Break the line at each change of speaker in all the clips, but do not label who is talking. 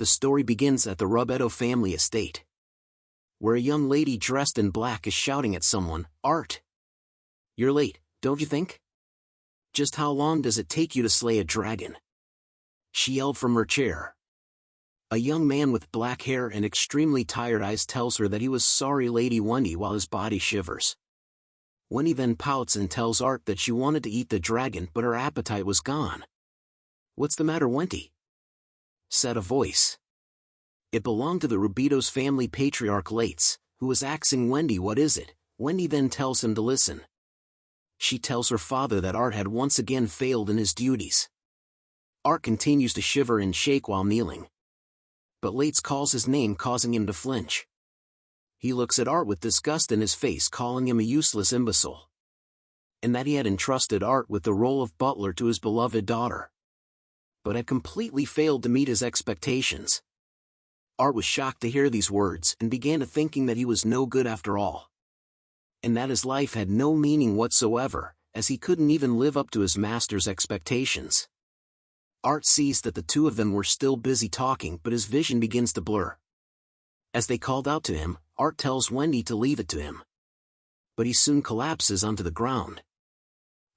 the story begins at the Rubedo family estate, where a young lady dressed in black is shouting at someone, "Art! You're late, don't you think? Just how long does it take you to slay a dragon?" she yelled from her chair. A young man with black hair and extremely tired eyes tells her that he was sorry, Lady Wenty, while his body shivers. Wenty then pouts and tells Art that she wanted to eat the dragon but her appetite was gone. "What's the matter, Wenty?" said a voice. It belonged to the Rubedo's family patriarch Lates, who was asking Wenty what is it. Wenty then tells him to listen. She tells her father that Art had once again failed in his duties. Art continues to shiver and shake while kneeling. But Lates calls his name, causing him to flinch. He looks at Art with disgust in his face, calling him a useless imbecile, and that he had entrusted Art with the role of butler to his beloved daughter, but had completely failed to meet his expectations. Art was shocked to hear these words and began to thinking that he was no good after all, and that his life had no meaning whatsoever, as he couldn't even live up to his master's expectations. Art sees that the two of them were still busy talking, but his vision begins to blur. As they called out to him, Art tells Wenty to leave it to him, but he soon collapses onto the ground.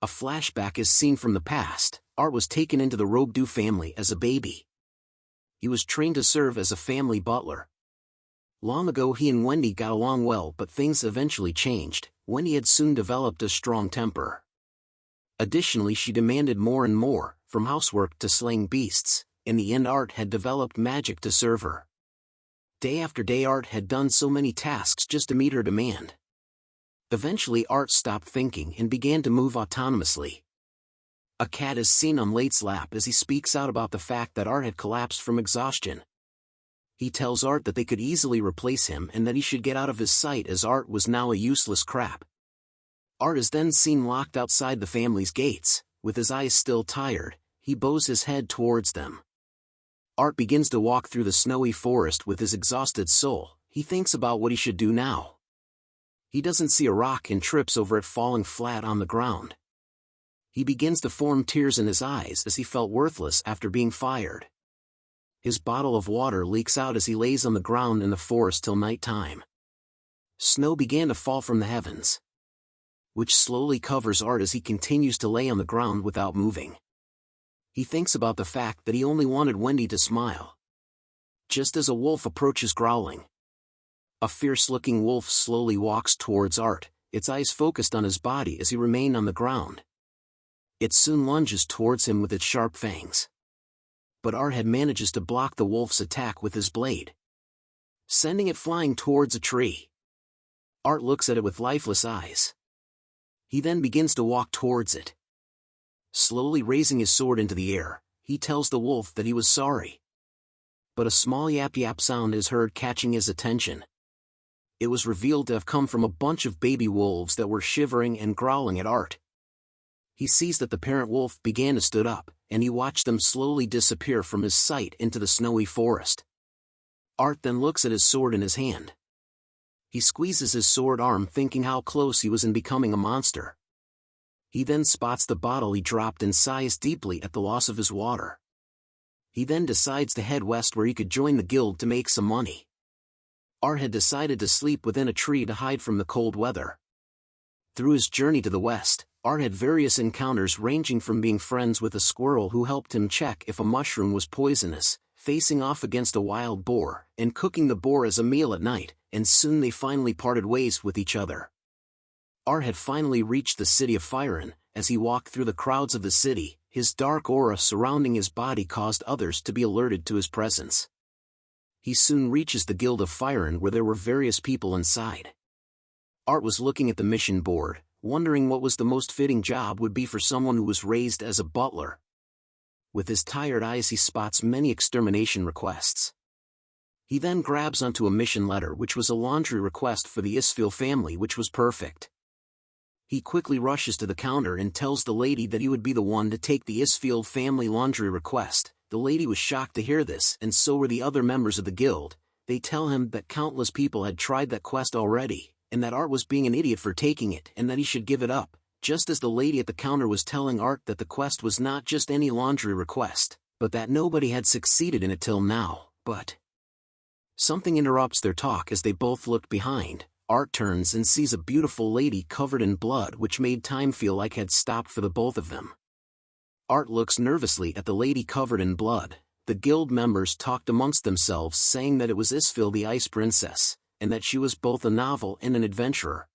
A flashback is seen from the past. Art was taken into the Robedo family as a baby. He was trained to serve as a family butler. Long ago he and Wenty got along well, but things eventually changed. Wenty had soon developed a strong temper. Additionally, she demanded more and more, from housework to slaying beasts. In the end, Art had developed magic to serve her. Day after day, Art had done so many tasks just to meet her demand. Eventually, Art stopped thinking and began to move autonomously. A cat is seen on Late's lap as he speaks out about the fact that Art had collapsed from exhaustion. He tells Art that they could easily replace him and that he should get out of his sight, as Art was now a useless crap. Art is then seen locked outside the family's gates. With his eyes still tired, he bows his head towards them. Art begins to walk through the snowy forest with his exhausted soul. He thinks about what he should do now. He doesn't see a rock and trips over it, falling flat on the ground. He begins to form tears in his eyes as he felt worthless after being fired. His bottle of water leaks out as he lays on the ground in the forest till night time. Snow began to fall from the heavens, which slowly covers Art as he continues to lay on the ground without moving. He thinks about the fact that he only wanted Wenty to smile. Just as a wolf approaches growling, a fierce-looking wolf slowly walks towards Art, its eyes focused on his body as he remained on the ground. It soon lunges towards him with its sharp fangs. But Art had manages to block the wolf's attack with his blade, sending it flying towards a tree. Art looks at it with lifeless eyes. He then begins to walk towards it. Slowly raising his sword into the air, he tells the wolf that he was sorry. But a small yap-yap sound is heard, catching his attention. It was revealed to have come from a bunch of baby wolves that were shivering and growling at Art. He sees that the parent wolf began to stood up, and he watched them slowly disappear from his sight into the snowy forest. Art then looks at his sword in his hand. He squeezes his sword arm, thinking how close he was in becoming a monster. He then spots the bottle he dropped and sighs deeply at the loss of his water. He then decides to head west where he could join the guild to make some money. Art had decided to sleep within a tree to hide from the cold weather. Through his journey to the west, Art had various encounters, ranging from being friends with a squirrel who helped him check if a mushroom was poisonous, facing off against a wild boar, and cooking the boar as a meal at night, and soon they finally parted ways with each other. Art had finally reached the city of Firen. As he walked through the crowds of the city, his dark aura surrounding his body caused others to be alerted to his presence. He soon reaches the Guild of Firen, where there were various people inside. Art was looking at the mission board, wondering what was the most fitting job would be for someone who was raised as a butler. With his tired eyes, he spots many extermination requests. He then grabs onto a mission letter, which was a laundry request for the Isfil family, which was perfect. He quickly rushes to the counter and tells the lady that he would be the one to take the Isfil family laundry request. The lady was shocked to hear this, and so were the other members of the guild. They tell him that countless people had tried that quest already, and that Art was being an idiot for taking it, and that he should give it up, just as the lady at the counter was telling Art that the quest was not just any laundry request, but that nobody had succeeded in it till now. but something interrupts their talk as they both look behind. Art turns and sees a beautiful lady covered in blood, which made time feel like had stopped for the both of them. Art looks nervously at the lady covered in blood. The guild members talked amongst themselves, saying that it was Isfil the Ice Princess, and that she was both a novel and an adventurer.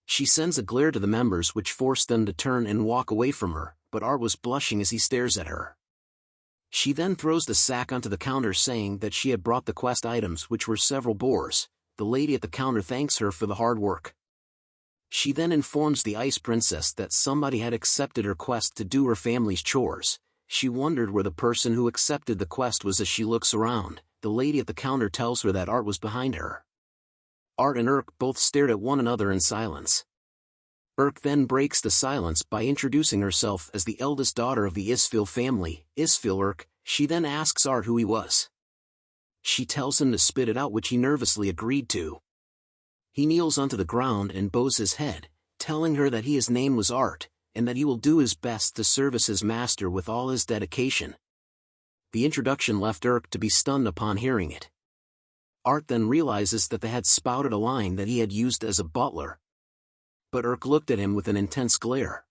She sends a glare to the members which forced them to turn and walk away from her, but Art was blushing as he stares at her. She then throws the sack onto the counter, saying that she had brought the quest items, which were several boars. The lady at the counter thanks her for the hard work. She then informs the Ice Princess that somebody had accepted her quest to do her family's chores. She wondered where the person who accepted the quest was. As she looks around, the lady at the counter tells her that Art was behind her. Art and Urk both stared at one another in silence. Urk then breaks the silence by introducing herself as the eldest daughter of the Isfil family, Isfil Urk. She then asks Art who he was. She tells him to spit it out, which he nervously agreed to. He kneels onto the ground and bows his head, telling her that his name was Art, and that he will do his best to service his master with all his dedication. The introduction left Urk to be stunned upon hearing it. Art then realizes that they had spouted a line that he had used as a butler. But Urk looked at him with an intense glare.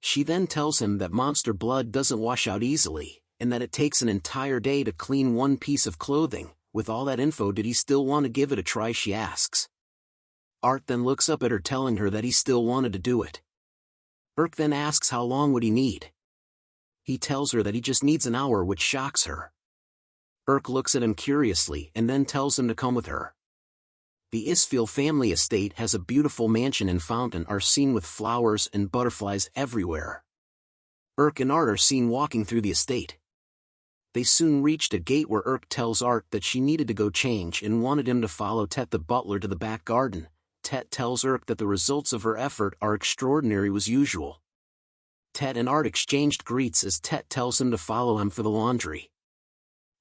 She then tells him that monster blood doesn't wash out easily, and that it takes an entire day to clean one piece of clothing. With all that info, did he still want to give it a try, she asks. Art then looks up at her, telling her that he still wanted to do it. Urk then asks how long would he need. He tells her that he just needs an hour, which shocks her. Urk looks at him curiously and then tells him to come with her. The Isfil family estate has a beautiful mansion and fountain are seen with flowers and butterflies everywhere. Urk and Art are seen walking through the estate. They soon reached a gate where Urk tells Art that she needed to go change and wanted him to follow Tet the butler to the back garden. Tet tells Urk that the results of her effort are extraordinary as usual. Tet and Art exchanged greets as Tet tells him to follow him for the laundry.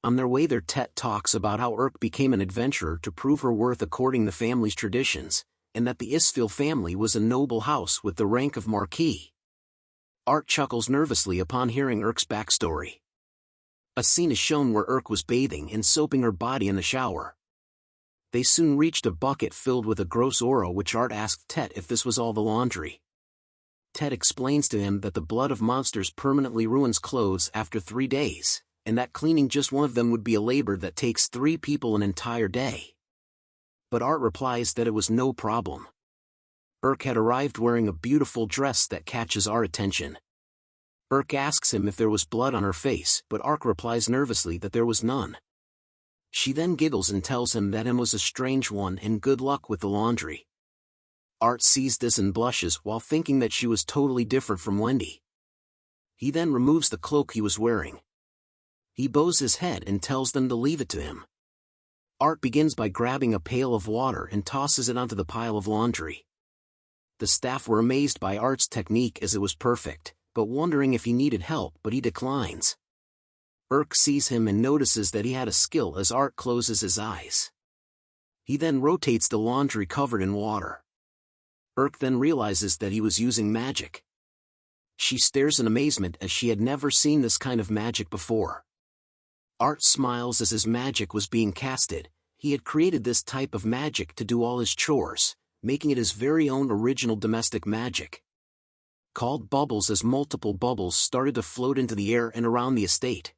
On their way there, Tet talks about how Urk became an adventurer to prove her worth according to the family's traditions, and that the Isfil family was a noble house with the rank of marquis. Art chuckles nervously upon hearing Urk's backstory. A scene is shown where Urk was bathing and soaping her body in the shower. They soon reached a bucket filled with a gross oro, which Art asked Tet if this was all the laundry. Tet explains to him that the blood of monsters permanently ruins clothes after 3 days, and that cleaning just one of them would be a labor that takes 3 people an entire day. But Art replies that it was no problem. Urk had arrived wearing a beautiful dress that catches our attention. Urk asks him if there was blood on her face, but Art replies nervously that there was none. She then giggles and tells him that him was a strange one and good luck with the laundry. Art sees this and blushes while thinking that she was totally different from Wendy. He then removes the cloak he was wearing. He bows his head and tells them to leave it to him. Art begins by grabbing a pail of water and tosses it onto the pile of laundry. The staff were amazed by Art's technique as it was perfect, but wondering if he needed help, but he declines. Urk sees him and notices that he had a skill as Art closes his eyes. He then rotates the laundry covered in water. Urk then realizes that he was using magic. She stares in amazement as she had never seen this kind of magic before. Art smiles as his magic was being casted. He had created this type of magic to do all his chores, making it his very own original domestic magic. Called bubbles, as multiple bubbles started to float into the air and around the estate.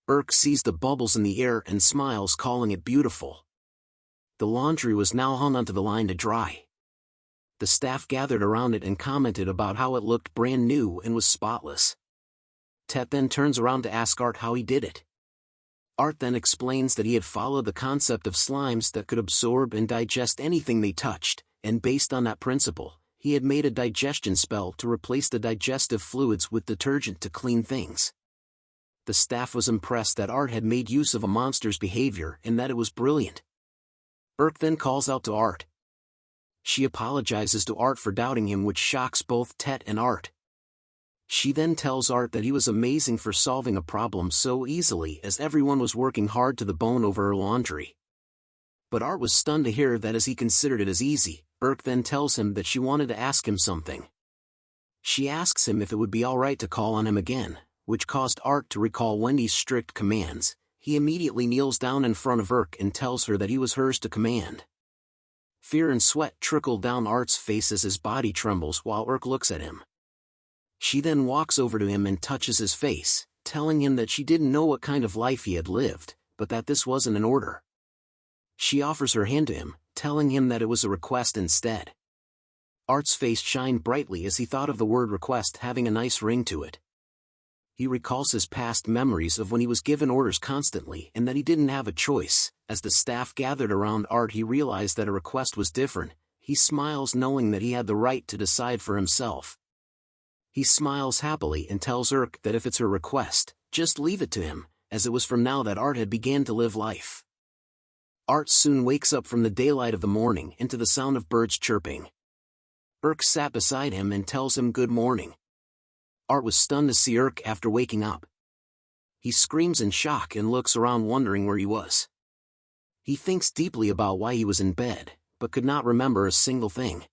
Urk sees the bubbles in the air and smiles, calling it beautiful. The laundry was now hung onto the line to dry. The staff gathered around it and commented about how it looked brand new and was spotless. Tet then turns around to ask Art how he did it. Art then explains that he had followed the concept of slimes that could absorb and digest anything they touched, and based on that principle, he had made a digestion spell to replace the digestive fluids with detergent to clean things. The staff was impressed that Art had made use of a monster's behavior and that it was brilliant. Urk then calls out to Art. She apologizes to Art for doubting him, which shocks both Tet and Art. She then tells Art that he was amazing for solving a problem so easily, as everyone was working hard to the bone over her laundry. But Art was stunned to hear that as he considered it as easy. Urk then tells him that she wanted to ask him something. She asks him if it would be alright to call on him again, which caused Art to recall Wendy's strict commands. he immediately kneels down in front of Urk and tells her that he was hers to command. Fear and sweat trickle down Art's face as his body trembles while Urk looks at him. She then walks over to him and touches his face, telling him that she didn't know what kind of life he had lived, but that this wasn't an order. She offers her hand to him, telling him that it was a request instead. Art's face shined brightly as he thought of the word request having a nice ring to it. He recalls his past memories of when he was given orders constantly and that he didn't have a choice. As the staff gathered around Art, he realized that a request was different. He smiles knowing that he had the right to decide for himself. He smiles happily and tells Urk that if it's her request, just leave it to him, as it was from now that Art had began to live life. Art soon wakes up from the daylight of the morning into the sound of birds chirping. Urk sat beside him and tells him good morning. Art was stunned to see Urk after waking up. He screams in shock and looks around wondering where he was. He thinks deeply about why he was in bed, but could not remember a single thing.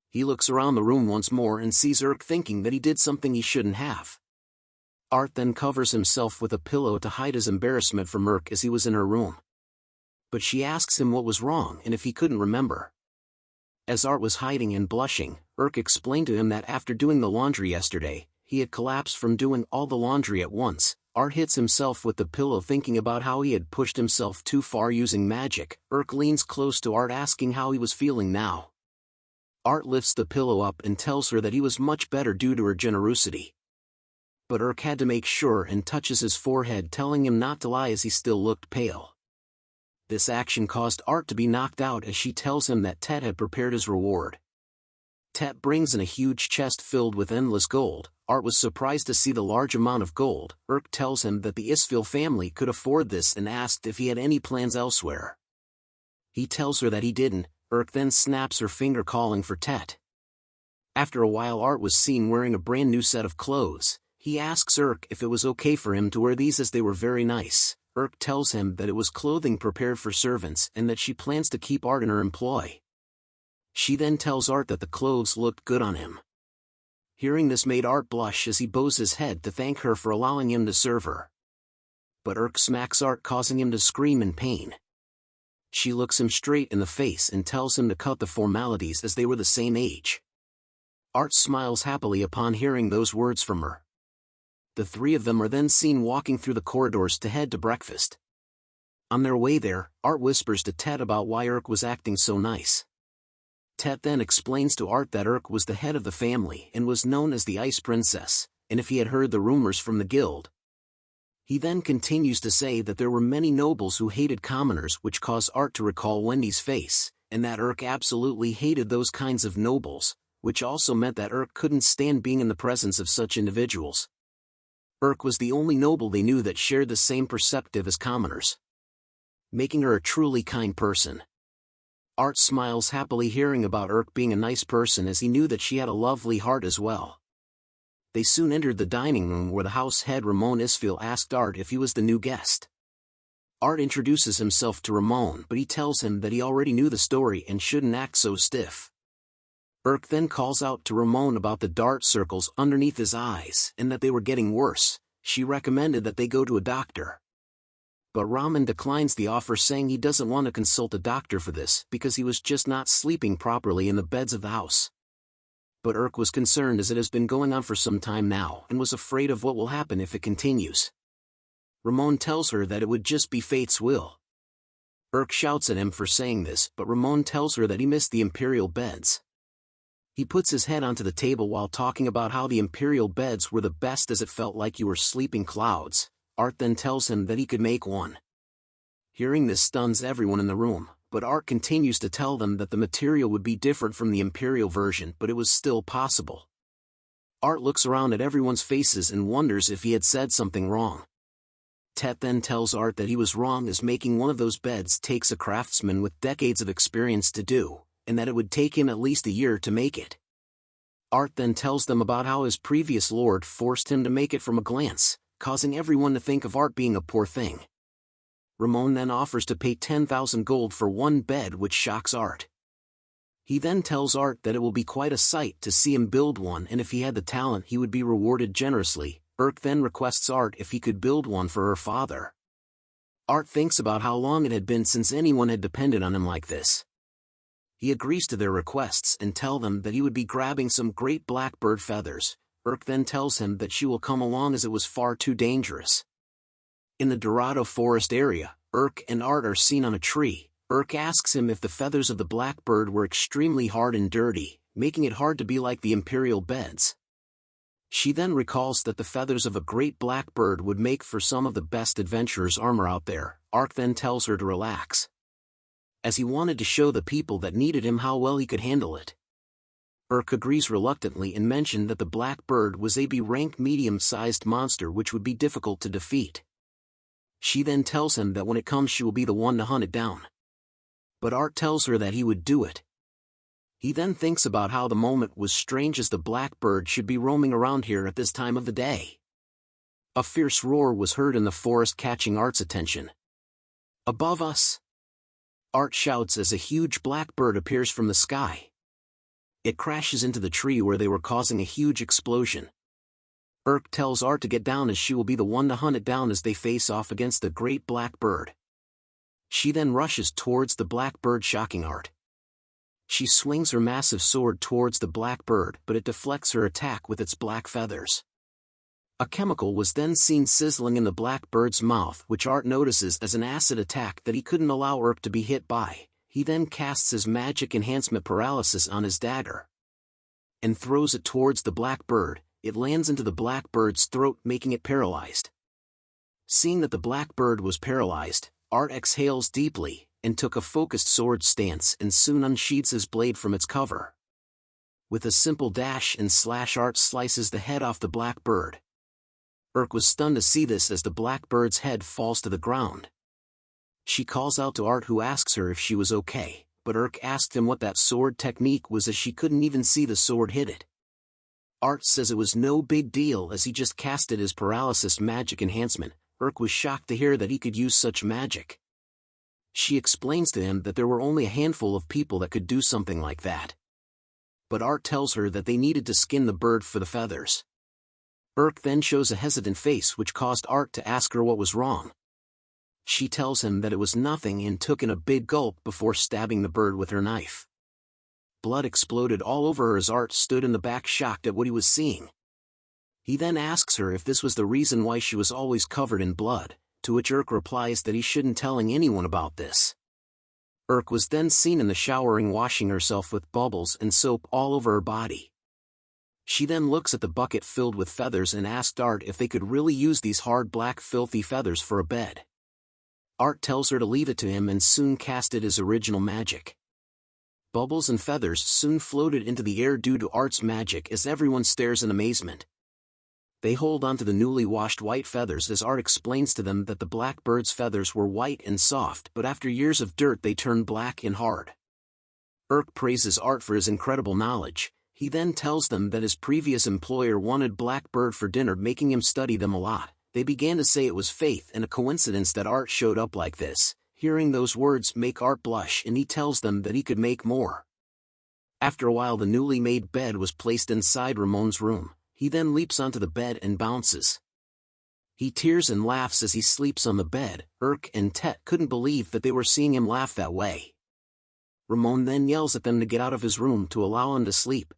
He looks around the room once more and sees Urk thinking that he did something he shouldn't have. Art then covers himself with a pillow to hide his embarrassment from Urk as he was in her room. But she asks him what was wrong and if he couldn't remember. As Art was hiding and blushing, Urk explained to him that after doing the laundry yesterday, he had collapsed from doing all the laundry at once. Art hits himself with the pillow thinking about how he had pushed himself too far using magic. Urk leans close to Art asking how he was feeling now. Art lifts the pillow up and tells her that he was much better due to her generosity. But Urk had to make sure and touches his forehead, telling him not to lie as he still looked pale. This action caused Art to be knocked out as she tells him that Tet had prepared his reward. Tet brings in a huge chest filled with endless gold. Art was surprised to see the large amount of gold. Urk tells him that the Isfil family could afford this and asked if he had any plans elsewhere. He tells her that he didn't. Urk then snaps her finger calling for Tet. After a while, Art was seen wearing a brand new set of clothes. He asks Urk if it was okay for him to wear these as they were very nice. Urk tells him that it was clothing prepared for servants and that she plans to keep Art in her employ. She then tells Art that the clothes looked good on him. Hearing this made Art blush as he bows his head to thank her for allowing him to serve her. But Urk smacks Art, causing him to scream in pain. She looks him straight in the face and tells him to cut the formalities as they were the same age. Art smiles happily upon hearing those words from her. The three of them are then seen walking through the corridors to head to breakfast. On their way there, Art whispers to Tet about why Urk was acting so nice. Tet then explains to Art that Urk was the head of the family and was known as the Ice Princess, and if he had heard the rumors from the guild. He then continues to say that there were many nobles who hated commoners, which caused Art to recall Wendy's face, and that Urk absolutely hated those kinds of nobles, which also meant that Urk couldn't stand being in the presence of such individuals. Urk was the only noble they knew that shared the same perspective as commoners, making her a truly kind person. Art smiles happily hearing about Urk being a nice person as he knew that she had a lovely heart as well. They soon entered the dining room where the house head Ramon Isfil asked Art if he was the new guest. Art introduces himself to Ramon, but he tells him that he already knew the story and shouldn't act so stiff. Urk then calls out to Ramon about the dark circles underneath his eyes and that they were getting worse. She recommended that they go to a doctor. But Ramon declines the offer, saying he doesn't want to consult a doctor for this because he was just not sleeping properly in the beds of the house. But Urk was concerned as it has been going on for some time now and was afraid of what will happen if it continues. Ramon tells her that it would just be fate's will. Urk shouts at him for saying this, but Ramon tells her that he missed the imperial beds. He puts his head onto the table while talking about how the imperial beds were the best as it felt like you were sleeping clouds. Art then tells him that he could make one. Hearing this stuns everyone in the room, but Art continues to tell them that the material would be different from the imperial version, but it was still possible. Art looks around at everyone's faces and wonders if he had said something wrong. Tet then tells Art that he was wrong as making one of those beds takes a craftsman with decades of experience to do, and that it would take him at least a year to make it. Art then tells them about how his previous lord forced him to make it from a glance, causing everyone to think of Art being a poor thing. Ramon then offers to pay 10,000 gold for one bed, which shocks Art. He then tells Art that it will be quite a sight to see him build one, and if he had the talent he would be rewarded generously. Urk then requests Art if he could build one for her father. Art thinks about how long it had been since anyone had depended on him like this. He agrees to their requests and tell them that he would be grabbing some great blackbird feathers. Urk then tells him that she will come along as it was far too dangerous. In the Dorado forest area, Urk and Art are seen on a tree. Urk asks him if the feathers of the blackbird were extremely hard and dirty, making it hard to be like the imperial beds. She then recalls that the feathers of a great blackbird would make for some of the best adventurers' armor out there. Art then tells her to relax, as he wanted to show the people that needed him how well he could handle it. Urk agrees reluctantly and mentioned that the blackbird was a B-rank medium-sized monster which would be difficult to defeat. She then tells him that when it comes she will be the one to hunt it down. But Art tells her that he would do it. He then thinks about how the moment was strange as the blackbird should be roaming around here at this time of the day. A fierce roar was heard in the forest, catching Art's attention. "Above us!" Art shouts as a huge blackbird appears from the sky. It crashes into the tree where they were, causing a huge explosion. Urk tells Art to get down as she will be the one to hunt it down as they face off against the great blackbird. She then rushes towards the blackbird, shocking Art. She swings her massive sword towards the blackbird, but it deflects her attack with its black feathers. A chemical was then seen sizzling in the blackbird's mouth, which Art notices as an acid attack that he couldn't allow Urk to be hit by. He then casts his magic enhancement paralysis on his dagger and throws it towards the blackbird. It lands into the blackbird's throat, making it paralyzed. Seeing that the blackbird was paralyzed, Art exhales deeply and took a focused sword stance and soon unsheathes his blade from its cover. With a simple dash and slash, Art slices the head off the blackbird. Urk was stunned to see this as the blackbird's head falls to the ground. She calls out to Art, who asks her if she was okay, but Urk asked him what that sword technique was as she couldn't even see the sword hit it. Art says it was no big deal as he just casted his paralysis magic enhancement. Urk was shocked to hear that he could use such magic. She explains to him that there were only a handful of people that could do something like that. But Art tells her that they needed to skin the bird for the feathers. Urk then shows a hesitant face, which caused Art to ask her what was wrong. She tells him that it was nothing and took in a big gulp before stabbing the bird with her knife. Blood exploded all over her as Art stood in the back, shocked at what he was seeing. He then asks her if this was the reason why she was always covered in blood, to which Urk replies that he shouldn't telling anyone about this. Urk was then seen in the showering, washing herself with bubbles and soap all over her body. She then looks at the bucket filled with feathers and asked Art if they could really use these hard, black, filthy feathers for a bed. Art tells her to leave it to him and soon casted his original magic. Bubbles and feathers soon floated into the air due to Art's magic as everyone stares in amazement. They hold onto the newly washed white feathers as Art explains to them that the blackbird's feathers were white and soft, but after years of dirt they turned black and hard. Urk praises Art for his incredible knowledge. He then tells them that his previous employer wanted blackbird for dinner, making him study them a lot. They began to say it was fate and a coincidence that Art showed up like this. Hearing those words make Art blush, and he tells them that he could make more. After a while, the newly made bed was placed inside Ramon's room. He then leaps onto the bed and bounces. He tears and laughs as he sleeps on the bed. Urk and Tet couldn't believe that they were seeing him laugh that way. Ramon then yells at them to get out of his room to allow him to sleep.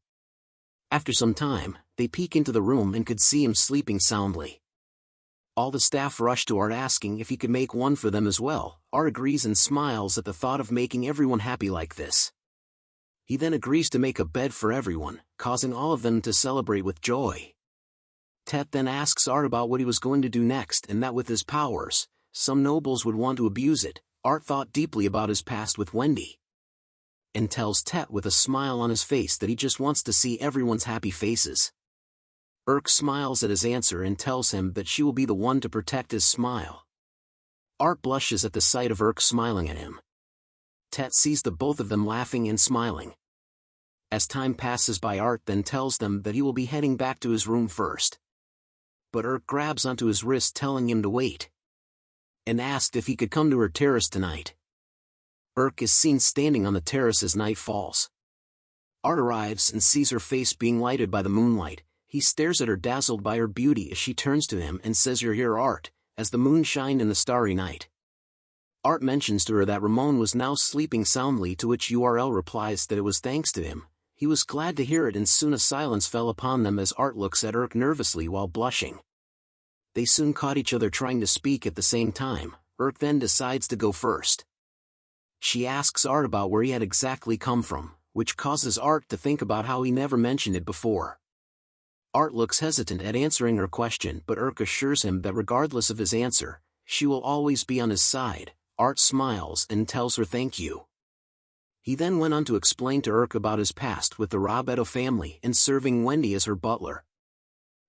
After some time, they peek into the room and could see him sleeping soundly. All the staff rush to Art asking if he could make one for them as well. Art agrees and smiles at the thought of making everyone happy like this. He then agrees to make a bed for everyone, causing all of them to celebrate with joy. Tet then asks Art about what he was going to do next, and that with his powers, some nobles would want to abuse it. Art thought deeply about his past with Wendy, and tells Tet with a smile on his face that he just wants to see everyone's happy faces. Urk smiles at his answer and tells him that she will be the one to protect his smile. Art blushes at the sight of Urk smiling at him. Tet sees the both of them laughing and smiling. As time passes by, Art then tells them that he will be heading back to his room first. But Urk grabs onto his wrist, telling him to wait, and asked if he could come to her terrace tonight. Urk is seen standing on the terrace as night falls. Art arrives and sees her face being lighted by the moonlight. He stares at her, dazzled by her beauty, as she turns to him and says, "You're here, Art," as the moon shined in the starry night. Art mentions to her that Ramon was now sleeping soundly, to which URL replies that it was thanks to him. He was glad to hear it, and soon a silence fell upon them as Art looks at Urk nervously while blushing. They soon caught each other trying to speak at the same time. Urk then decides to go first. She asks Art about where he had exactly come from, which causes Art to think about how he never mentioned it before. Art looks hesitant at answering her question, but Urk assures him that regardless of his answer, she will always be on his side. Art smiles and tells her thank you. He then went on to explain to Urk about his past with the Rob-Edo family and serving Wendy as her butler.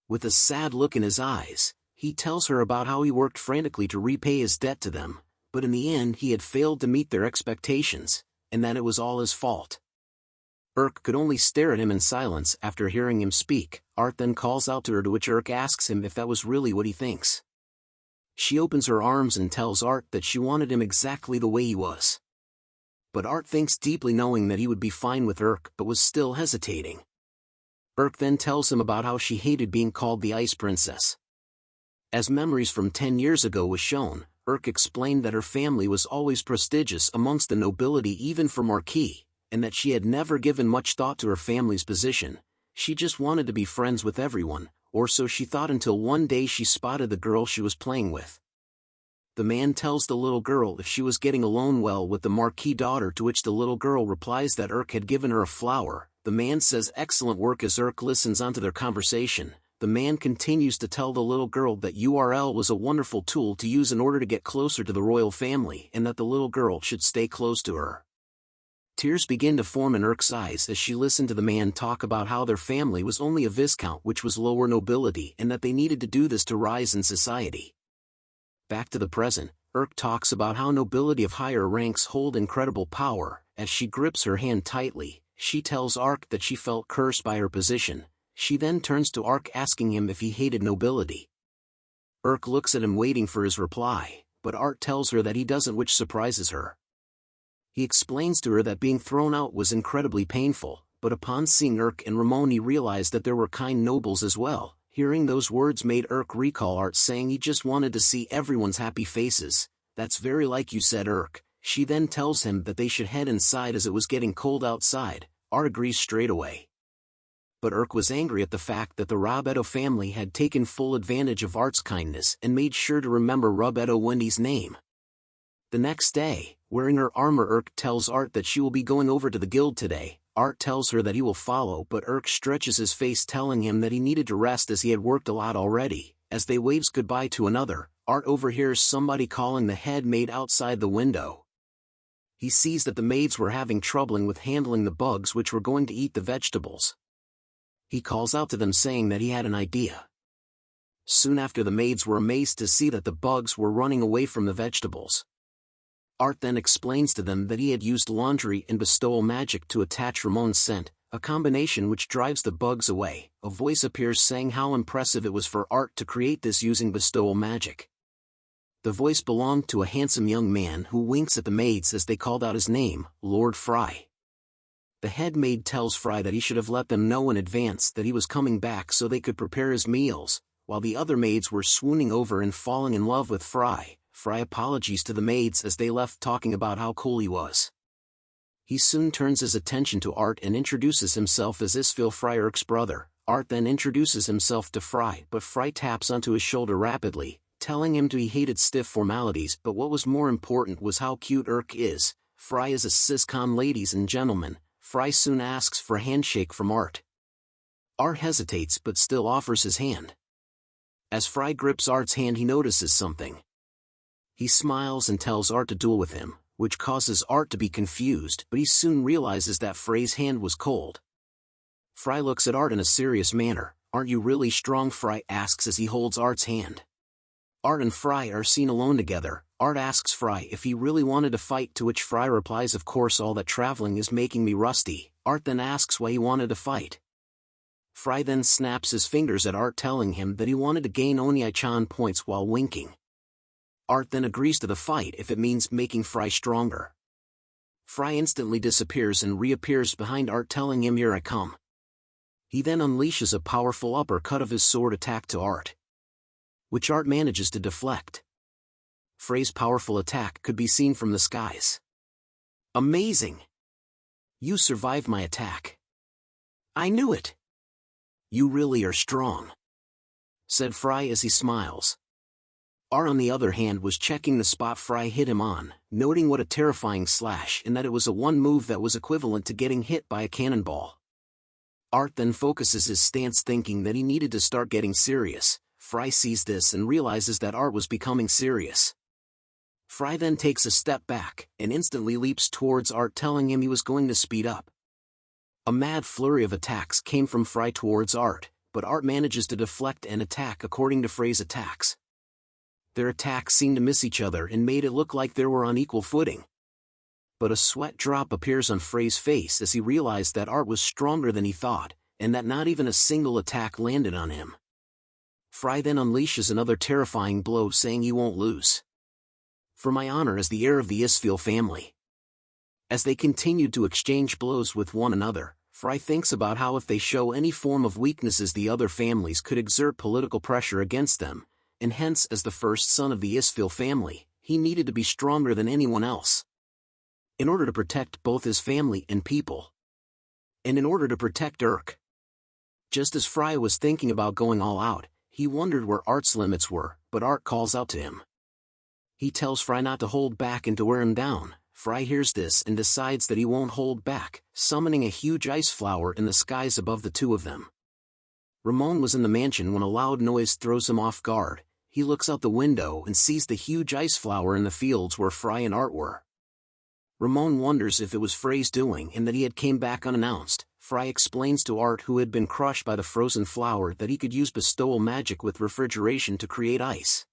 With a sad look in his eyes, he tells her about how he worked frantically to repay his debt to them, but in the end he had failed to meet their expectations, and that it was all his fault. Urk could only stare at him in silence after hearing him speak. Art then calls out to her, to which Urk asks him if that was really what he thinks. She opens her arms and tells Art that she wanted him exactly the way he was. But Art thinks deeply, knowing that he would be fine with Urk, but was still hesitating. Urk then tells him about how she hated being called the Ice Princess. As memories from 10 years ago was shown, Urk explained that her family was always prestigious amongst the nobility, even for Marquis, and that she had never given much thought to her family's position. She just wanted to be friends with everyone, or so she thought, until one day she spotted the girl she was playing with. The man tells the little girl if she was getting along well with the Marquis daughter, to which the little girl replies that Urk had given her a flower. The man says excellent work as Urk listens onto their conversation. The man continues to tell the little girl that URL was a wonderful tool to use in order to get closer to the royal family, and that the little girl should stay close to her. Tears begin to form in Urk's eyes as she listened to the man talk about how their family was only a viscount, which was lower nobility, and that they needed to do this to rise in society. Back to the present, Urk talks about how nobility of higher ranks hold incredible power. As she grips her hand tightly, she tells Art that she felt cursed by her position. She then turns to Art asking him if he hated nobility. Urk looks at him waiting for his reply, but Art tells her that he doesn't, which surprises her. He explains to her that being thrown out was incredibly painful, but upon seeing Urk and Ramon he realized that there were kind nobles as well. Hearing those words made Urk recall Art saying he just wanted to see everyone's happy faces. That's very like you said, Urk. She then tells him that they should head inside as it was getting cold outside. Art agrees straight away. But Urk was angry at the fact that the Rob-Edo family had taken full advantage of Art's kindness and made sure to remember Rob-Edo Wendy's name. The next day, wearing her armor, Urk tells Art that she will be going over to the guild today. Art tells her that he will follow, but Urk stretches his face, telling him that he needed to rest as he had worked a lot already. As they waves goodbye to another, Art overhears somebody calling the head maid outside the window. He sees that the maids were having trouble with handling the bugs which were going to eat the vegetables. He calls out to them saying that he had an idea. Soon after, the maids were amazed to see that the bugs were running away from the vegetables. Art then explains to them that he had used laundry and bestowal magic to attach Ramon's scent, a combination which drives the bugs away. A voice appears saying how impressive it was for Art to create this using bestowal magic. The voice belonged to a handsome young man who winks at the maids as they called out his name, Lord Fry. The head maid tells Fry that he should have let them know in advance that he was coming back so they could prepare his meals. While the other maids were swooning over and falling in love with Fry, Fry apologies to the maids as they left, talking about how cool he was. He soon turns his attention to Art and introduces himself as Isfil Fry, Urk's brother. Art then introduces himself to Fry, but Fry taps onto his shoulder rapidly, telling him he hated stiff formalities, but what was more important was how cute Urk is. Fry is a siscom, ladies and gentlemen. Fry soon asks for a handshake from Art. Art hesitates but still offers his hand. As Fry grips Art's hand, he notices something. He smiles and tells Art to duel with him, which causes Art to be confused, but he soon realizes that Fray's hand was cold. Fry looks at Art in a serious manner. "Aren't you really strong?" Fry asks as he holds Art's hand. Art and Fry are seen alone together. Art asks Fry if he really wanted to fight, to which Fry replies, "Of course, all that traveling is making me rusty." Art then asks why he wanted to fight. Fry then snaps his fingers at Art, telling him that he wanted to gain Onyai-chan points while winking. Art then agrees to the fight if it means making Fry stronger. Fry instantly disappears and reappears behind Art, telling him, "Here I come." He then unleashes a powerful uppercut of his sword attack to Art, which Art manages to deflect. Frey's powerful attack could be seen from the skies. "Amazing! You survived my attack. I knew it. You really are strong," said Frey as he smiles. Art on the other hand was checking the spot Frey hit him on, noting what a terrifying slash and that it was a one move that was equivalent to getting hit by a cannonball. Art then focuses his stance thinking that he needed to start getting serious. Frey sees this and realizes that Art was becoming serious. Frey then takes a step back and instantly leaps towards Art, telling him he was going to speed up. A mad flurry of attacks came from Frey towards Art, but Art manages to deflect and attack according to Frey's attacks. Their attacks seemed to miss each other and made it look like they were on equal footing. But a sweat drop appears on Frey's face as he realized that Art was stronger than he thought, and that not even a single attack landed on him. Frey then unleashes another terrifying blow, saying he won't lose. "For my honor as the heir of the Isfeel family." As they continued to exchange blows with one another, Frey thinks about how if they show any form of weaknesses the other families could exert political pressure against them, and hence as the first son of the Isfeel family, he needed to be stronger than anyone else. In order to protect both his family and people. And in order to protect Urk. Just as Frey was thinking about going all out, he wondered where Art's limits were, but Art calls out to him. He tells Frey not to hold back and to wear him down. Frey hears this and decides that he won't hold back, summoning a huge ice flower in the skies above the two of them. Ramon was in the mansion when a loud noise throws him off guard. He looks out the window and sees the huge ice flower in the fields where Frey and Art were. Ramon wonders if it was Frey's doing and that he had came back unannounced. Frey explains to Art, who had been crushed by the frozen flower, that he could use bestowal magic with refrigeration to create ice.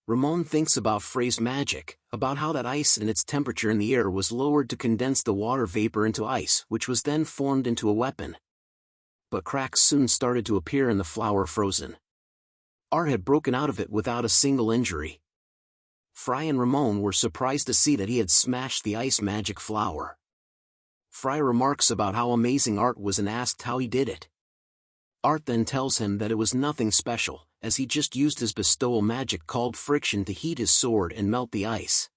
Ramon thinks about Frey's magic, about how that ice and its temperature in the air was lowered to condense the water vapor into ice, which was then formed into a weapon. But cracks soon started to appear in the flower frozen. Art had broken out of it without a single injury. Frey and Ramon were surprised to see that he had smashed the ice magic flower. Frey remarks about how amazing Art was and asked how he did it. Art then tells him that it was nothing special, as he just used his bestowal magic called friction to heat his sword and melt the ice.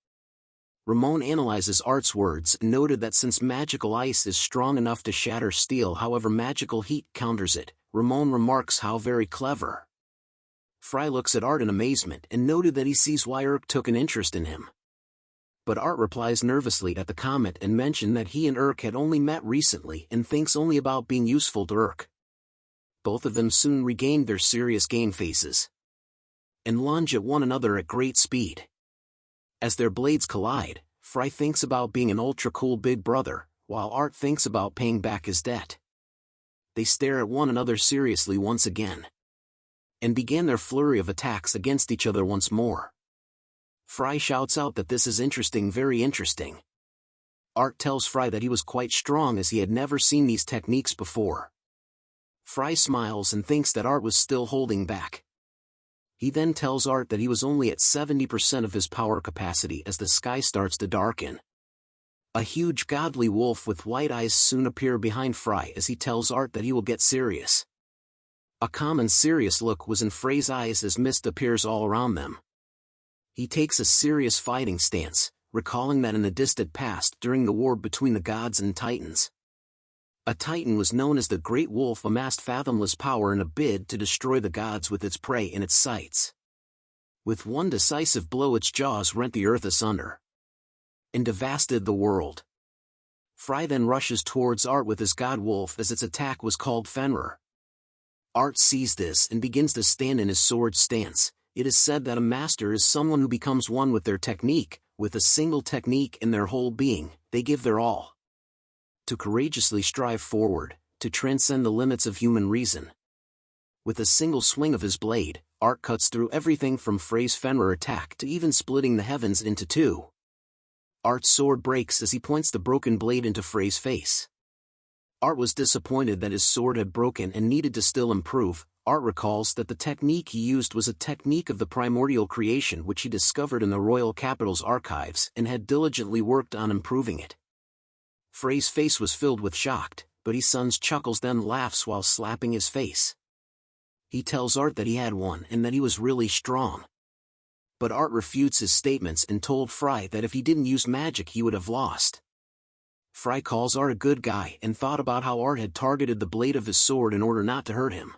Ramon analyzes Art's words and noted that since magical ice is strong enough to shatter steel, however magical heat counters it. Ramon remarks how very clever. Frey looks at Art in amazement and noted that he sees why Urk took an interest in him. But Art replies nervously at the comment and mentioned that he and Urk had only met recently and thinks only about being useful to Urk. Both of them soon regained their serious game faces and lunge at one another at great speed. As their blades collide, Frey thinks about being an ultra-cool big brother, while Art thinks about paying back his debt. They stare at one another seriously once again and began their flurry of attacks against each other once more. Frey shouts out that this is interesting, very interesting. Art tells Frey that he was quite strong as he had never seen these techniques before. Frey smiles and thinks that Art was still holding back. He then tells Art that he was only at 70% of his power capacity as the sky starts to darken. A huge godly wolf with white eyes soon appear behind Frey as he tells Art that he will get serious. A calm and serious look was in Frey's eyes as mist appears all around them. He takes a serious fighting stance, recalling that in the distant past during the war between the gods and titans, a titan was known as the Great Wolf amassed fathomless power in a bid to destroy the gods with its prey in its sights. With one decisive blow its jaws rent the earth asunder and devastated the world. Frey then rushes towards Art with his god wolf as its attack was called Fenrir. Art sees this and begins to stand in his sword stance. It is said that a master is someone who becomes one with their technique, with a single technique in their whole being. They give their all to courageously strive forward, to transcend the limits of human reason. With a single swing of his blade, Art cuts through everything from Frey's Fenrir attack to even splitting the heavens into two. Art's sword breaks as he points the broken blade into Frey's face. Art was disappointed that his sword had broken and needed to still improve. Art recalls that the technique he used was a technique of the primordial creation which he discovered in the royal capital's archives and had diligently worked on improving it. Frey's face was filled with shock, but his son chuckles then laughs while slapping his face. He tells Art that he had one and that he was really strong. But Art refutes his statements and told Fry that if he didn't use magic he would have lost. Fry calls Art a good guy and thought about how Art had targeted the blade of his sword in order not to hurt him.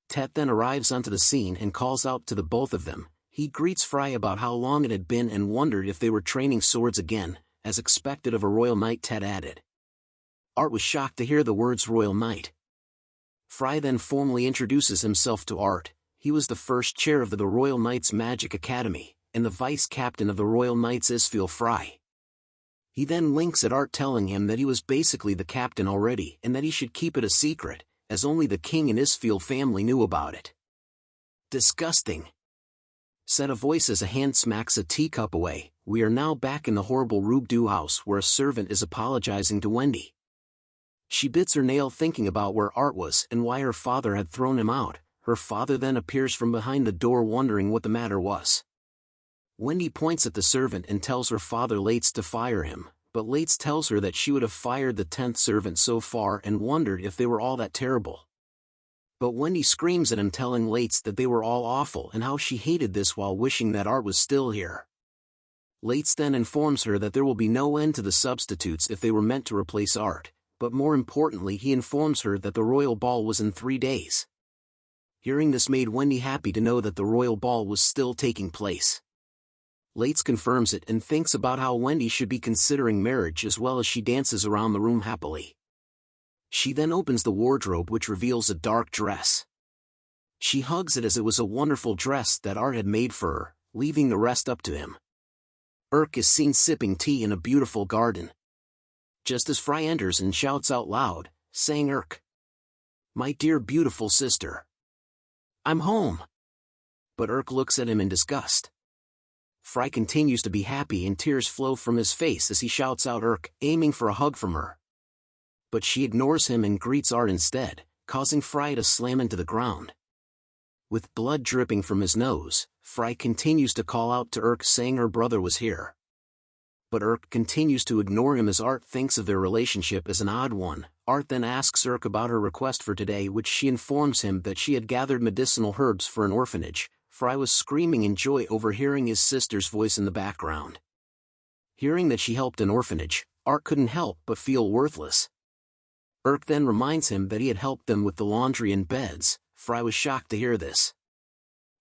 Tet then arrives onto the scene and calls out to the both of them. He greets Fry about how long it had been and wondered if they were training swords again, as expected of a royal knight. Tet added. Art was shocked to hear the words royal knight. Fry then formally introduces himself to Art. He was the first chair of the Royal Knights Magic Academy, and the vice captain of the Royal Knights Isfeel Fry. He then winks at Art, telling him that he was basically the captain already and that he should keep it a secret, as only the king and Isfeel family knew about it. Disgusting, said a voice as a hand smacks a teacup away. We are now back in the horrible Rubdu house where a servant is apologizing to Wendy. She bits her nail thinking about where Art was and why her father had thrown him out. Her father then appears from behind the door wondering what the matter was. Wendy points at the servant and tells her father Lates to fire him, but Lates tells her that she would have fired the 10th servant so far and wondered if they were all that terrible. But Wendy screams at him, telling Lates that they were all awful and how she hated this while wishing that Art was still here. Lates then informs her that there will be no end to the substitutes if they were meant to replace Art, but more importantly he informs her that the royal ball was in 3 days. Hearing this made Wendy happy to know that the royal ball was still taking place. Lates confirms it and thinks about how Wendy should be considering marriage as well as she dances around the room happily. She then opens the wardrobe, which reveals a dark dress. She hugs it as it was a wonderful dress that Art had made for her, leaving the rest up to him. Urk is seen sipping tea in a beautiful garden. Just as Fry enters and shouts out loud, saying, "Urk, my dear beautiful sister, I'm home." But Urk looks at him in disgust. Fry continues to be happy and tears flow from his face as he shouts out Urk, aiming for a hug from her. But she ignores him and greets Art instead, causing Fry to slam into the ground. With blood dripping from his nose, Fry continues to call out to Urk, saying her brother was here. But Urk continues to ignore him as Art thinks of their relationship as an odd one. Art then asks Urk about her request for today, which she informs him that she had gathered medicinal herbs for an orphanage. Fry was screaming in joy over hearing his sister's voice in the background. Hearing that she helped an orphanage, Art couldn't help but feel worthless. Urk then reminds him that he had helped them with the laundry and beds. Fry was shocked to hear this.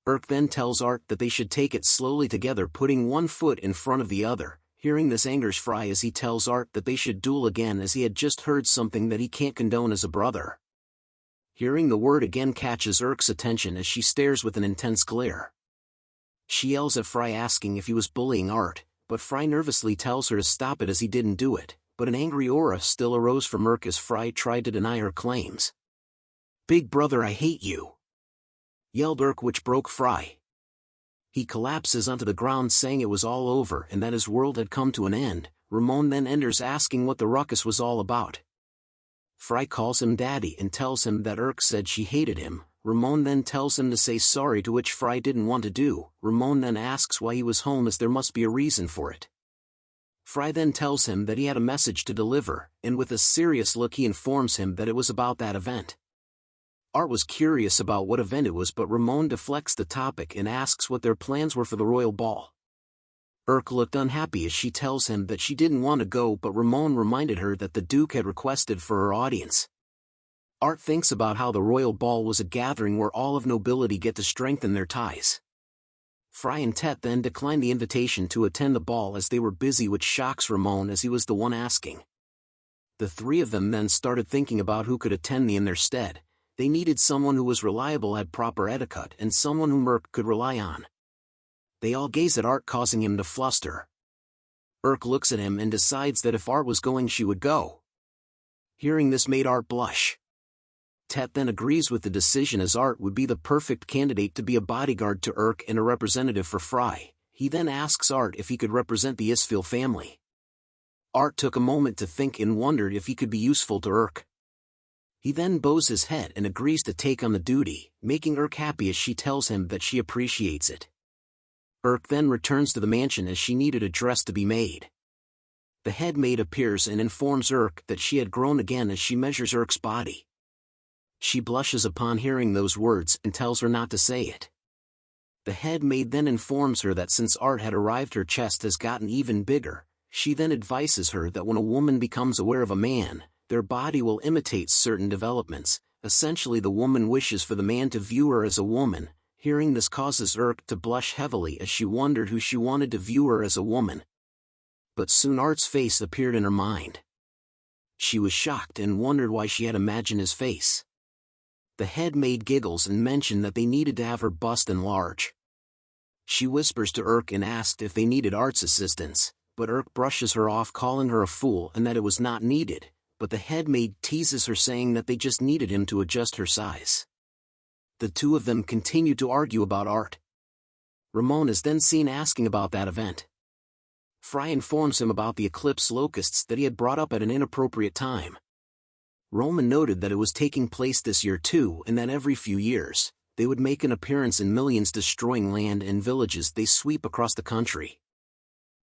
Urk then tells Art that they should take it slowly together, putting one foot in front of the other. Hearing this angers Fry as he tells Art that they should duel again, as he had just heard something that he can't condone as a brother. Hearing the word again catches Urk's attention as she stares with an intense glare. She yells at Fry, asking if he was bullying Art, but Fry nervously tells her to stop it as he didn't do it, but an angry aura still arose from Urk as Fry tried to deny her claims. "Big brother, I hate you," yelled Urk, which broke Fry. He collapses onto the ground, saying it was all over and that his world had come to an end. Ramon then enters, asking what the ruckus was all about. Fry calls him daddy and tells him that Urk said she hated him. Ramon then tells him to say sorry, to which Fry didn't want to do. Ramon then asks why he was home, as there must be a reason for it. Fry then tells him that he had a message to deliver, and with a serious look he informs him that it was about that event. Art was curious about what event it was, but Ramon deflects the topic and asks what their plans were for the royal ball. Urk looked unhappy as she tells him that she didn't want to go, but Ramon reminded her that the Duke had requested for her audience. Art thinks about how the royal ball was a gathering where all of nobility get to strengthen their ties. Fry and Tet then declined the invitation to attend the ball as they were busy, which shocks Ramon as he was the one asking. The three of them then started thinking about who could attend in their stead. They needed someone who was reliable, had proper etiquette, and someone whom Urk could rely on. They all gaze at Art, causing him to fluster. Urk looks at him and decides that if Art was going, she would go. Hearing this made Art blush. Tet then agrees with the decision, as Art would be the perfect candidate to be a bodyguard to Urk and a representative for Fry. He then asks Art if he could represent the Isfeel family. Art took a moment to think and wondered if he could be useful to Urk. He then bows his head and agrees to take on the duty, making Urk happy as she tells him that she appreciates it. Urk then returns to the mansion as she needed a dress to be made. The head maid appears and informs Urk that she had grown again as she measures Urk's body. She blushes upon hearing those words and tells her not to say it. The head maid then informs her that since Art had arrived her chest has gotten even bigger. She then advises her that when a woman becomes aware of a man, their body will imitate certain developments. Essentially the woman wishes for the man to view her as a woman. Hearing this causes Urk to blush heavily as she wondered who she wanted to view her as a woman. But soon Art's face appeared in her mind. She was shocked and wondered why she had imagined his face. The head maid giggles and mentioned that they needed to have her bust enlarge. She whispers to Urk and asked if they needed Art's assistance, but Urk brushes her off, calling her a fool and that it was not needed, but the head maid teases her, saying that they just needed him to adjust her size. The two of them continue to argue about Art. Ramon is then seen asking about that event. Fry informs him about the eclipse locusts that he had brought up at an inappropriate time. Roman noted that it was taking place this year too, and that every few years, they would make an appearance in millions, destroying land and villages they sweep across the country.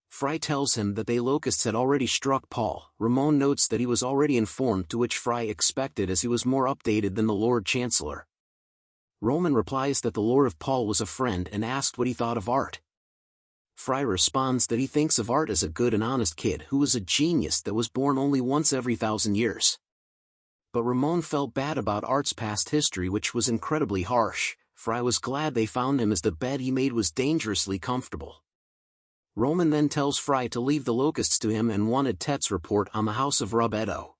Fry tells him that the locusts had already struck Paul. Ramon notes that he was already informed, to which Fry expected, as he was more updated than the Lord Chancellor. Roman replies that the Lord of Paul was a friend and asked what he thought of Art. Fry responds that he thinks of Art as a good and honest kid who was a genius that was born only once every 1,000 years. But Ramon felt bad about Art's past history, which was incredibly harsh. Fry was glad they found him, as the bed he made was dangerously comfortable. Roman then tells Fry to leave the locusts to him and wanted Tet's report on the house of Rub Edo.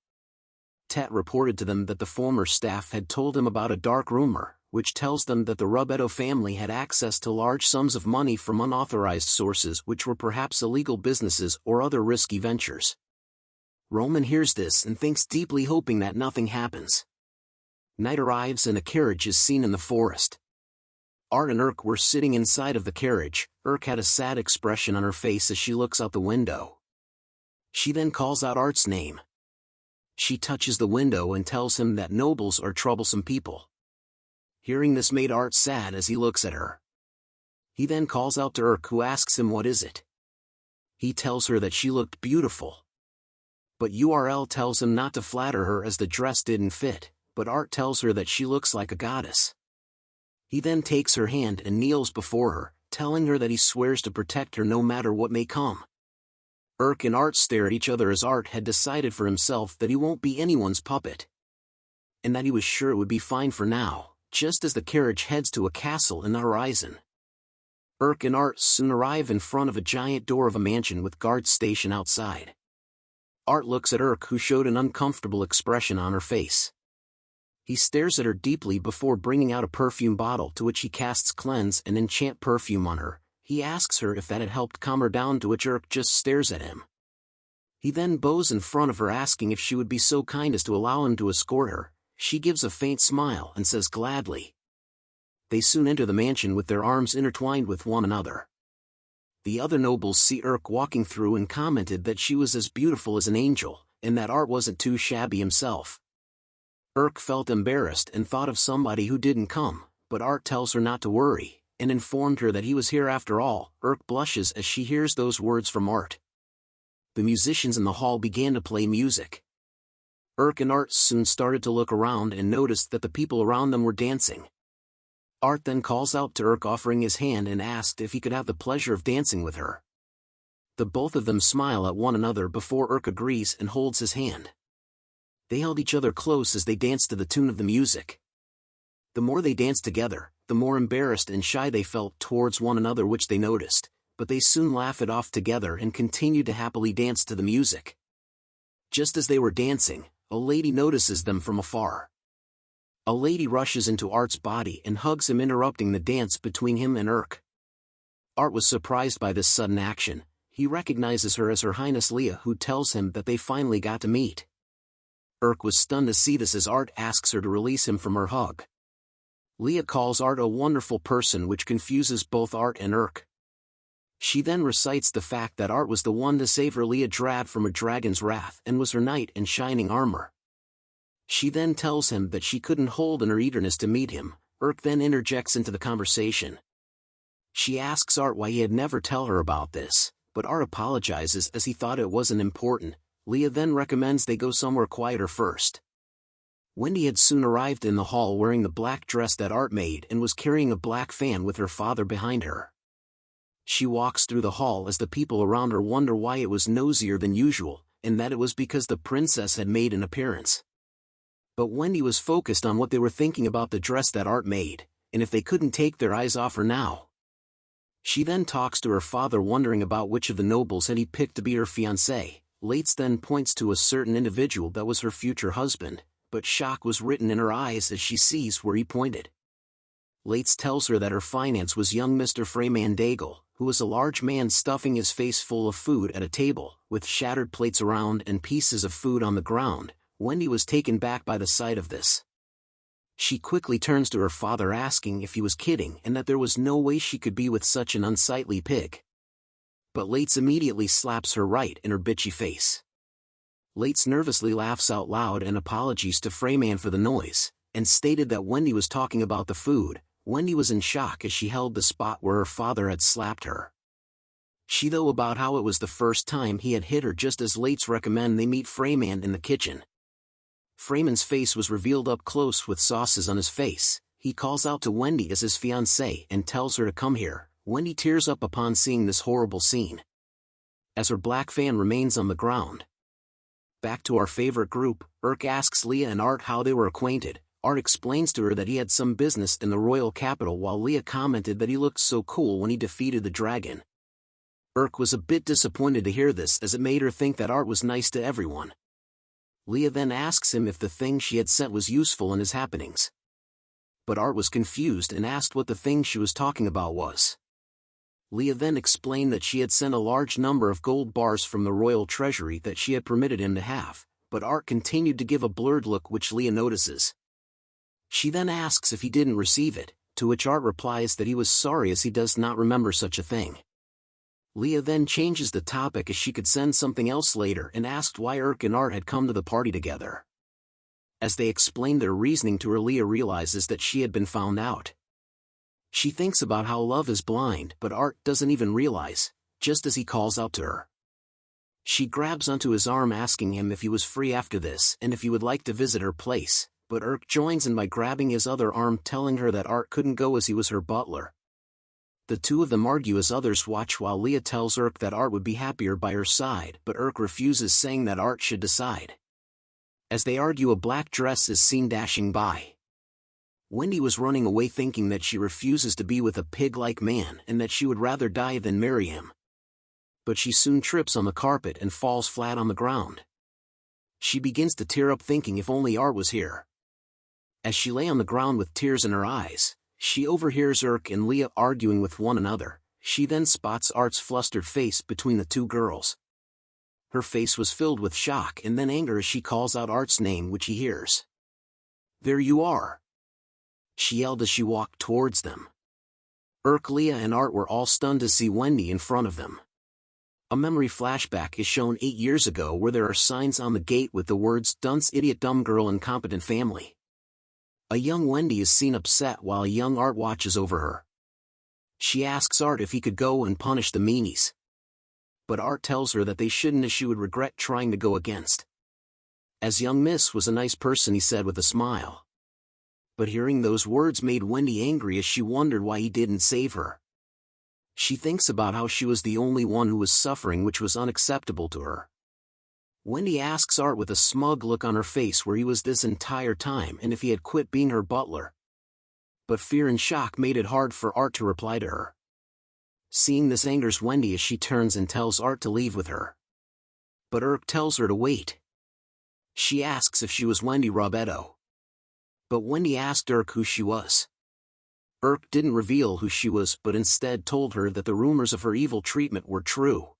Tet reported to them that the former staff had told him about a dark rumor, which tells them that the Rub Edo family had access to large sums of money from unauthorized sources, which were perhaps illegal businesses or other risky ventures. Roman hears this and thinks deeply, hoping that nothing happens. Night arrives and a carriage is seen in the forest. Art and Urk were sitting inside of the carriage. Urk had a sad expression on her face as she looks out the window. She then calls out Art's name. She touches the window and tells him that nobles are troublesome people. Hearing this made Art sad as he looks at her. He then calls out to Urk, who asks him what is it. He tells her that she looked beautiful. But URL tells him not to flatter her as the dress didn't fit, but Art tells her that she looks like a goddess. He then takes her hand and kneels before her, telling her that he swears to protect her no matter what may come. Urk and Art stare at each other, as Art had decided for himself that he won't be anyone's puppet. And that he was sure it would be fine for now, just as the carriage heads to a castle in the horizon. Urk and Art soon arrive in front of a giant door of a mansion with guards stationed outside. Art looks at Urk, who showed an uncomfortable expression on her face. He stares at her deeply before bringing out a perfume bottle, to which he casts cleanse and enchant perfume on her. He asks her if that had helped calm her down, to which Urk just stares at him. He then bows in front of her, asking if she would be so kind as to allow him to escort her. She gives a faint smile and says gladly. They soon enter the mansion with their arms intertwined with one another. The other nobles see Urk walking through and commented that she was as beautiful as an angel, and that Art wasn't too shabby himself. Urk felt embarrassed and thought of somebody who didn't come, but Art tells her not to worry, and informed her that he was here after all. Urk blushes as she hears those words from Art. The musicians in the hall began to play music. Urk and Art soon started to look around and noticed that the people around them were dancing. Art then calls out to Urk, offering his hand, and asked if he could have the pleasure of dancing with her. The both of them smile at one another before Urk agrees and holds his hand. They held each other close as they danced to the tune of the music. The more they danced together, the more embarrassed and shy they felt towards one another, which they noticed, but they soon laughed it off together and continued to happily dance to the music. Just as they were dancing, a lady notices them from afar. A lady rushes into Art's body and hugs him, interrupting the dance between him and Urk. Art was surprised by this sudden action. He recognizes her as Her Highness Leah, who tells him that they finally got to meet. Urk was stunned to see this as Art asks her to release him from her hug. Leah calls Art a wonderful person, which confuses both Art and Urk. She then recites the fact that Art was the one to save her Leah Drab from a dragon's wrath and was her knight in shining armor. She then tells him that she couldn't hold in her eagerness to meet him. Urk then interjects into the conversation. She asks Art why he had never tell her about this, but Art apologizes as he thought it wasn't important. Leah then recommends they go somewhere quieter first. Wendy had soon arrived in the hall wearing the black dress that Art made and was carrying a black fan with her father behind her. She walks through the hall as the people around her wonder why it was nosier than usual, and that it was because the princess had made an appearance. But Wendy was focused on what they were thinking about the dress that Art made, and if they couldn't take their eyes off her now. She then talks to her father wondering about which of the nobles had he picked to be her fiancé. Lates then points to a certain individual that was her future husband, but shock was written in her eyes as she sees where he pointed. Lates tells her that her finance was young Mr. Freyman Daigle, who was a large man stuffing his face full of food at a table, with shattered plates around and pieces of food on the ground. Wendy was taken back by the sight of this. She quickly turns to her father asking if he was kidding and that there was no way she could be with such an unsightly pig. But Lates immediately slaps her right in her bitchy face. Lates nervously laughs out loud and apologies to Freyman for the noise, and stated that Wendy was talking about the food. Wendy was in shock as she held the spot where her father had slapped her. She though about how it was the first time he had hit her just as Lates recommend they meet Freyman in the kitchen. Freyman's face was revealed up close with sauces on his face. He calls out to Wendy as his fiancée and tells her to come here. Wendy tears up upon seeing this horrible scene, as her black fan remains on the ground. Back to our favorite group, Urk asks Leah and Art how they were acquainted. Art explains to her that he had some business in the royal capital while Leah commented that he looked so cool when he defeated the dragon. Urk was a bit disappointed to hear this as it made her think that Art was nice to everyone. Leah then asks him if the thing she had sent was useful in his happenings. But Art was confused and asked what the thing she was talking about was. Leah then explained that she had sent a large number of gold bars from the royal treasury that she had permitted him to have, but Art continued to give a blurred look which Leah notices. She then asks if he didn't receive it, to which Art replies that he was sorry as he does not remember such a thing. Leah then changes the topic as she could send something else later and asked why Urk and Art had come to the party together. As they explained their reasoning to her, Leah realizes that she had been found out. She thinks about how love is blind, but Art doesn't even realize, just as he calls out to her. She grabs onto his arm asking him if he was free after this and if he would like to visit her place, but Urk joins in by grabbing his other arm telling her that Art couldn't go as he was her butler. The two of them argue as others watch while Leah tells Urk that Art would be happier by her side, but Urk refuses, saying that Art should decide. As they argue, a black dress is seen dashing by. Wendy was running away thinking that she refuses to be with a pig-like man and that she would rather die than marry him. But she soon trips on the carpet and falls flat on the ground. She begins to tear up thinking if only Art was here. As she lay on the ground with tears in her eyes, she overhears Urk and Leah arguing with one another. She then spots Art's flustered face between the two girls. Her face was filled with shock and then anger as she calls out Art's name, which he hears. "There you are!" she yelled as she walked towards them. Urk, Leah and Art were all stunned to see Wendy in front of them. A memory flashback is shown 8 years ago where there are signs on the gate with the words "Dunce, idiot, dumb girl, incompetent family." A young Wendy is seen upset while a young Art watches over her. She asks Art if he could go and punish the meanies. But Art tells her that they shouldn't as she would regret trying to go against. As young Miss was a nice person, he said with a smile. But hearing those words made Wendy angry as she wondered why he didn't save her. She thinks about how she was the only one who was suffering, which was unacceptable to her. Wendy asks Art with a smug look on her face where he was this entire time and if he had quit being her butler. But fear and shock made it hard for Art to reply to her. Seeing this angers Wendy as she turns and tells Art to leave with her. But Urk tells her to wait. She asks if she was Wendy Robetto. But Wendy asked Urk who she was. Urk didn't reveal who she was but instead told her that the rumors of her evil treatment were true.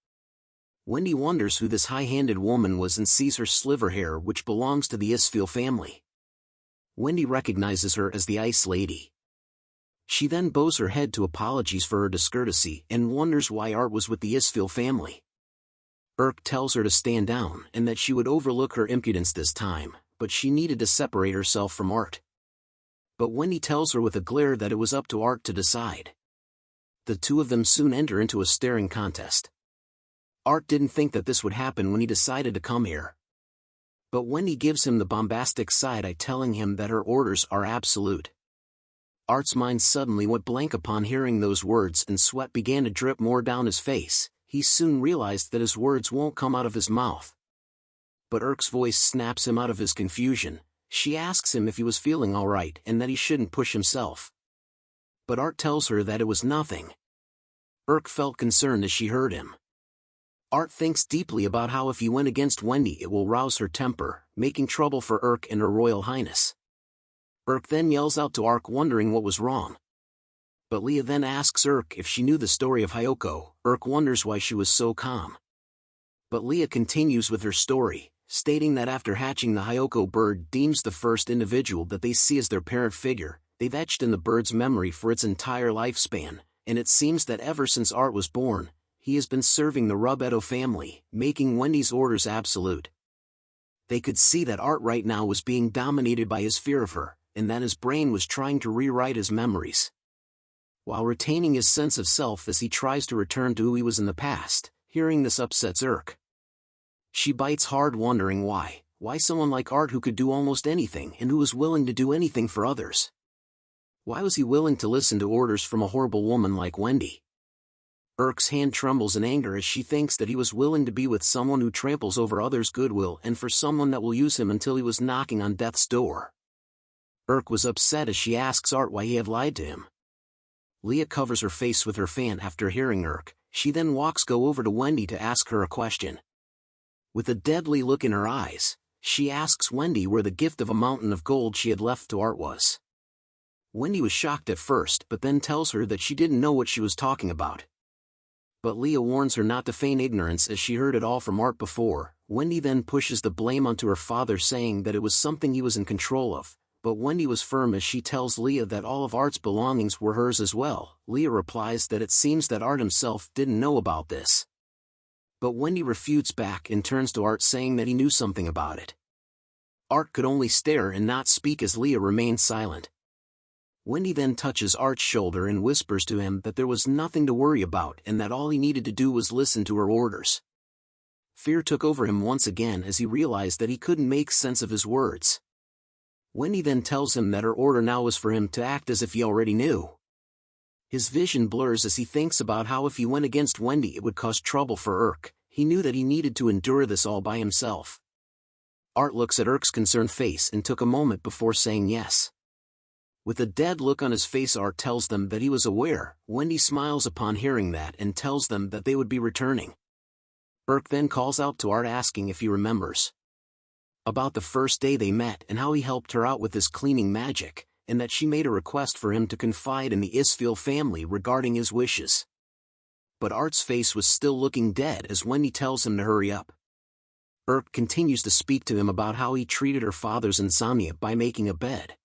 Wendy wonders who this high-handed woman was and sees her sliver hair, which belongs to the Isfeel family. Wendy recognizes her as the Ice Lady. She then bows her head to apologies for her discourtesy and wonders why Art was with the Isfeel family. Urk tells her to stand down and that she would overlook her impudence this time, but she needed to separate herself from Art. But Wendy tells her with a glare that it was up to Art to decide. The two of them soon enter into a staring contest. Art didn't think that this would happen when he decided to come here. But Wendy gives him the bombastic side-eye, telling him that her orders are absolute. Art's mind suddenly went blank upon hearing those words, and sweat began to drip more down his face. He soon realized that his words won't come out of his mouth. But Irk's voice snaps him out of his confusion. She asks him if he was feeling alright and that he shouldn't push himself. But Art tells her that it was nothing. Irk felt concerned as she heard him. Art thinks deeply about how if he went against Wendy it will rouse her temper, making trouble for Irk and Her Royal Highness. Irk then yells out to Ark, wondering what was wrong. But Leah then asks Irk if she knew the story of Hyoko. Irk wonders why she was so calm. But Leah continues with her story, stating that after hatching, the Hyoko bird deems the first individual that they see as their parent figure. They've etched in the bird's memory for its entire lifespan, and it seems that ever since Art was born, he has been serving the Rubedo family, making Wendy's orders absolute. They could see that Art right now was being dominated by his fear of her, and that his brain was trying to rewrite his memories, while retaining his sense of self as he tries to return to who he was in the past. Hearing this upsets Irk. She bites hard, wondering why someone like Art, who could do almost anything and who was willing to do anything for others. Why was he willing to listen to orders from a horrible woman like Wendy? Irk's hand trembles in anger as she thinks that he was willing to be with someone who tramples over others' goodwill and for someone that will use him until he was knocking on death's door. Irk was upset as she asks Art why he had lied to him. Leah covers her face with her fan after hearing Irk. She then go over to Wendy to ask her a question. With a deadly look in her eyes, she asks Wendy where the gift of a mountain of gold she had left to Art was. Wendy was shocked at first, but then tells her that she didn't know what she was talking about. But Leah warns her not to feign ignorance as she heard it all from Art before. Wendy then pushes the blame onto her father, saying that it was something he was in control of, but Wendy was firm as she tells Leah that all of Art's belongings were hers as well. Leah replies that it seems that Art himself didn't know about this. But Wendy refutes back and turns to Art, saying that he knew something about it. Art could only stare and not speak as Leah remained silent. Wendy then touches Art's shoulder and whispers to him that there was nothing to worry about and that all he needed to do was listen to her orders. Fear took over him once again as he realized that he couldn't make sense of his words. Wendy then tells him that her order now was for him to act as if he already knew. His vision blurs as he thinks about how if he went against Wendy it would cause trouble for Irk. He knew that he needed to endure this all by himself. Art looks at Irk's concerned face and took a moment before saying yes. With a dead look on his face, Art tells them that he was aware. Wendy smiles upon hearing that and tells them that they would be returning. Irk then calls out to Art, asking if he remembers about the first day they met and how he helped her out with his cleaning magic, and that she made a request for him to confide in the Isfil family regarding his wishes. But Art's face was still looking dead as Wendy tells him to hurry up. Irk continues to speak to him about how he treated her father's insomnia by making a bed,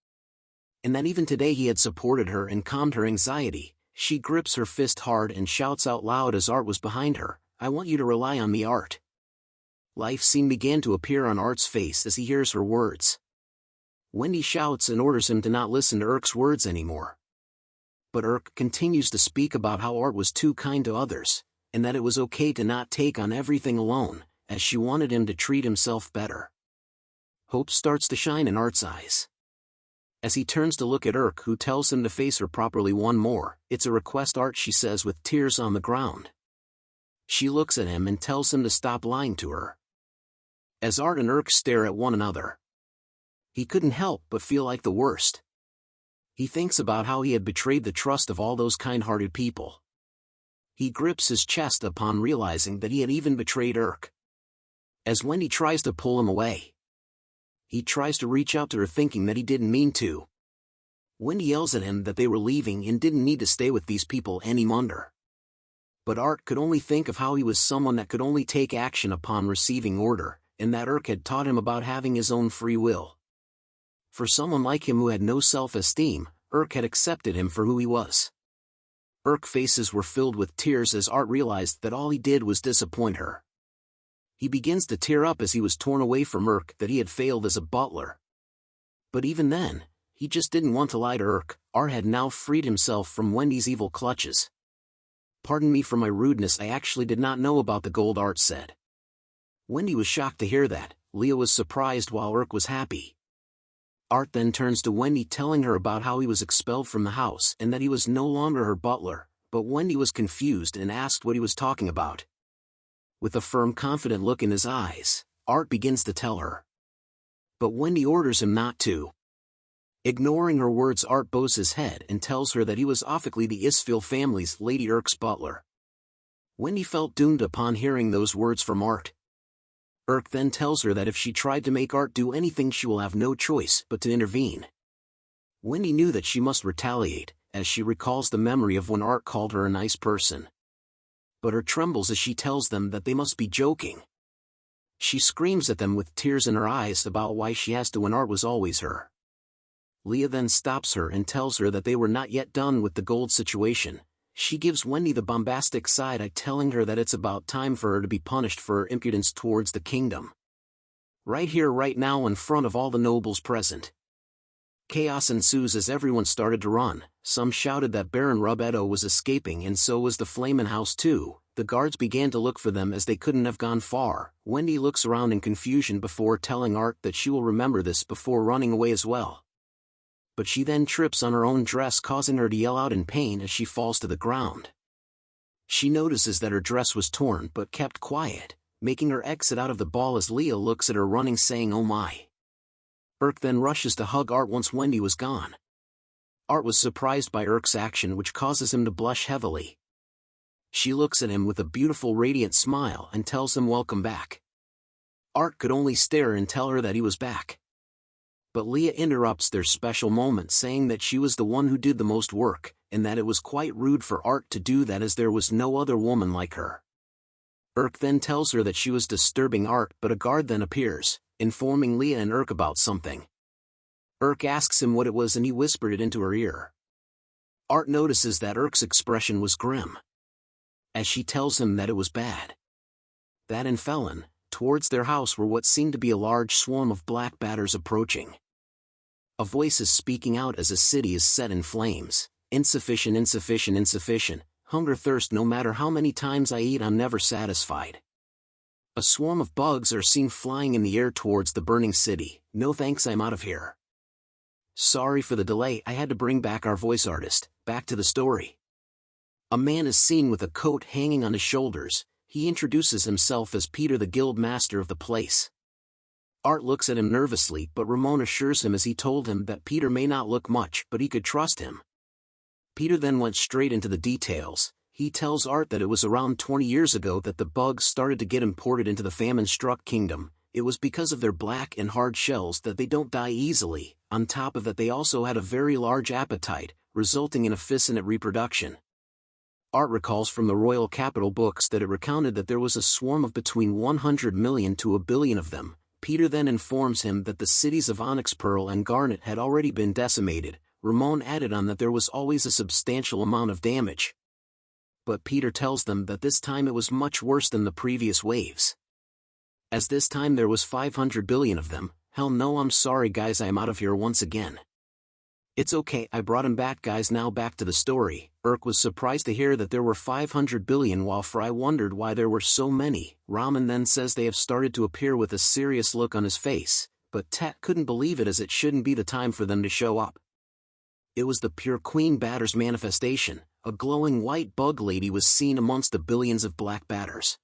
and that even today he had supported her and calmed her anxiety. She grips her fist hard and shouts out loud as Art was behind her, "I want you to rely on me, Art." Life scene began to appear on Art's face as he hears her words. Wendy shouts and orders him to not listen to Irk's words anymore. But Irk continues to speak about how Art was too kind to others, and that it was okay to not take on everything alone, as she wanted him to treat himself better. Hope starts to shine in Art's eyes as he turns to look at Irk, who tells him to face her properly one more. "It's a request, Art," she says with tears on the ground. She looks at him and tells him to stop lying to her. As Art and Irk stare at one another, he couldn't help but feel like the worst. He thinks about how he had betrayed the trust of all those kind-hearted people. He grips his chest upon realizing that he had even betrayed Irk. As Wendy tries to pull him away, he tries to reach out to her, thinking that he didn't mean to. Wendy yells at him that they were leaving and didn't need to stay with these people any longer. But Art could only think of how he was someone that could only take action upon receiving order, and that Irk had taught him about having his own free will. For someone like him who had no self-esteem, Irk had accepted him for who he was. Irk's faces were filled with tears as Art realized that all he did was disappoint her. He begins to tear up as he was torn away from Irk, that he had failed as a butler. But even then, he just didn't want to lie to Irk. Art had now freed himself from Wendy's evil clutches. "Pardon me for my rudeness, I actually did not know about the gold," Art said. Wendy was shocked to hear that. Leah was surprised while Urk was happy. Art then turns to Wendy telling her about how he was expelled from the house and that he was no longer her butler, but Wendy was confused and asked what he was talking about. With a firm, confident look in his eyes, Art begins to tell her. But Wendy orders him not to. Ignoring her words, Art bows his head and tells her that he was Ophically the Isfil family's Lady Urk's butler. Wendy felt doomed upon hearing those words from Art. Urk then tells her that if she tried to make Art do anything, she will have no choice but to intervene. Wendy knew that she must retaliate, as she recalls the memory of when Art called her a nice person. But her trembles as she tells them that they must be joking. She screams at them with tears in her eyes about why she has to when Art was always her. Leah then stops her and tells her that they were not yet done with the gold situation. She gives Wendy the bombastic side-eye, telling her that it's about time for her to be punished for her impudence towards the kingdom. Right here, right now, in front of all the nobles present. Chaos ensues as everyone started to run. Some shouted that Baron Rubetto was escaping, and so was the Flamin' House too. The guards began to look for them as they couldn't have gone far. Wendy looks around in confusion before telling Art that she will remember this before running away as well. But she then trips on her own dress, causing her to yell out in pain as she falls to the ground. She notices that her dress was torn but kept quiet, making her exit out of the ball as Leah looks at her running, saying, "Oh my." Urk then rushes to hug Art once Wendy was gone. Art was surprised by Urk's action, which causes him to blush heavily. She looks at him with a beautiful radiant smile and tells him welcome back. Art could only stare and tell her that he was back. But Leah interrupts their special moment, saying that she was the one who did the most work, and that it was quite rude for Art to do that as there was no other woman like her. Urk then tells her that she was disturbing Art, but a guard then appears, informing Leah and Urk about something. Urk asks him what it was and he whispered it into her ear. Art notices that Urk's expression was grim, as she tells him that it was bad. That in Felon, towards their house, were what seemed to be a large swarm of black batters approaching. A voice is speaking out as a city is set in flames. Insufficient, insufficient, insufficient. Hunger, thirst, no matter how many times I eat, I'm never satisfied. A swarm of bugs are seen flying in the air towards the burning city. No thanks, I'm out of here. Sorry for the delay, I had to bring back our voice artist. Back to the story. A man is seen with a coat hanging on his shoulders. He introduces himself as Peter, the guild master of the place. Art looks at him nervously, but Ramon assures him as he told him that Peter may not look much, but he could trust him. Peter then went straight into the details. He tells Art that it was around 20 years ago that the bugs started to get imported into the famine-struck kingdom. It was because of their black and hard shells that they don't die easily. On top of that, they also had a very large appetite, resulting in efficient reproduction. Art recalls from the royal capital books that it recounted that there was a swarm of between 100 million to a billion of them. Peter then informs him that the cities of Onyx, Pearl, and Garnet had already been decimated. Ramon added on that there was always a substantial amount of damage. But Peter tells them that this time it was much worse than the previous waves, as this time there was 500 billion of them. Hell no, I'm sorry guys, I'm out of here once again. It's okay, I brought him back guys. Now back to the story. Urk was surprised to hear that there were 500 billion while Fry wondered why there were so many. Ramen then says they have started to appear with a serious look on his face, but Tet couldn't believe it as it shouldn't be the time for them to show up. It was the pure Queen Batter's manifestation. A glowing white bug lady was seen amongst the billions of black batters.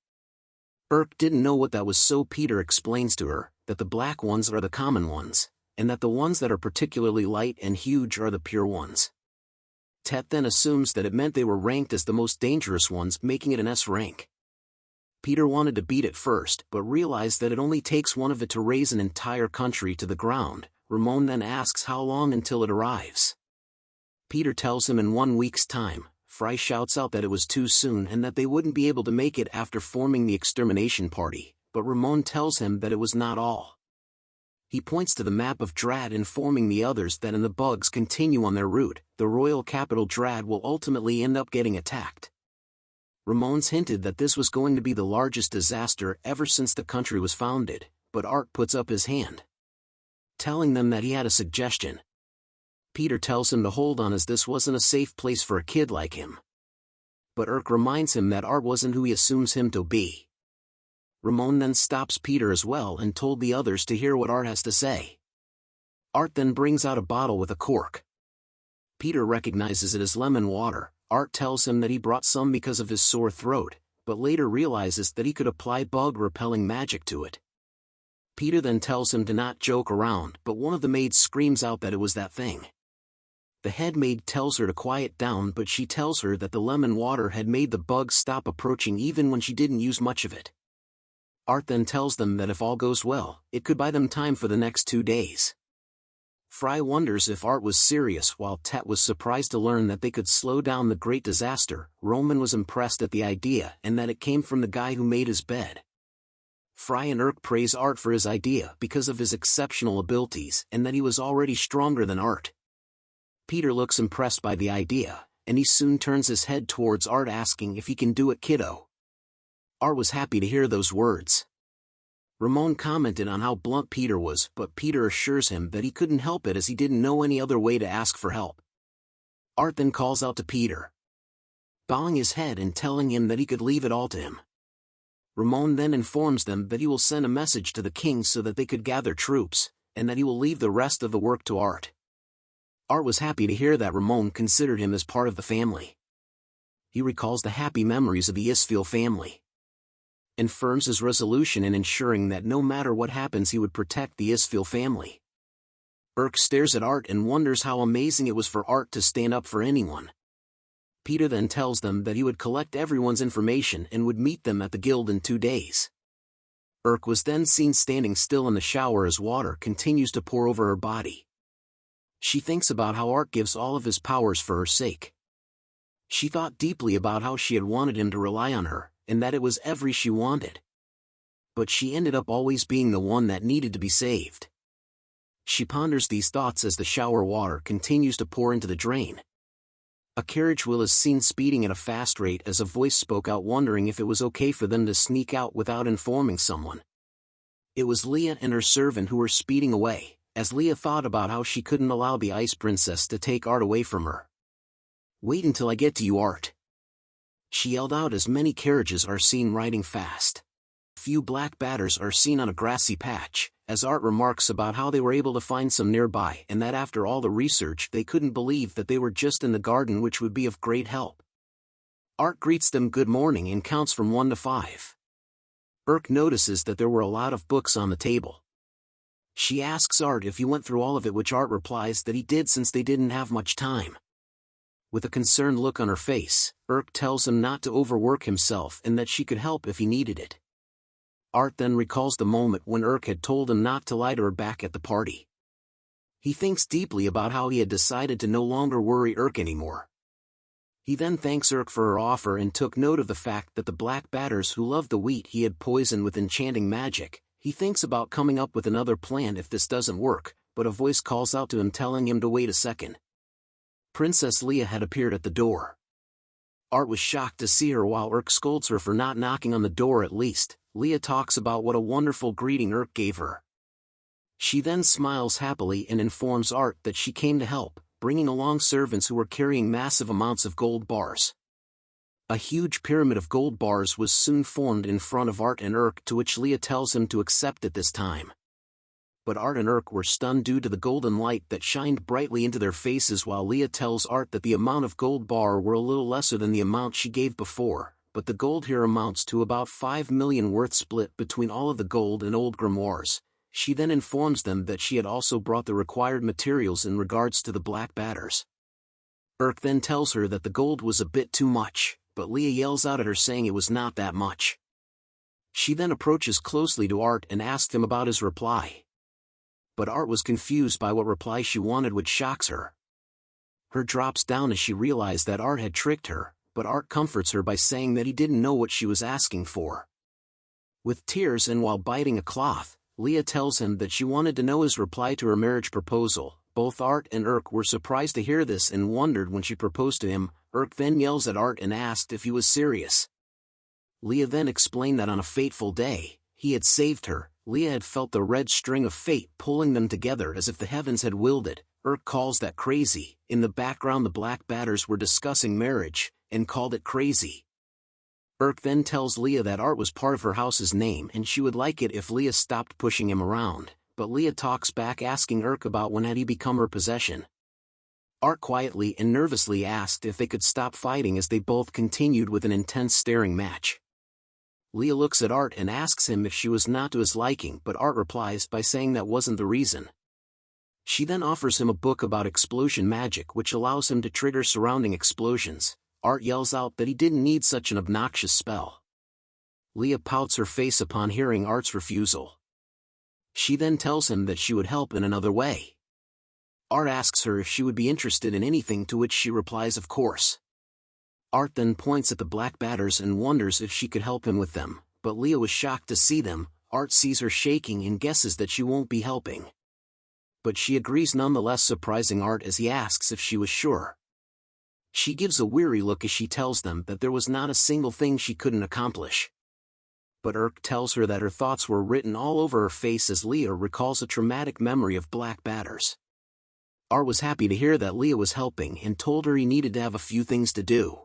Urk didn't know what that was, so Peter explains to her that the black ones are the common ones, and that the ones that are particularly light and huge are the pure ones. Tet then assumes that it meant they were ranked as the most dangerous ones, making it an S rank. Peter wanted to beat it first, but realized that it only takes one of it to raise an entire country to the ground. Ramon then asks how long until it arrives. Peter tells him in 1 week's time. Fry shouts out that it was too soon and that they wouldn't be able to make it after forming the extermination party, but Ramon tells him that it was not all. He points to the map of Drad, informing the others that if the bugs continue on their route, the royal capital Drad will ultimately end up getting attacked. Ramon's hinted that this was going to be the largest disaster ever since the country was founded, but Art puts up his hand, telling them that he had a suggestion. Peter tells him to hold on as this wasn't a safe place for a kid like him. But Urk reminds him that Art wasn't who he assumes him to be. Ramon then stops Peter as well and told the others to hear what Art has to say. Art then brings out a bottle with a cork. Peter recognizes it as lemon water. Art tells him that he brought some because of his sore throat, but later realizes that he could apply bug-repelling magic to it. Peter then tells him to not joke around, but one of the maids screams out that it was that thing. The head maid tells her to quiet down, but she tells her that the lemon water had made the bugs stop approaching even when she didn't use much of it. Art then tells them that if all goes well, it could buy them time for the next 2 days. Fry wonders if Art was serious, while Tet was surprised to learn that they could slow down the great disaster. Roman was impressed at the idea and that it came from the guy who made his bed. Fry and Irk praise Art for his idea because of his exceptional abilities and that he was already stronger than Art. Peter looks impressed by the idea, and he soon turns his head towards Art asking if he can do it, kiddo. Art was happy to hear those words. Ramon commented on how blunt Peter was, but Peter assures him that he couldn't help it as he didn't know any other way to ask for help. Art then calls out to Peter, bowing his head and telling him that he could leave it all to him. Ramon then informs them that he will send a message to the king so that they could gather troops, and that he will leave the rest of the work to Art. Art was happy to hear that Ramon considered him as part of the family. He recalls the happy memories of the Isfeel family, and firms his resolution in ensuring that no matter what happens he would protect the Isfeel family. Irk stares at Art and wonders how amazing it was for Art to stand up for anyone. Peter then tells them that he would collect everyone's information and would meet them at the guild in 2 days. Irk was then seen standing still in the shower as water continues to pour over her body. She thinks about how Art gives all of his powers for her sake. She thought deeply about how she had wanted him to rely on her, and that it was every she wanted. But she ended up always being the one that needed to be saved. She ponders these thoughts as the shower water continues to pour into the drain. A carriage wheel is seen speeding at a fast rate as a voice spoke out wondering if it was okay for them to sneak out without informing someone. It was Leah and her servant who were speeding away, as Leah thought about how she couldn't allow the Ice Princess to take Art away from her. "Wait until I get to you, Art," she yelled out as many carriages are seen riding fast. Few black batters are seen on a grassy patch, as Art remarks about how they were able to find some nearby and that after all the research they couldn't believe that they were just in the garden, which would be of great help. Art greets them good morning and counts from 1 to 5. Irk notices that there were a lot of books on the table. She asks Art if he went through all of it, which Art replies that he did since they didn't have much time. With a concerned look on her face, Irk tells him not to overwork himself and that she could help if he needed it. Art then recalls the moment when Irk had told him not to lie to her back at the party. He thinks deeply about how he had decided to no longer worry Irk anymore. He then thanks Irk for her offer and took note of the fact that the black batters who loved the wheat he had poisoned with enchanting magic. He thinks about coming up with another plan if this doesn't work, but a voice calls out to him telling him to wait a second. Princess Leah had appeared at the door. Art was shocked to see her while Irk scolds her for not knocking on the door at least. Leah talks about what a wonderful greeting Irk gave her. She then smiles happily and informs Art that she came to help, bringing along servants who were carrying massive amounts of gold bars. A huge pyramid of gold bars was soon formed in front of Art and Irk, to which Leah tells him to accept it this time. But Art and Irk were stunned due to the golden light that shined brightly into their faces, while Leah tells Art that the amount of gold bar were a little lesser than the amount she gave before, but the gold here amounts to about 5 million worth split between all of the gold and old grimoires. She then informs them that she had also brought the required materials in regards to the black batters. Irk then tells her that the gold was a bit too much, but Leah yells out at her saying it was not that much. She then approaches closely to Art and asks him about his reply. But Art was confused by what reply she wanted, which shocks her. Her drops down as she realized that Art had tricked her, but Art comforts her by saying that he didn't know what she was asking for. With tears and while biting a cloth, Leah tells him that she wanted to know his reply to her marriage proposal. Both Art and Irk were surprised to hear this and wondered when she proposed to him. Irk then yells at Art and asked if he was serious. Leah then explained that on a fateful day, he had saved her. Leah had felt the red string of fate pulling them together as if the heavens had willed it. Irk calls that crazy. In the background the black batters were discussing marriage, and called it crazy. Urk then tells Leah that Art was part of her house's name and she would like it if Leah stopped pushing him around, but Leah talks back asking Urk about when had he become her possession. Art quietly and nervously asked if they could stop fighting as they both continued with an intense staring match. Leah looks at Art and asks him if she was not to his liking, but Art replies by saying that wasn't the reason. She then offers him a book about explosion magic which allows him to trigger surrounding explosions. Art yells out that he didn't need such an obnoxious spell. Leah pouts her face upon hearing Art's refusal. She then tells him that she would help in another way. Art asks her if she would be interested in anything, to which she replies of course. Art then points at the black batters and wonders if she could help him with them, but Leah was shocked to see them. Art sees her shaking and guesses that she won't be helping. But she agrees nonetheless, surprising Art as he asks if she was sure. She gives a weary look as she tells them that there was not a single thing she couldn't accomplish. But Urk tells her that her thoughts were written all over her face as Leah recalls a traumatic memory of black batters. Art was happy to hear that Leah was helping and told her he needed to have a few things to do.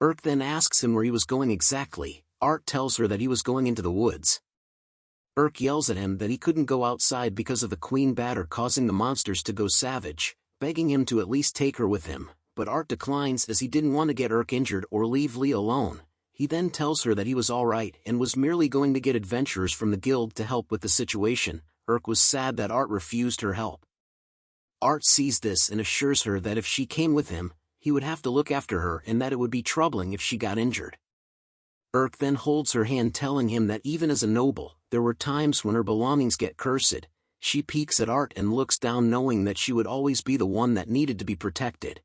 Urk then asks him where he was going exactly. Art tells her that he was going into the woods. Urk yells at him that he couldn't go outside because of the queen batter causing the monsters to go savage, begging him to at least take her with him, but Art declines as he didn't want to get Urk injured or leave Leah alone. He then tells her that he was alright and was merely going to get adventurers from the guild to help with the situation. Urk was sad that Art refused her help. Art sees this and assures her that if she came with him, he would have to look after her and that it would be troubling if she got injured. Urk then holds her hand, telling him that even as a noble, there were times when her belongings get cursed. She peeks at Art and looks down, knowing that she would always be the one that needed to be protected.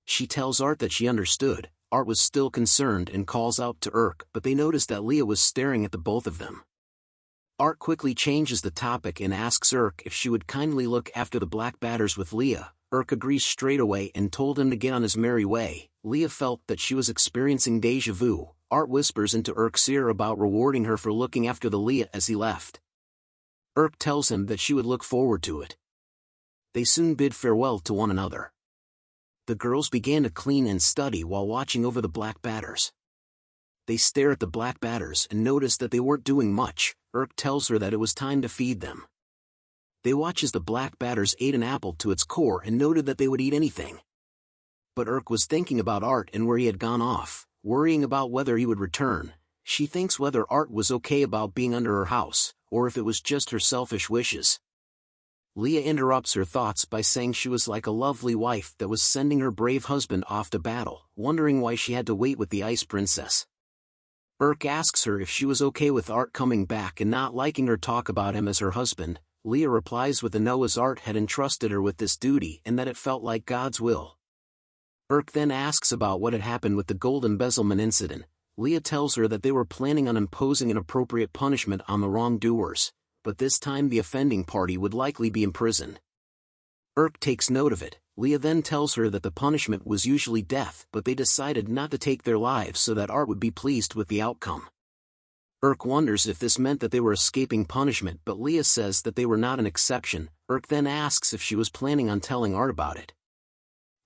She tells Art that she understood. Art was still concerned and calls out to Urk, but they notice that Leah was staring at the both of them. Art quickly changes the topic and asks Urk if she would kindly look after the black batters with Leah. Urk agrees straight away and told him to get on his merry way. Leah felt that she was experiencing déjà vu. Art whispers into Urk's ear about rewarding her for looking after the Leah as he left. Urk tells him that she would look forward to it. They soon bid farewell to one another. The girls began to clean and study while watching over the black batters. They stare at the black batters and notice that they weren't doing much. Urk tells her that it was time to feed them. They watch as the black batters ate an apple to its core and noted that they would eat anything. But Urk was thinking about Art and where he had gone off, worrying about whether he would return. She thinks whether Art was okay about being under her house, or if it was just her selfish wishes. Leah interrupts her thoughts by saying she was like a lovely wife that was sending her brave husband off to battle, wondering why she had to wait with the Ice Princess. Urk asks her if she was okay with Art coming back and not liking her talk about him as her husband. Leah replies with a no, as Art had entrusted her with this duty and that it felt like God's will. Urk then asks about what had happened with the gold embezzlement incident. Leah tells her that they were planning on imposing an appropriate punishment on the wrongdoers, but this time the offending party would likely be imprisoned. Urk takes note of it. Leah then tells her that the punishment was usually death, but they decided not to take their lives so that Art would be pleased with the outcome. Urk wonders if this meant that they were escaping punishment, but Leah says that they were not an exception. Urk then asks if she was planning on telling Art about it.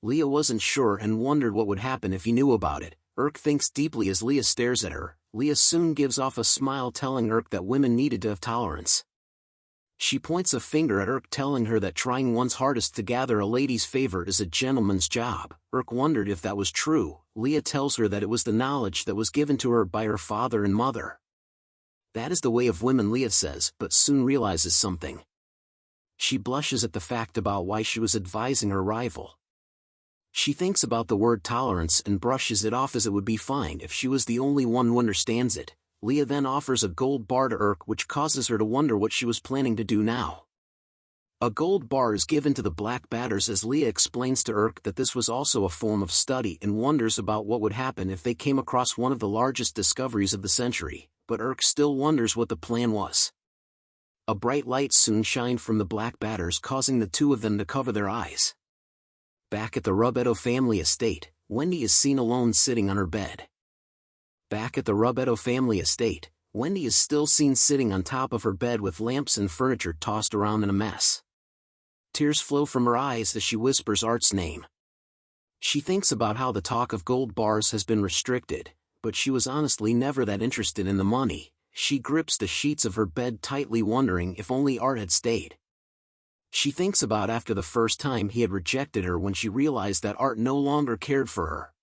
Leah wasn't sure and wondered what would happen if he knew about it. Urk thinks deeply as Leah stares at her. Leah soon gives off a smile, telling Urk that women needed to have tolerance. She points a finger at Urk, telling her that trying one's hardest to gather a lady's favor is a gentleman's job. Urk wondered if that was true. Leah tells her that it was the knowledge that was given to her by her father and mother. That is the way of women, Leah says, but soon realizes something. She blushes at the fact about why she was advising her rival. She thinks about the word tolerance and brushes it off as it would be fine if she was the only one who understands it. Leah then offers a gold bar to Urk, which causes her to wonder what she was planning to do now. A gold bar is given to the black batters as Leah explains to Urk that this was also a form of study and wonders about what would happen if they came across one of the largest discoveries of the century. But Urk still wonders what the plan was. A bright light soon shined from the black batters, causing the two of them to cover their eyes. Back at the Rubetto family estate, Wendy is seen alone sitting on her bed. Back at the Rubetto family estate, Wendy is still seen sitting on top of her bed with lamps and furniture tossed around in a mess. Tears flow from her eyes as she whispers Art's name. She thinks about how the talk of gold bars has been restricted, but she was honestly never that interested in the money. She grips the sheets of her bed tightly, wondering if only Art had stayed. She thinks about after the first time he had rejected her, when she realized that Art no longer cared for her.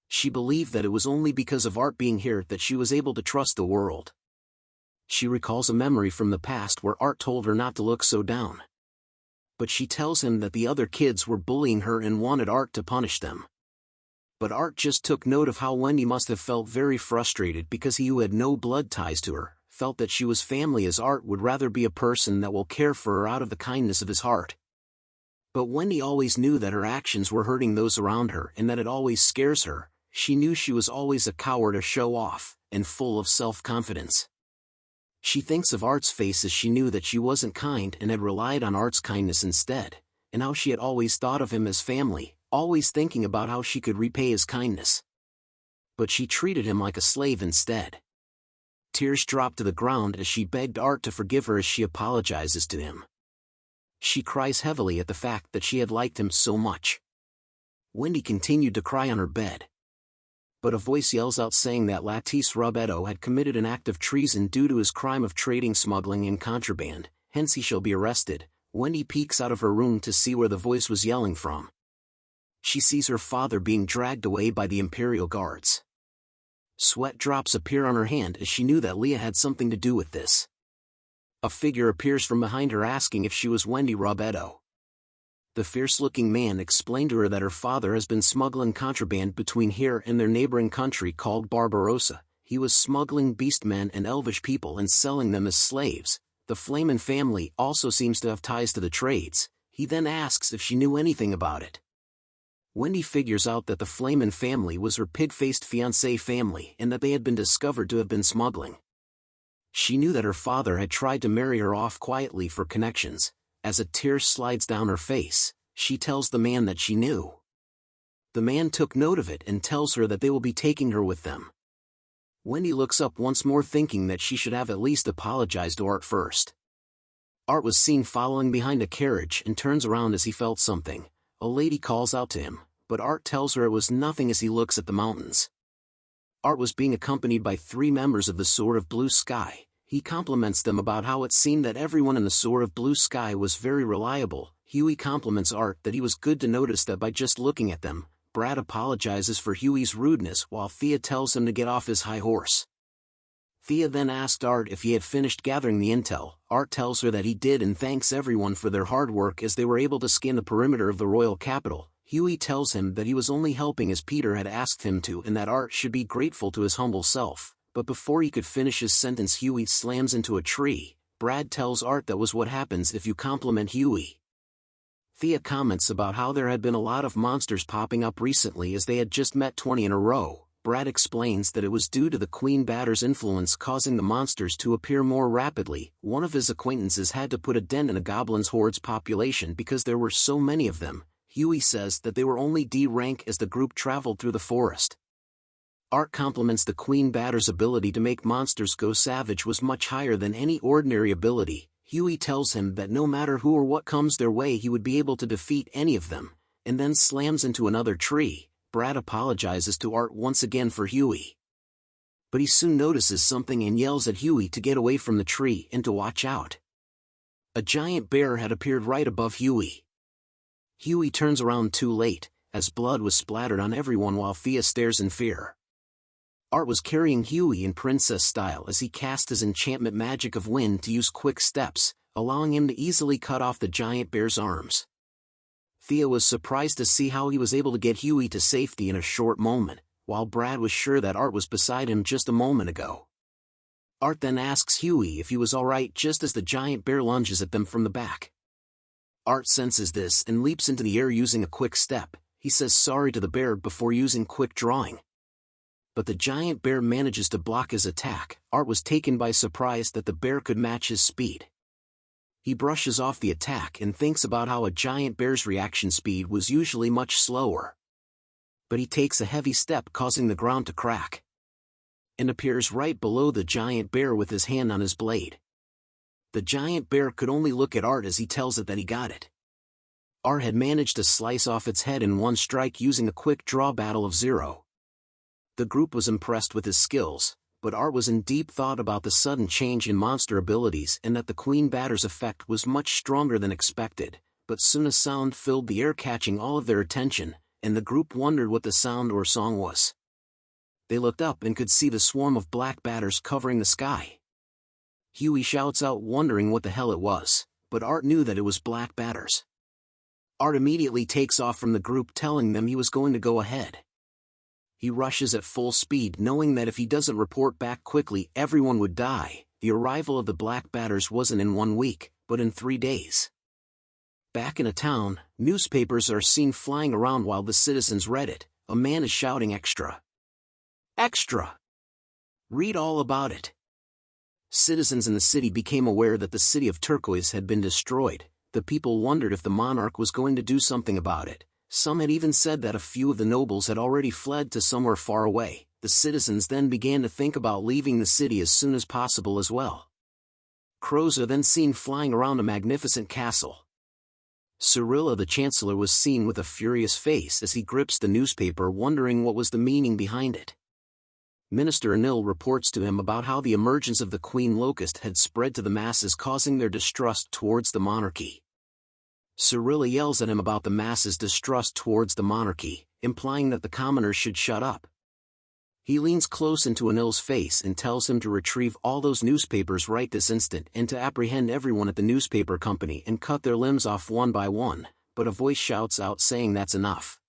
She believed that it was only because of Art being here that she was able to trust the world. She recalls a memory from the past where Art told her not to look so down. But she tells him that the other kids were bullying her and wanted Art to punish them. But Art just took note of how Wendy must have felt very frustrated because he, who had no blood ties to her, felt that she was family, as Art would rather be a person that will care for her out of the kindness of his heart. But Wendy always knew that her actions were hurting those around her, and that it always scares her. She knew she was always a coward, a show-off, and full of self-confidence. She thinks of Art's face as she knew that she wasn't kind and had relied on Art's kindness instead, and how she had always thought of him as family, always thinking about how she could repay his kindness. But she treated him like a slave instead. Tears dropped to the ground as she begged Art to forgive her as she apologizes to him. She cries heavily at the fact that she had liked him so much. Wendy continued to cry on her bed. But a voice yells out saying that Lattice Robetto had committed an act of treason due to his crime of trading, smuggling, and contraband, hence he shall be arrested. Wendy peeks out of her room to see where the voice was yelling from. She sees her father being dragged away by the Imperial Guards. Sweat drops appear on her hand as she knew that Leah had something to do with this. A figure appears from behind her asking if she was Wendy Robetto. The fierce-looking man explained to her that her father has been smuggling contraband between here and their neighboring country called Barbarossa. He was smuggling beastmen and elvish people and selling them as slaves. The Flamen family also seems to have ties to the trades. He then asks if she knew anything about it. Wendy figures out that the Flamen family was her pig-faced fiancé family and that they had been discovered to have been smuggling. She knew that her father had tried to marry her off quietly for connections. As a tear slides down her face, she tells the man that she knew. The man took note of it and tells her that they will be taking her with them. Wendy looks up once more, thinking that she should have at least apologized to Art first. Art was seen following behind a carriage and turns around as he felt something. A lady calls out to him, but Art tells her it was nothing as he looks at the mountains. Art was being accompanied by 3 members of the Sword of Blue Sky. He compliments them about how it seemed that everyone in the Sword of Blue Sky was very reliable. Huey compliments Art that he was good to notice that by just looking at them. Brad apologizes for Huey's rudeness while Thea tells him to get off his high horse. Thea then asked Art if he had finished gathering the intel. Art tells her that he did and thanks everyone for their hard work as they were able to scan the perimeter of the royal capital. Huey tells him that he was only helping as Peter had asked him to, and that Art should be grateful to his humble self. But before he could finish his sentence, Huey slams into a tree. Brad tells Art that was what happens if you compliment Huey. Thea comments about how there had been a lot of monsters popping up recently as they had just met 20 in a row. Brad explains that it was due to the Queen Batter's influence causing the monsters to appear more rapidly. One of his acquaintances had to put a dent in a goblin's horde's population because there were so many of them. Huey says that they were only D rank as the group traveled through the forest. Art compliments the Queen Batter's ability to make monsters go savage was much higher than any ordinary ability. Huey tells him that no matter who or what comes their way he would be able to defeat any of them, and then slams into another tree. Brad apologizes to Art once again for Huey. But he soon notices something and yells at Huey to get away from the tree and to watch out. A giant bear had appeared right above Huey. Huey turns around too late, as blood was splattered on everyone while Thea stares in fear. Art was carrying Huey in princess style as he cast his enchantment magic of wind to use quick steps, allowing him to easily cut off the giant bear's arms. Thea was surprised to see how he was able to get Huey to safety in a short moment, while Brad was sure that Art was beside him just a moment ago. Art then asks Huey if he was alright just as the giant bear lunges at them from the back. Art senses this and leaps into the air using a quick step. He says sorry to the bear before using quick drawing. But the giant bear manages to block his attack. Art was taken by surprise that the bear could match his speed. He brushes off the attack and thinks about how a giant bear's reaction speed was usually much slower. But he takes a heavy step, causing the ground to crack, and appears right below the giant bear with his hand on his blade. The giant bear could only look at Art as he tells it that he got it. Art had managed to slice off its head in one strike using a quick draw battle of 0. The group was impressed with his skills, but Art was in deep thought about the sudden change in monster abilities and that the Queen Batter's effect was much stronger than expected. But soon a sound filled the air, catching all of their attention, and the group wondered what the sound or song was. They looked up and could see the swarm of black batters covering the sky. Huey shouts out, wondering what the hell it was, but Art knew that it was black batters. Art immediately takes off from the group, telling them he was going to go ahead. He rushes at full speed, knowing that if he doesn't report back quickly, everyone would die. The arrival of the black batters wasn't in 1 week, but in 3 days. Back in a town, newspapers are seen flying around while the citizens read it. A man is shouting, "Extra! Extra! Read all about it." Citizens in the city became aware that the city of Turquoise had been destroyed. The people wondered if the monarch was going to do something about it. Some had even said that a few of the nobles had already fled to somewhere far away. The citizens then began to think about leaving the city as soon as possible as well. Crows are then seen flying around a magnificent castle. Cyrilla the Chancellor was seen with a furious face as he grips the newspaper, wondering what was the meaning behind it. Minister Anil reports to him about how the emergence of the Queen Locust had spread to the masses, causing their distrust towards the monarchy. Cyrilla yells at him about the masses' distrust towards the monarchy, implying that the commoners should shut up. He leans close into Anil's face and tells him to retrieve all those newspapers right this instant and to apprehend everyone at the newspaper company and cut their limbs off one by one, but a voice shouts out saying that's enough.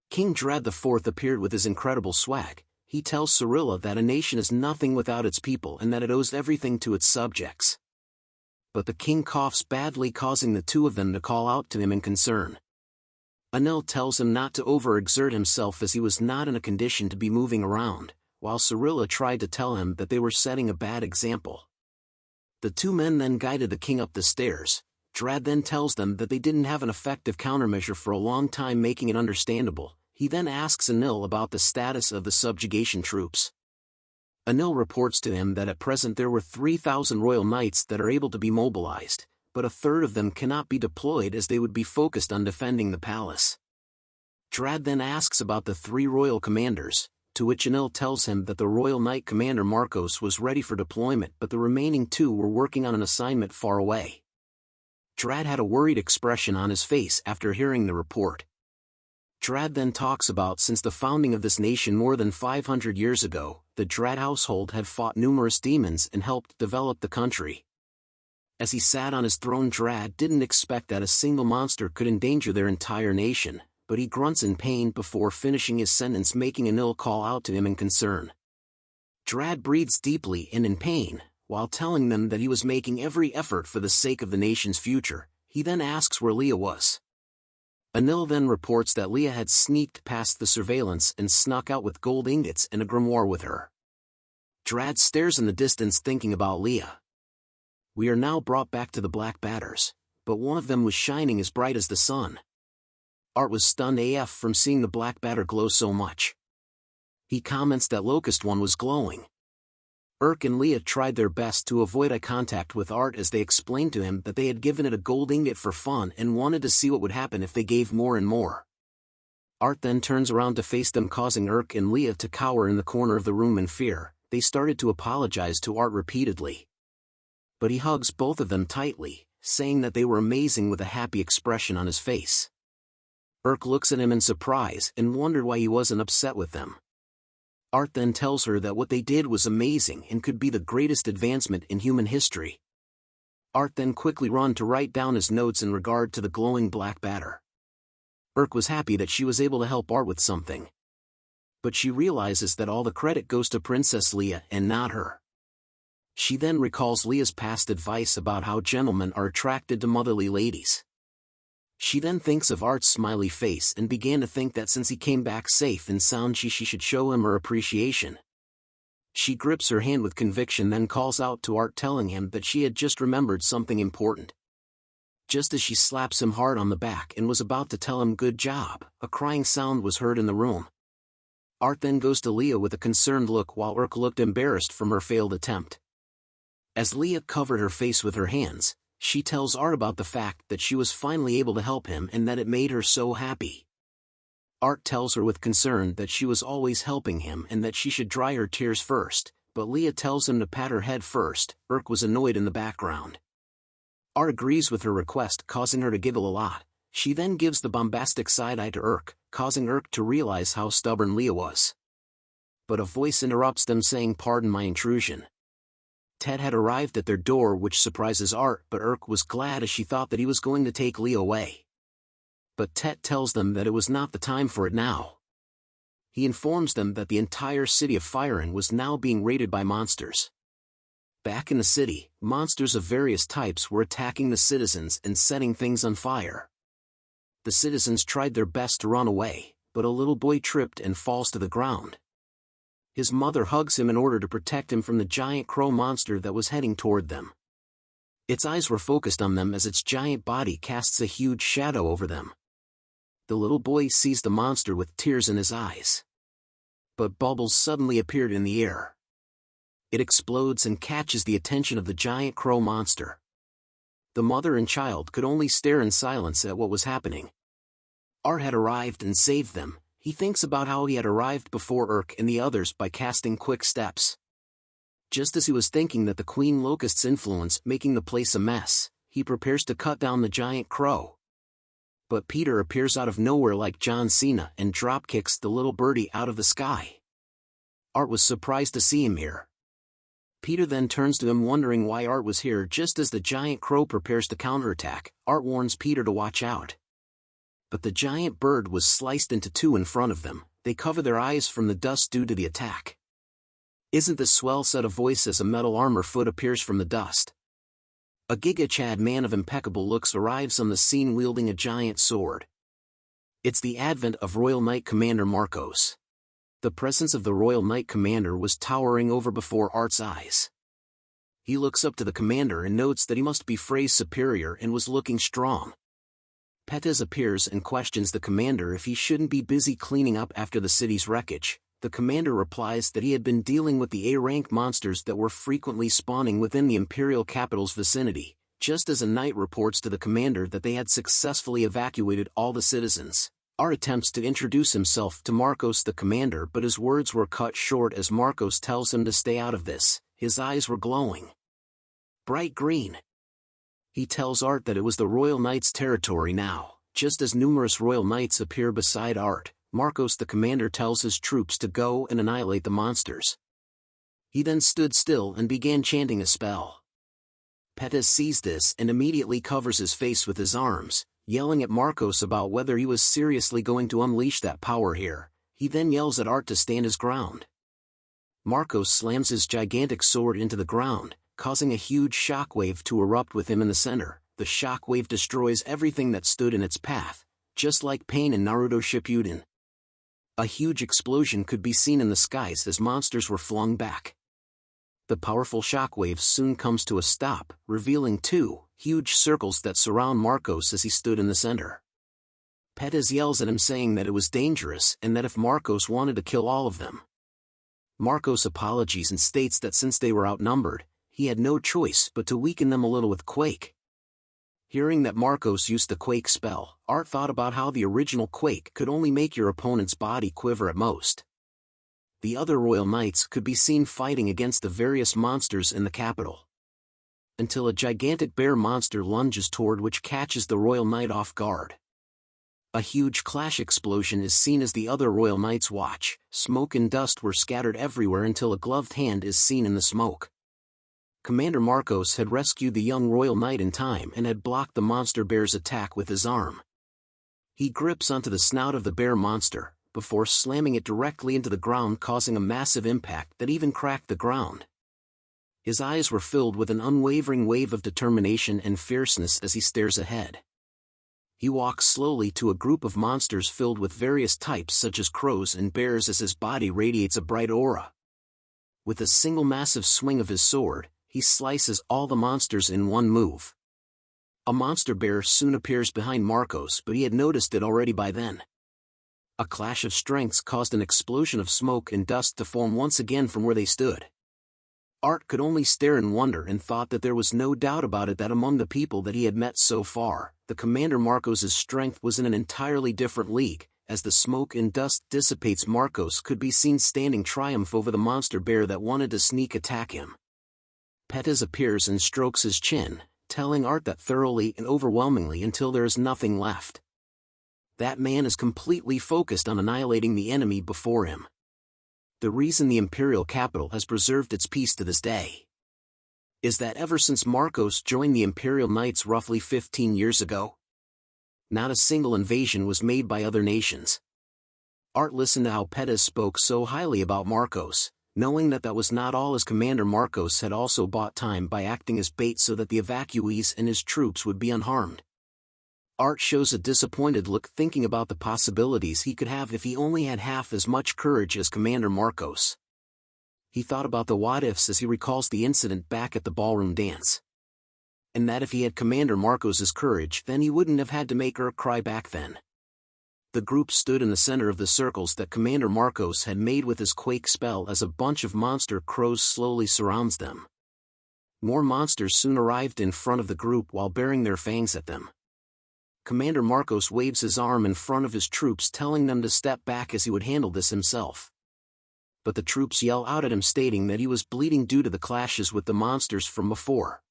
King Dread IV appeared with his incredible swag. He tells Cyrilla that a nation is nothing without its people and that it owes everything to its subjects. But the king coughs badly, causing the two of them to call out to him in concern. Anil tells him not to overexert himself as he was not in a condition to be moving around, while Cyrilla tried to tell him that they were setting a bad example. The two men then guided the king up the stairs. Drad then tells them that they didn't have an effective countermeasure for a long time, making it understandable. He then asks Anil about the status of the subjugation troops. Anil reports to him that at present there were 3,000 royal knights that are able to be mobilized, but a third of them cannot be deployed as they would be focused on defending the palace. Drad then asks about the 3 royal commanders, to which Anil tells him that the royal knight commander Marcos was ready for deployment, but the remaining 2 were working on an assignment far away. Drad had a worried expression on his face after hearing the report. Drad then talks about since the founding of this nation more than 500 years ago, the Drad household had fought numerous demons and helped develop the country. As he sat on his throne, Drad didn't expect that a single monster could endanger their entire nation, but he grunts in pain before finishing his sentence, making Anil call out to him in concern. Drad breathes deeply and in pain, while telling them that he was making every effort for the sake of the nation's future. He then asks where Leah was. Anil then reports that Leah had sneaked past the surveillance and snuck out with gold ingots and a grimoire with her. Drad stares in the distance, thinking about Leah. We are now brought back to the black batters, but one of them was shining as bright as the sun. Art was stunned AF from seeing the black batter glow so much. He comments that Locust One was glowing. Urk and Leah tried their best to avoid eye contact with Art as they explained to him that they had given it a gold ingot for fun and wanted to see what would happen if they gave more and more. Art then turns around to face them, causing Urk and Leah to cower in the corner of the room in fear. They started to apologize to Art repeatedly. But he hugs both of them tightly, saying that they were amazing with a happy expression on his face. Urk looks at him in surprise and wondered why he wasn't upset with them. Art then tells her that what they did was amazing and could be the greatest advancement in human history. Art then quickly ran to write down his notes in regard to the glowing black batter. Urk was happy that she was able to help Art with something. But she realizes that all the credit goes to Princess Leah and not her. She then recalls Leah's past advice about how gentlemen are attracted to motherly ladies. She then thinks of Art's smiley face and began to think that since he came back safe and sound she should show him her appreciation. She grips her hand with conviction, then calls out to Art, telling him that she had just remembered something important. Just as she slaps him hard on the back and was about to tell him good job, a crying sound was heard in the room. Art then goes to Leah with a concerned look while Urk looked embarrassed from her failed attempt. As Leah covered her face with her hands, she tells Art about the fact that she was finally able to help him and that it made her so happy. Art tells her with concern that she was always helping him and that she should dry her tears first, but Leah tells him to pat her head first. Urk was annoyed in the background. Art agrees with her request, causing her to giggle a lot. She then gives the bombastic side-eye to Urk, causing Urk to realize how stubborn Leah was. But a voice interrupts them saying, "Pardon my intrusion." Ted had arrived at their door, which surprises Art, but Urk was glad as she thought that he was going to take Leah away. But Ted tells them that it was not the time for it now. He informs them that the entire city of Firen was now being raided by monsters. Back in the city, monsters of various types were attacking the citizens and setting things on fire. The citizens tried their best to run away, but a little boy tripped and falls to the ground. His mother hugs him in order to protect him from the giant crow monster that was heading toward them. Its eyes were focused on them as its giant body casts a huge shadow over them. The little boy sees the monster with tears in his eyes. But bubbles suddenly appeared in the air. It explodes and catches the attention of the giant crow monster. The mother and child could only stare in silence at what was happening. Art had arrived and saved them. He thinks about how he had arrived before Urk and the others by casting quick steps. Just as he was thinking that the Queen Locust's influence making the place a mess, he prepares to cut down the giant crow. But Peter appears out of nowhere like John Cena and dropkicks the little birdie out of the sky. Art was surprised to see him here. Peter then turns to him wondering why Art was here. Just as the giant crow prepares to counterattack, Art warns Peter to watch out. But the giant bird was sliced into two in front of them. They cover their eyes from the dust due to the attack. "Isn't this swell?" said a voice as a metal armor foot appears from the dust. A Giga Chad man of impeccable looks arrives on the scene wielding a giant sword. It's the advent of Royal Knight Commander Marcos. The presence of the Royal Knight Commander was towering over before Art's eyes. He looks up to the commander and notes that he must be Frey's superior and was looking strong. Pettis appears and questions the commander if he shouldn't be busy cleaning up after the city's wreckage. The commander replies that he had been dealing with the A-rank monsters that were frequently spawning within the imperial capital's vicinity, just as a knight reports to the commander that they had successfully evacuated all the citizens. Art attempts to introduce himself to Marcos the commander, but his words were cut short as Marcos tells him to stay out of this. His eyes were glowing bright green. He tells Art that it was the Royal Knight's territory now. Just as numerous Royal Knights appear beside Art, Marcos the commander tells his troops to go and annihilate the monsters. He then stood still and began chanting a spell. Pettis sees this and immediately covers his face with his arms, yelling at Marcos about whether he was seriously going to unleash that power here. He then yells at Art to stand his ground. Marcos slams his gigantic sword into the ground, causing a huge shockwave to erupt with him in the center. The shockwave destroys everything that stood in its path, just like Pain in Naruto Shippuden. A huge explosion could be seen in the skies as monsters were flung back. The powerful shockwave soon comes to a stop, revealing two huge circles that surround Marcos as he stood in the center. Pettis yells at him saying that it was dangerous and that if Marcos wanted to kill all of them. Marcos apologizes and states that since they were outnumbered, he had no choice but to weaken them a little with Quake. Hearing that Marcos used the Quake spell, Art thought about how the original Quake could only make your opponent's body quiver at most. The other Royal Knights could be seen fighting against the various monsters in the capital. Until a gigantic bear monster lunges toward which catches the Royal Knight off guard. A huge clash explosion is seen as the other Royal Knights watch. Smoke and dust were scattered everywhere until a gloved hand is seen in the smoke. Commander Marcos had rescued the young Royal Knight in time and had blocked the monster bear's attack with his arm. He grips onto the snout of the bear monster, before slamming it directly into the ground, causing a massive impact that even cracked the ground. His eyes were filled with an unwavering wave of determination and fierceness as he stares ahead. He walks slowly to a group of monsters filled with various types such as crows and bears as his body radiates a bright aura. With a single massive swing of his sword, he slices all the monsters in one move. A monster bear soon appears behind Marcos, but he had noticed it already by then. A clash of strengths caused an explosion of smoke and dust to form once again from where they stood. Art could only stare in wonder and thought that there was no doubt about it that among the people that he had met so far, the Commander Marcos' strength was in an entirely different league. as the smoke and dust dissipates, Marcos could be seen standing triumph over the monster bear that wanted to sneak attack him. Pettis appears and strokes his chin, telling Art that thoroughly and overwhelmingly until there is nothing left. That man is completely focused on annihilating the enemy before him. The reason the imperial capital has preserved its peace to this day is that ever since Marcos joined the Imperial Knights roughly 15 years ago, not a single invasion was made by other nations. Art listened to how Pettis spoke so highly about Marcos, knowing that that was not all, as Commander Marcos had also bought time by acting as bait so that the evacuees and his troops would be unharmed. Art shows a disappointed look, thinking about the possibilities he could have if he only had half as much courage as Commander Marcos. He thought about the what-ifs as he recalls the incident back at the ballroom dance. And that if he had Commander Marcos's courage, then he wouldn't have had to make her cry back then. The group stood in the center of the circles that Commander Marcos had made with his quake spell as a bunch of monster crows slowly surrounds them. More monsters soon arrived in front of the group while baring their fangs at them. Commander Marcos waves his arm in front of his troops, telling them to step back as he would handle this himself. But the troops yell out at him, stating that he was bleeding due to the clashes with the monsters from before.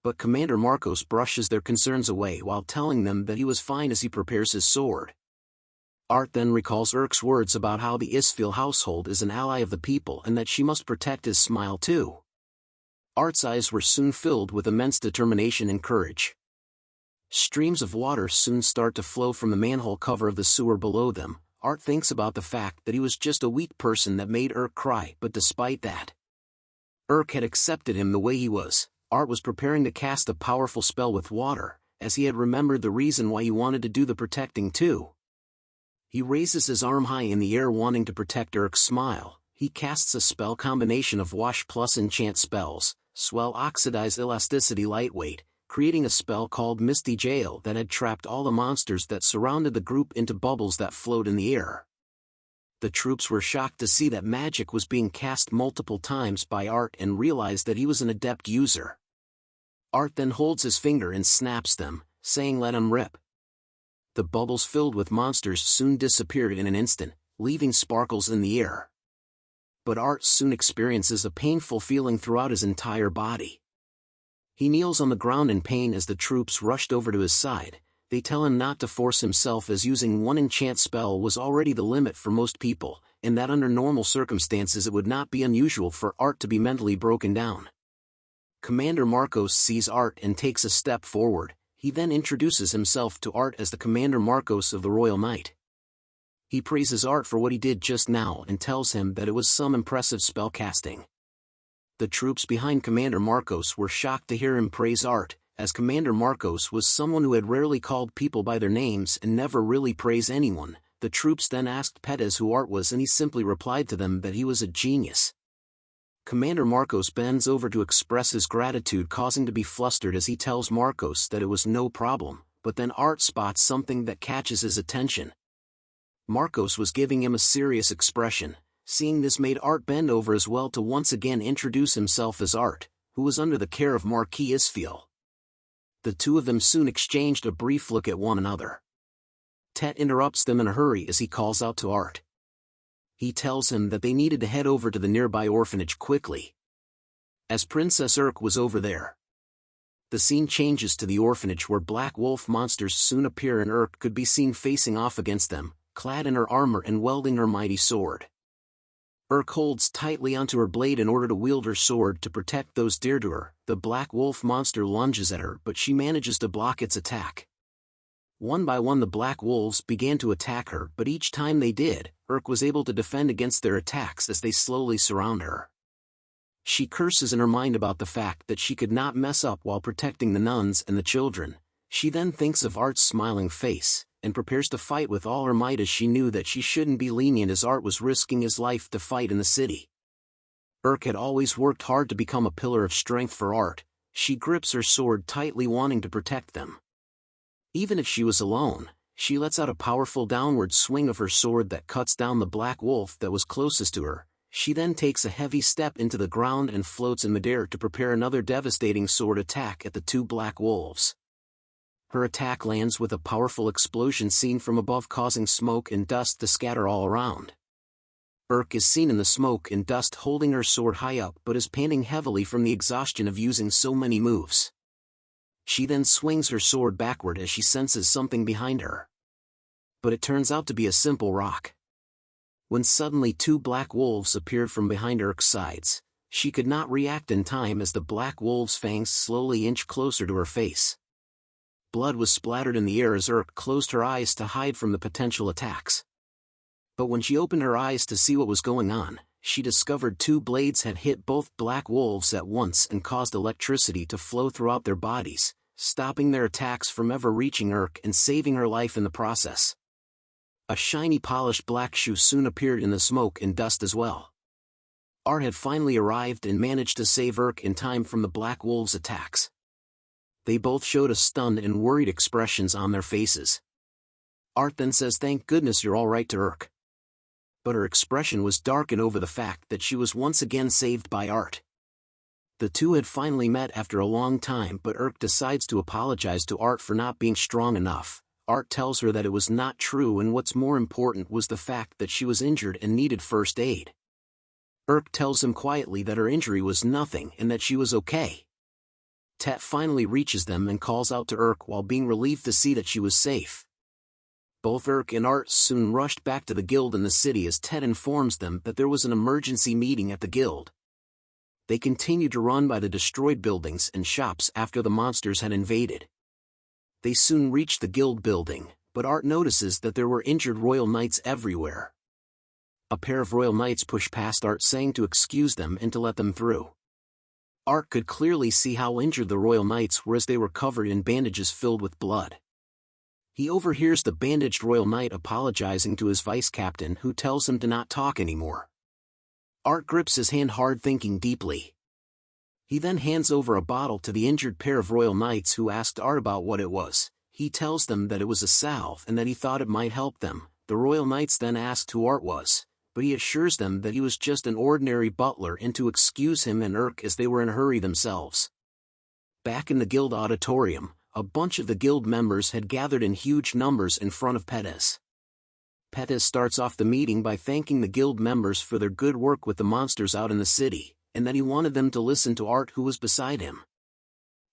But Commander Marcos brushes their concerns away while telling them that he was fine as he prepares his sword. Art then recalls Urk's words about how the Isfil household is an ally of the people and that she must protect his smile too. Art's eyes were soon filled with immense determination and courage. Streams of water soon start to flow from the manhole cover of the sewer below them. Art thinks about the fact that he was just a weak person that made Urk cry, but despite that, Urk had accepted him the way he was. Art was preparing to cast a powerful spell with water, as he had remembered the reason why he wanted to do the protecting too. He raises his arm high in the air, wanting to protect Urk's smile. He casts a spell combination of wash plus enchant spells, swell, oxidize, elasticity, lightweight, creating a spell called Misty Jail that had trapped all the monsters that surrounded the group into bubbles that float in the air. The troops were shocked to see that magic was being cast multiple times by Art and realized that he was an adept user. Art then holds his finger and snaps them, saying, "Let him rip." The bubbles filled with monsters soon disappeared in an instant, leaving sparkles in the air. But Art soon experiences a painful feeling throughout his entire body. He kneels on the ground in pain as the troops rushed over to his side. They tell him not to force himself, as using one enchant spell was already the limit for most people, and that under normal circumstances it would not be unusual for Art to be mentally broken down. Commander Marcos sees Art and takes a step forward. He then introduces himself to Art as the Commander Marcos of the Royal Knight. He praises Art for what he did just now and tells him that it was some impressive spell casting. The troops behind Commander Marcos were shocked to hear him praise Art, as Commander Marcos was someone who had rarely called people by their names and never really praised anyone. The troops then asked Pettis who Art was, and he simply replied to them that he was a genius. Commander Marcos bends over to express his gratitude, causing to be flustered as he tells Marcos that it was no problem, but then Art spots something that catches his attention. Marcos was giving him a serious expression. Seeing this made Art bend over as well to once again introduce himself as Art, who was under the care of Marquis Isfil. The two of them soon exchanged a brief look at one another. Tet interrupts them in a hurry as he calls out to Art. He tells him that they needed to head over to the nearby orphanage quickly, as Princess Urk was over there. The scene changes to the orphanage, where black wolf monsters soon appear and Urk could be seen facing off against them, clad in her armor and wielding her mighty sword. Urk holds tightly onto her blade in order to wield her sword to protect those dear to her. The black wolf monster lunges at her, but she manages to block its attack. One by one the black wolves began to attack her, but each time they did, Urk was able to defend against their attacks as they slowly surround her. She curses in her mind about the fact that she could not mess up while protecting the nuns and the children. She then thinks of Art's smiling face, and prepares to fight with all her might, as she knew that she shouldn't be lenient as Art was risking his life to fight in the city. Urk had always worked hard to become a pillar of strength for Art. She grips her sword tightly, wanting to protect them. Even if she was alone, she lets out a powerful downward swing of her sword that cuts down the black wolf that was closest to her. She then takes a heavy step into the ground and floats in midair to prepare another devastating sword attack at the two black wolves. Her attack lands with a powerful explosion seen from above, causing smoke and dust to scatter all around. Urk is seen in the smoke and dust holding her sword high up but is panting heavily from the exhaustion of using so many moves. She then swings her sword backward as she senses something behind her. But it turns out to be a simple rock. When suddenly two black wolves appeared from behind Urk's sides, she could not react in time as the black wolves' fangs slowly inch closer to her face. Blood was splattered in the air as Urk closed her eyes to hide from the potential attacks. But when she opened her eyes to see what was going on, she discovered two blades had hit both black wolves at once and caused electricity to flow throughout their bodies, stopping their attacks from ever reaching Urk and saving her life in the process. A shiny polished black shoe soon appeared in the smoke and dust as well. Art had finally arrived and managed to save Urk in time from the black wolves' attacks. They both showed a stunned and worried expressions on their faces. Art then says, "Thank goodness you're all right," to Urk. But her expression was darkened over the fact that she was once again saved by Art. The two had finally met after a long time, but Urk decides to apologize to Art for not being strong enough. Art tells her that it was not true, and what's more important was the fact that she was injured and needed first aid. Urk tells him quietly that her injury was nothing and that she was okay. Tet finally reaches them and calls out to Urk while being relieved to see that she was safe. Both Urk and Art soon rushed back to the guild in the city as Tet informs them that there was an emergency meeting at the guild. They continued to run by the destroyed buildings and shops after the monsters had invaded. They soon reached the guild building, but Art notices that there were injured royal knights everywhere. A pair of royal knights push past Art, saying to excuse them and to let them through. Art could clearly see how injured the royal knights were as they were covered in bandages filled with blood. He overhears the bandaged royal knight apologizing to his vice captain, who tells him to not talk anymore. Art grips his hand hard, thinking deeply. He then hands over a bottle to the injured pair of royal knights, who asked Art about what it was. He tells them that it was a salve and that he thought it might help them. The royal knights then asked who Art was, but he assures them that he was just an ordinary butler and to excuse him and Urk as they were in a hurry themselves. Back in the guild auditorium, a bunch of the guild members had gathered in huge numbers in front of Pettis. Pettis starts off the meeting by thanking the guild members for their good work with the monsters out in the city, and that he wanted them to listen to Art, who was beside him.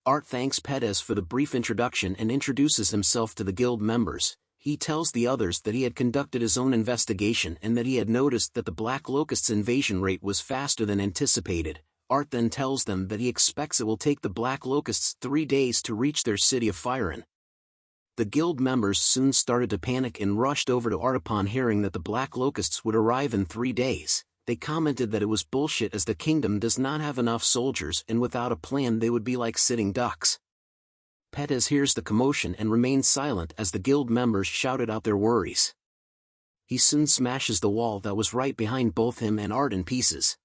Art thanks Pettis for the brief introduction and introduces himself to the guild members. He tells the others that he had conducted his own investigation and that he had noticed that the Black Locust's invasion rate was faster than anticipated. Art then tells them that he expects it will take the Black Locusts 3 days to reach their city of Firen. The guild members soon started to panic and rushed over to Art upon hearing that the Black Locusts would arrive in 3 days. They commented that it was bullshit as the kingdom does not have enough soldiers and without a plan they would be like sitting ducks. Pettis hears the commotion and remains silent as the guild members shouted out their worries. He soon smashes the wall that was right behind both him and Art in pieces.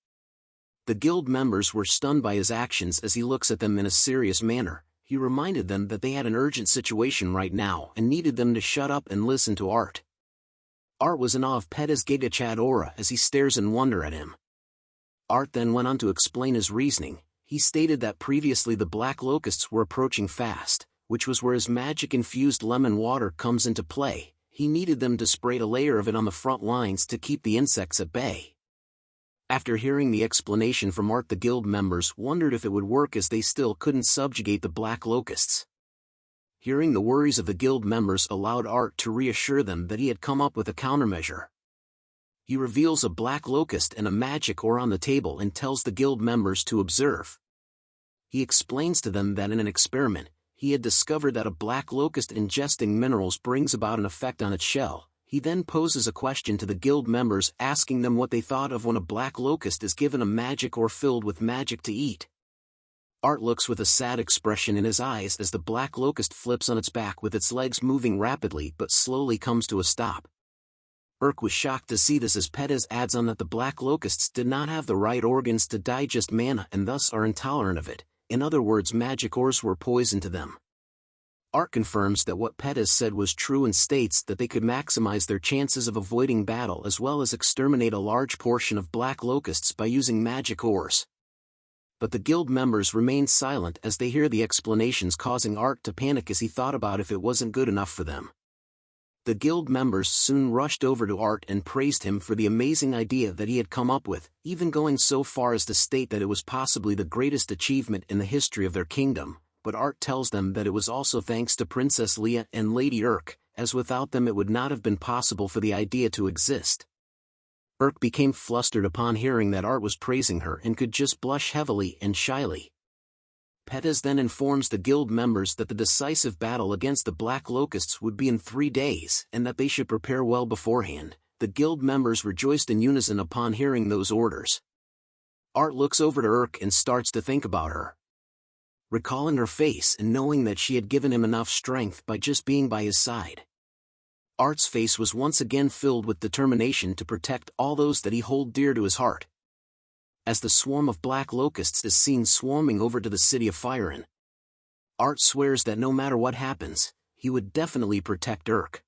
The guild members were stunned by his actions as he looks at them in a serious manner. He reminded them that they had an urgent situation right now and needed them to shut up and listen to Art. Art was in awe of Pettis' Gigachad aura as he stares in wonder at him. Art then went on to explain his reasoning. He stated that previously the Black Locusts were approaching fast, which was where his magic-infused lemon water comes into play. He needed them to spray a layer of it on the front lines to keep the insects at bay. After hearing the explanation from Art, the guild members wondered if it would work as they still couldn't subjugate the Black Locusts. Hearing the worries of the guild members allowed Art to reassure them that he had come up with a countermeasure. He reveals a Black Locust and a magic ore on the table and tells the guild members to observe. He explains to them that in an experiment, he had discovered that a Black Locust ingesting minerals brings about an effect on its shell. He then poses a question to the guild members, asking them what they thought of when a Black Locust is given a magic ore filled with magic to eat. Art looks with a sad expression in his eyes as the Black Locust flips on its back with its legs moving rapidly but slowly comes to a stop. Urk was shocked to see this as Pettis adds on that the Black Locusts did not have the right organs to digest mana and thus are intolerant of it. In other words, magic ores were poison to them. Art confirms that what Pettis said was true and states that they could maximize their chances of avoiding battle as well as exterminate a large portion of Black Locusts by using magic ores. but the guild members remained silent as they hear the explanations, causing Art to panic as he thought about if it wasn't good enough for them. The guild members soon rushed over to Art and praised him for the amazing idea that he had come up with, even going so far as to state that it was possibly the greatest achievement in the history of their kingdom, but Art tells them that it was also thanks to Princess Leah and Lady Urk, as without them it would not have been possible for the idea to exist. Urk became flustered upon hearing that Art was praising her and could just blush heavily and shyly. Pettis then informs the guild members that the decisive battle against the Black Locusts would be in 3 days and that they should prepare well beforehand. The guild members rejoiced in unison upon hearing those orders. Art looks over to Urk and starts to think about her. Recalling her face and knowing that she had given him enough strength by just being by his side. Art's face was once again filled with determination to protect all those that he held dear to his heart. As the swarm of black locusts is seen swarming over to the city of Firen, Art swears that no matter what happens, he would definitely protect Urk.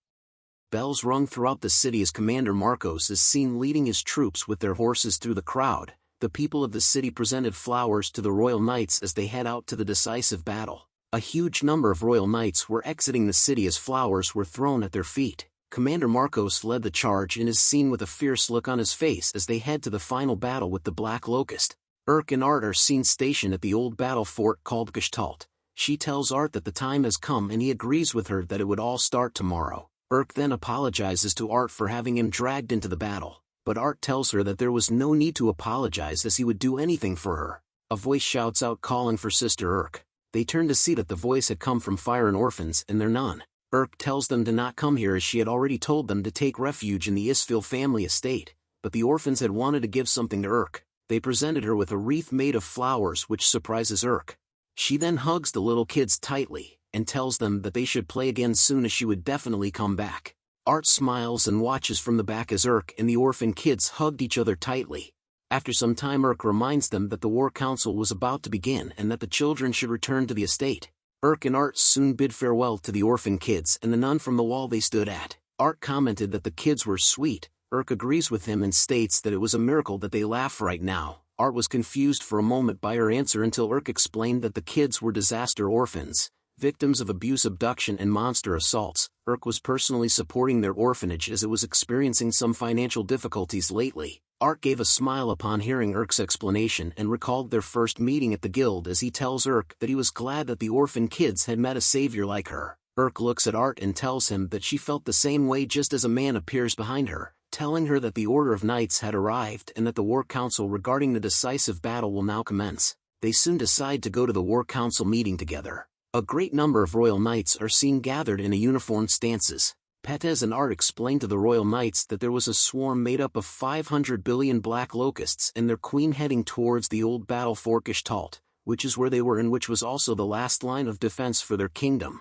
Bells rung throughout the city as Commander Marcos is seen leading his troops with their horses through the crowd. The people of the city presented flowers to the royal knights as they head out to the decisive battle. A huge number of royal knights were exiting the city as flowers were thrown at their feet. Commander Marcos led the charge and is seen with a fierce look on his face as they head to the final battle with the Black Locust. Urk and Art are seen stationed at the old battle fort called Gestalt. She tells Art that the time has come and he agrees with her that it would all start tomorrow. Urk then apologizes to Art for having him dragged into the battle, but Art tells her that there was no need to apologize as he would do anything for her. A voice shouts out calling for Sister Urk. They turn to see that the voice had come from Firen orphans and their nun. Urk tells them to not come here as she had already told them to take refuge in the Isfil family estate, but the orphans had wanted to give something to Urk. They presented her with a wreath made of flowers which surprises Urk. She then hugs the little kids tightly, and tells them that they should play again soon as she would definitely come back. Art smiles and watches from the back as Urk and the orphan kids hugged each other tightly. After some time Urk reminds them that the war council was about to begin and that the children should return to the estate. Urk and Art soon bid farewell to the orphan kids and the nun from the wall they stood at. Art commented that the kids were sweet. Urk agrees with him and states that it was a miracle that they laugh right now. Art was confused for a moment by her answer until Urk explained that the kids were disaster orphans, victims of abuse, abduction and monster assaults. Urk was personally supporting their orphanage as it was experiencing some financial difficulties lately. Art gave a smile upon hearing Urk's explanation and recalled their first meeting at the guild as he tells Urk that he was glad that the orphan kids had met a savior like her. Urk looks at Art and tells him that she felt the same way just as a man appears behind her, telling her that the Order of Knights had arrived and that the War Council regarding the decisive battle will now commence. They soon decide to go to the War Council meeting together. A great number of royal knights are seen gathered in a uniformed stances. Pettis and Art explained to the royal knights that there was a swarm made up of 500 billion black locusts and their queen heading towards the old battle fort Gestalt, which is where they were and which was also the last line of defense for their kingdom.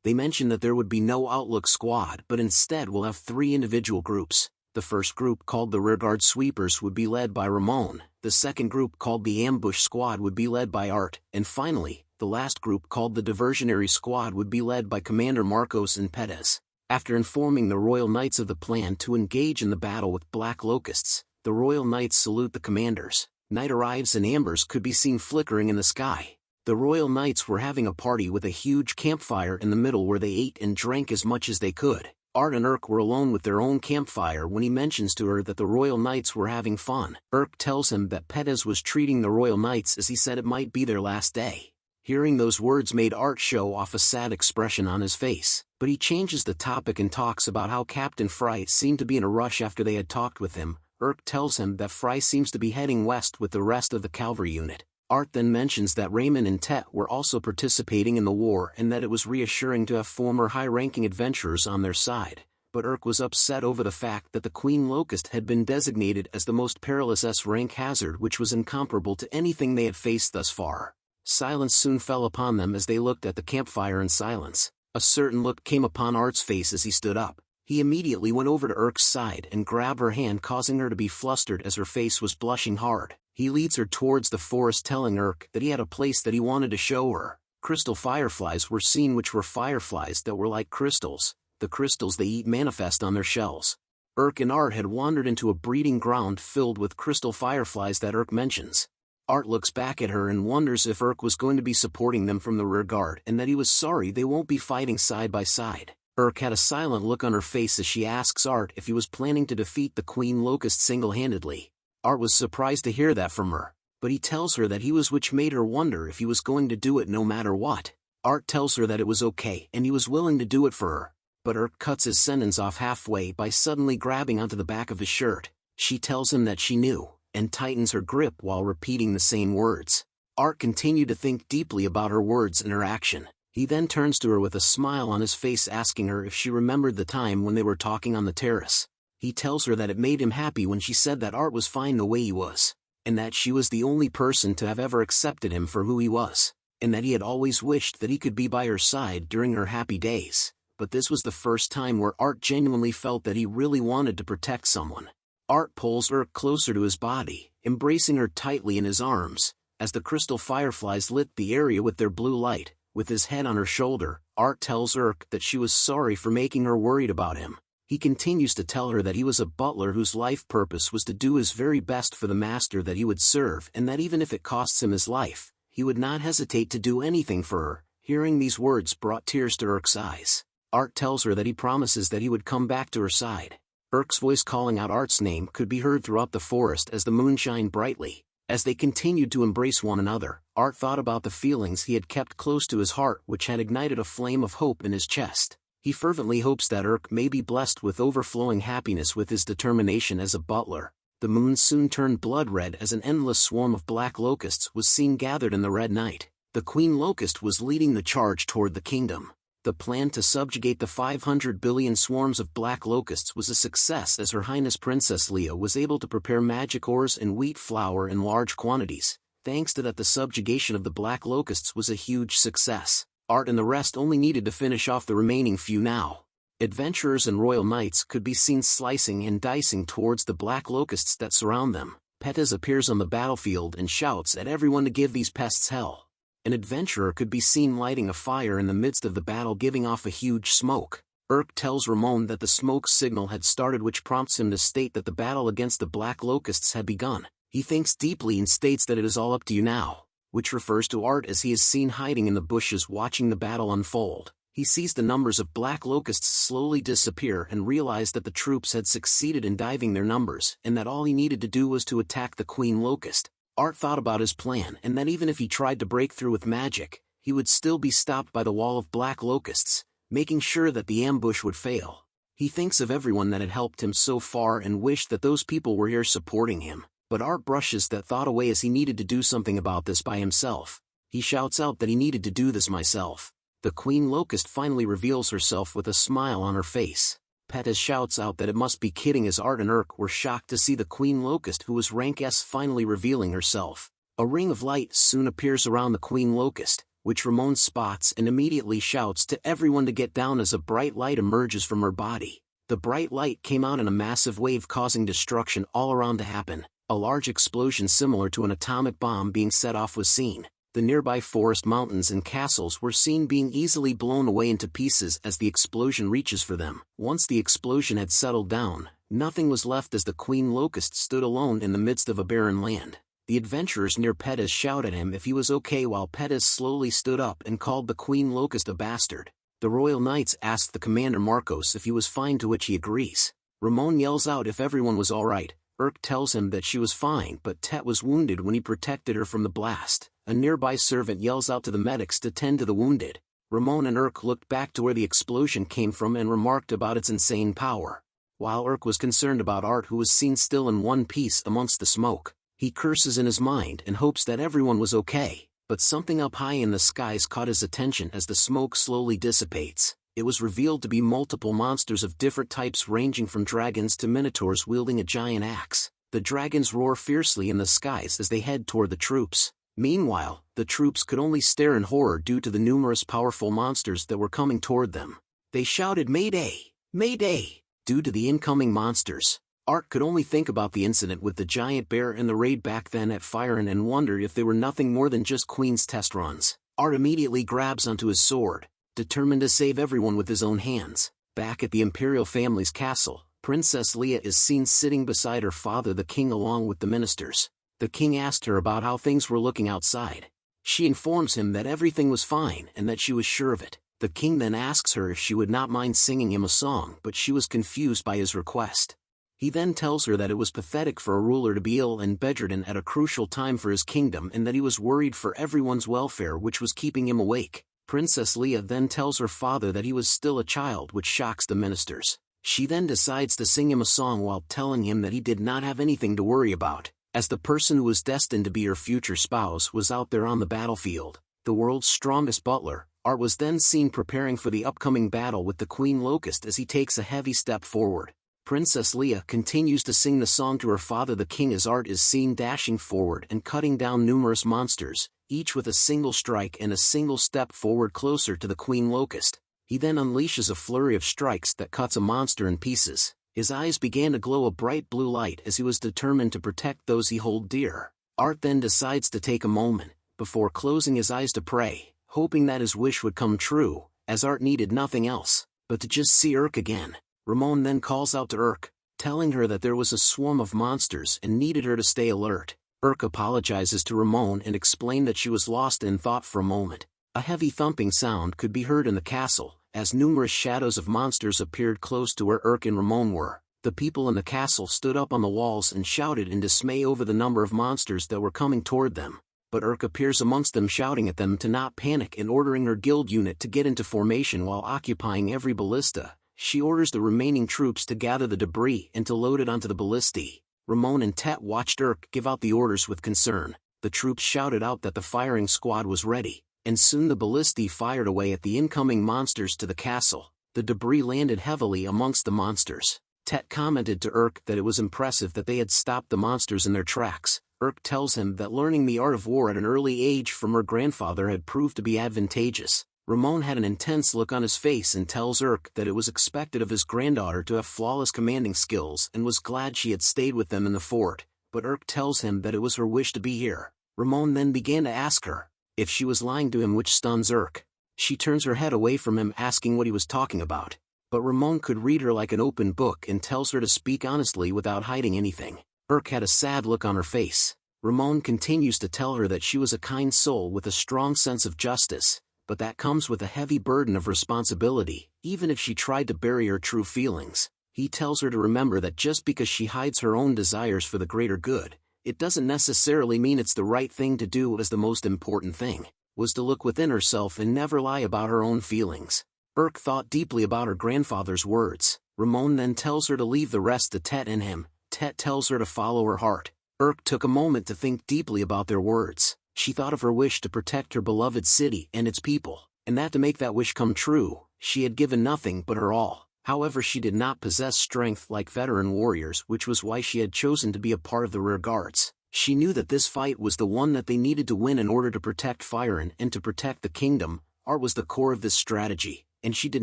They mentioned that there would be no Outlook squad but instead will have 3 individual groups. The first group, called the Rearguard Sweepers, would be led by Ramon, the second group, called the Ambush Squad, would be led by Art, and finally, the last group, called the Diversionary Squad, would be led by Commander Marcos and Pettis. After informing the Royal Knights of the plan to engage in the battle with Black Locusts, the Royal Knights salute the commanders. Night arrives and ambers could be seen flickering in the sky. The Royal Knights were having a party with a huge campfire in the middle where they ate and drank as much as they could. Art and Urk were alone with their own campfire when he mentions to her that the Royal Knights were having fun. Urk tells him that Pettis was treating the Royal Knights as he said it might be their last day. Hearing those words made Art show off a sad expression on his face, but he changes the topic and talks about how Captain Fry seemed to be in a rush after they had talked with him. Urk tells him that Fry seems to be heading west with the rest of the cavalry unit. Art then mentions that Raymond and Tet were also participating in the war and that it was reassuring to have former high-ranking adventurers on their side, but Urk was upset over the fact that the Queen Locust had been designated as the most perilous S-rank hazard, which was incomparable to anything they had faced thus far. Silence soon fell upon them as they looked at the campfire in silence. A certain look came upon Art's face as he stood up. He immediately went over to Urk's side and grabbed her hand, causing her to be flustered as her face was blushing hard. He leads her towards the forest, telling Urk that he had a place that he wanted to show her. Crystal fireflies were seen, which were fireflies that were like crystals. The crystals they eat manifest on their shells. Urk and Art had wandered into a breeding ground filled with crystal fireflies that Urk mentions. Art looks back at her and wonders if Urk was going to be supporting them from the rear guard and that he was sorry they won't be fighting side by side. Urk had a silent look on her face as she asks Art if he was planning to defeat the Queen Locust single-handedly. Art was surprised to hear that from her, but he tells her that he was, which made her wonder if he was going to do it no matter what. Art tells her that it was okay and he was willing to do it for her, but Urk cuts his sentence off halfway by suddenly grabbing onto the back of his shirt. She tells him that she knew, and tightens her grip while repeating the same words. Art continued to think deeply about her words and her action. He then turns to her with a smile on his face, asking her if she remembered the time when they were talking on the terrace. He tells her that it made him happy when she said that Art was fine the way he was, and that she was the only person to have ever accepted him for who he was, and that he had always wished that he could be by her side during her happy days. But this was the first time where Art genuinely felt that he really wanted to protect someone. Art pulls Urk closer to his body, embracing her tightly in his arms, as the crystal fireflies lit the area with their blue light. With his head on her shoulder, Art tells Urk that she was sorry for making her worried about him. He continues to tell her that he was a butler whose life purpose was to do his very best for the master that he would serve, and that even if it costs him his life, he would not hesitate to do anything for her. Hearing these words brought tears to Urk's eyes. Art tells her that he promises that he would come back to her side. Urk's voice calling out Art's name could be heard throughout the forest as the moon shined brightly. As they continued to embrace one another, Art thought about the feelings he had kept close to his heart, which had ignited a flame of hope in his chest. He fervently hopes that Urk may be blessed with overflowing happiness with his determination as a butler. The moon soon turned blood red as an endless swarm of black locusts was seen gathered in the red night. The Queen Locust was leading the charge toward the kingdom. The plan to subjugate the 500 billion swarms of black locusts was a success, as Her Highness Princess Leia was able to prepare magic ores and wheat flour in large quantities. Thanks to that, the subjugation of the black locusts was a huge success. Art and the rest only needed to finish off the remaining few now. Adventurers and royal knights could be seen slicing and dicing towards the black locusts that surround them. Pettis appears on the battlefield and shouts at everyone to give these pests hell. An adventurer could be seen lighting a fire in the midst of the battle, giving off a huge smoke. Urk tells Ramon that the smoke signal had started, which prompts him to state that the battle against the black locusts had begun. He thinks deeply and states that it is all up to you now, which refers to Art, as he is seen hiding in the bushes watching the battle unfold. He sees the numbers of black locusts slowly disappear and realized that the troops had succeeded in diving their numbers, and that all he needed to do was to attack the Queen Locust. Art thought about his plan, and that even if he tried to break through with magic, he would still be stopped by the wall of black locusts, making sure that the ambush would fail. He thinks of everyone that had helped him so far and wished that those people were here supporting him, but Art brushes that thought away as he needed to do something about this by himself. He shouts out that he needed to do this myself. The Queen Locust finally reveals herself with a smile on her face. Pettis shouts out that it must be kidding, as Art and Urk were shocked to see the Queen Locust, who was rank S, finally revealing herself. A ring of light soon appears around the Queen Locust, which Ramon spots and immediately shouts to everyone to get down as a bright light emerges from her body. The bright light came out in a massive wave, causing destruction all around to happen. A large explosion similar to an atomic bomb being set off was seen. The nearby forest, mountains and castles were seen being easily blown away into pieces as the explosion reaches for them. Once the explosion had settled down, nothing was left as the Queen Locust stood alone in the midst of a barren land. The adventurers near Pettis shouted at him if he was okay, while Pettis slowly stood up and called the Queen Locust a bastard. The royal knights asked the commander Marcos if he was fine, to which he agrees. Ramon yells out if everyone was alright. Urk tells him that she was fine, but Tet was wounded when he protected her from the blast. A nearby servant yells out to the medics to tend to the wounded. Ramon and Urk looked back to where the explosion came from and remarked about its insane power. While Urk was concerned about Art, who was seen still in one piece amongst the smoke, he curses in his mind and hopes that everyone was okay. But something up high in the skies caught his attention as the smoke slowly dissipates. It was revealed to be multiple monsters of different types, ranging from dragons to minotaurs wielding a giant axe. The dragons roar fiercely in the skies as they head toward the troops. Meanwhile, the troops could only stare in horror due to the numerous powerful monsters that were coming toward them. They shouted "Mayday! Mayday!" due to the incoming monsters. Art could only think about the incident with the giant bear and the raid back then at Firen and wonder if they were nothing more than just Queen's test runs. Art immediately grabs onto his sword, determined to save everyone with his own hands. Back at the imperial family's castle, Princess Leia is seen sitting beside her father the king along with the ministers. The king asked her about how things were looking outside. She informs him that everything was fine and that she was sure of it. The king then asks her if she would not mind singing him a song, but she was confused by his request. He then tells her that it was pathetic for a ruler to be ill and bedridden at a crucial time for his kingdom and that he was worried for everyone's welfare which was keeping him awake. Princess Leia then tells her father that he was still a child, which shocks the ministers. She then decides to sing him a song while telling him that he did not have anything to worry about, as the person who was destined to be her future spouse was out there on the battlefield. The world's strongest butler, Art, was then seen preparing for the upcoming battle with the Queen Locust as he takes a heavy step forward. Princess Leia continues to sing the song to her father the king as Art is seen dashing forward and cutting down numerous monsters, each with a single strike and a single step forward closer to the Queen Locust. He then unleashes a flurry of strikes that cuts a monster in pieces. His eyes began to glow a bright blue light as he was determined to protect those he held dear. Art then decides to take a moment, before closing his eyes, to pray, hoping that his wish would come true, as Art needed nothing else but to just see Urk again. Ramon then calls out to Urk, telling her that there was a swarm of monsters and needed her to stay alert. Urk apologizes to Ramon and explained that she was lost in thought for a moment. A heavy thumping sound could be heard in the castle, as numerous shadows of monsters appeared close to where Urk and Ramon were. The people in the castle stood up on the walls and shouted in dismay over the number of monsters that were coming toward them. But Urk appears amongst them, shouting at them to not panic and ordering her guild unit to get into formation while occupying every ballista. She orders the remaining troops to gather the debris and to load it onto the ballistae. Ramon and Tet watched Urk give out the orders with concern. The troops shouted out that the firing squad was ready, and soon the ballistae fired away at the incoming monsters to the castle. The debris landed heavily amongst the monsters. Tet commented to Urk that it was impressive that they had stopped the monsters in their tracks. Urk tells him that learning the art of war at an early age from her grandfather had proved to be advantageous. Ramon had an intense look on his face and tells Urk that it was expected of his granddaughter to have flawless commanding skills and was glad she had stayed with them in the fort, but Urk tells him that it was her wish to be here. Ramon then began to ask her if she was lying to him, which stuns Urk. She turns her head away from him, asking what he was talking about, but Ramon could read her like an open book and tells her to speak honestly without hiding anything. Urk had a sad look on her face. Ramon continues to tell her that she was a kind soul with a strong sense of justice, but that comes with a heavy burden of responsibility, even if she tried to bury her true feelings. He tells her to remember that just because she hides her own desires for the greater good, it doesn't necessarily mean it's the right thing to do, as the most important thing was to look within herself and never lie about her own feelings. Urk thought deeply about her grandfather's words. Ramon then tells her to leave the rest to Tet and him. Tet tells her to follow her heart. Urk took a moment to think deeply about their words. She thought of her wish to protect her beloved city and its people, and that to make that wish come true, she had given nothing but her all. However, she did not possess strength like veteran warriors, which was why she had chosen to be a part of the rear guards. She knew that this fight was the one that they needed to win in order to protect Firen and to protect the kingdom. Art was the core of this strategy, and she did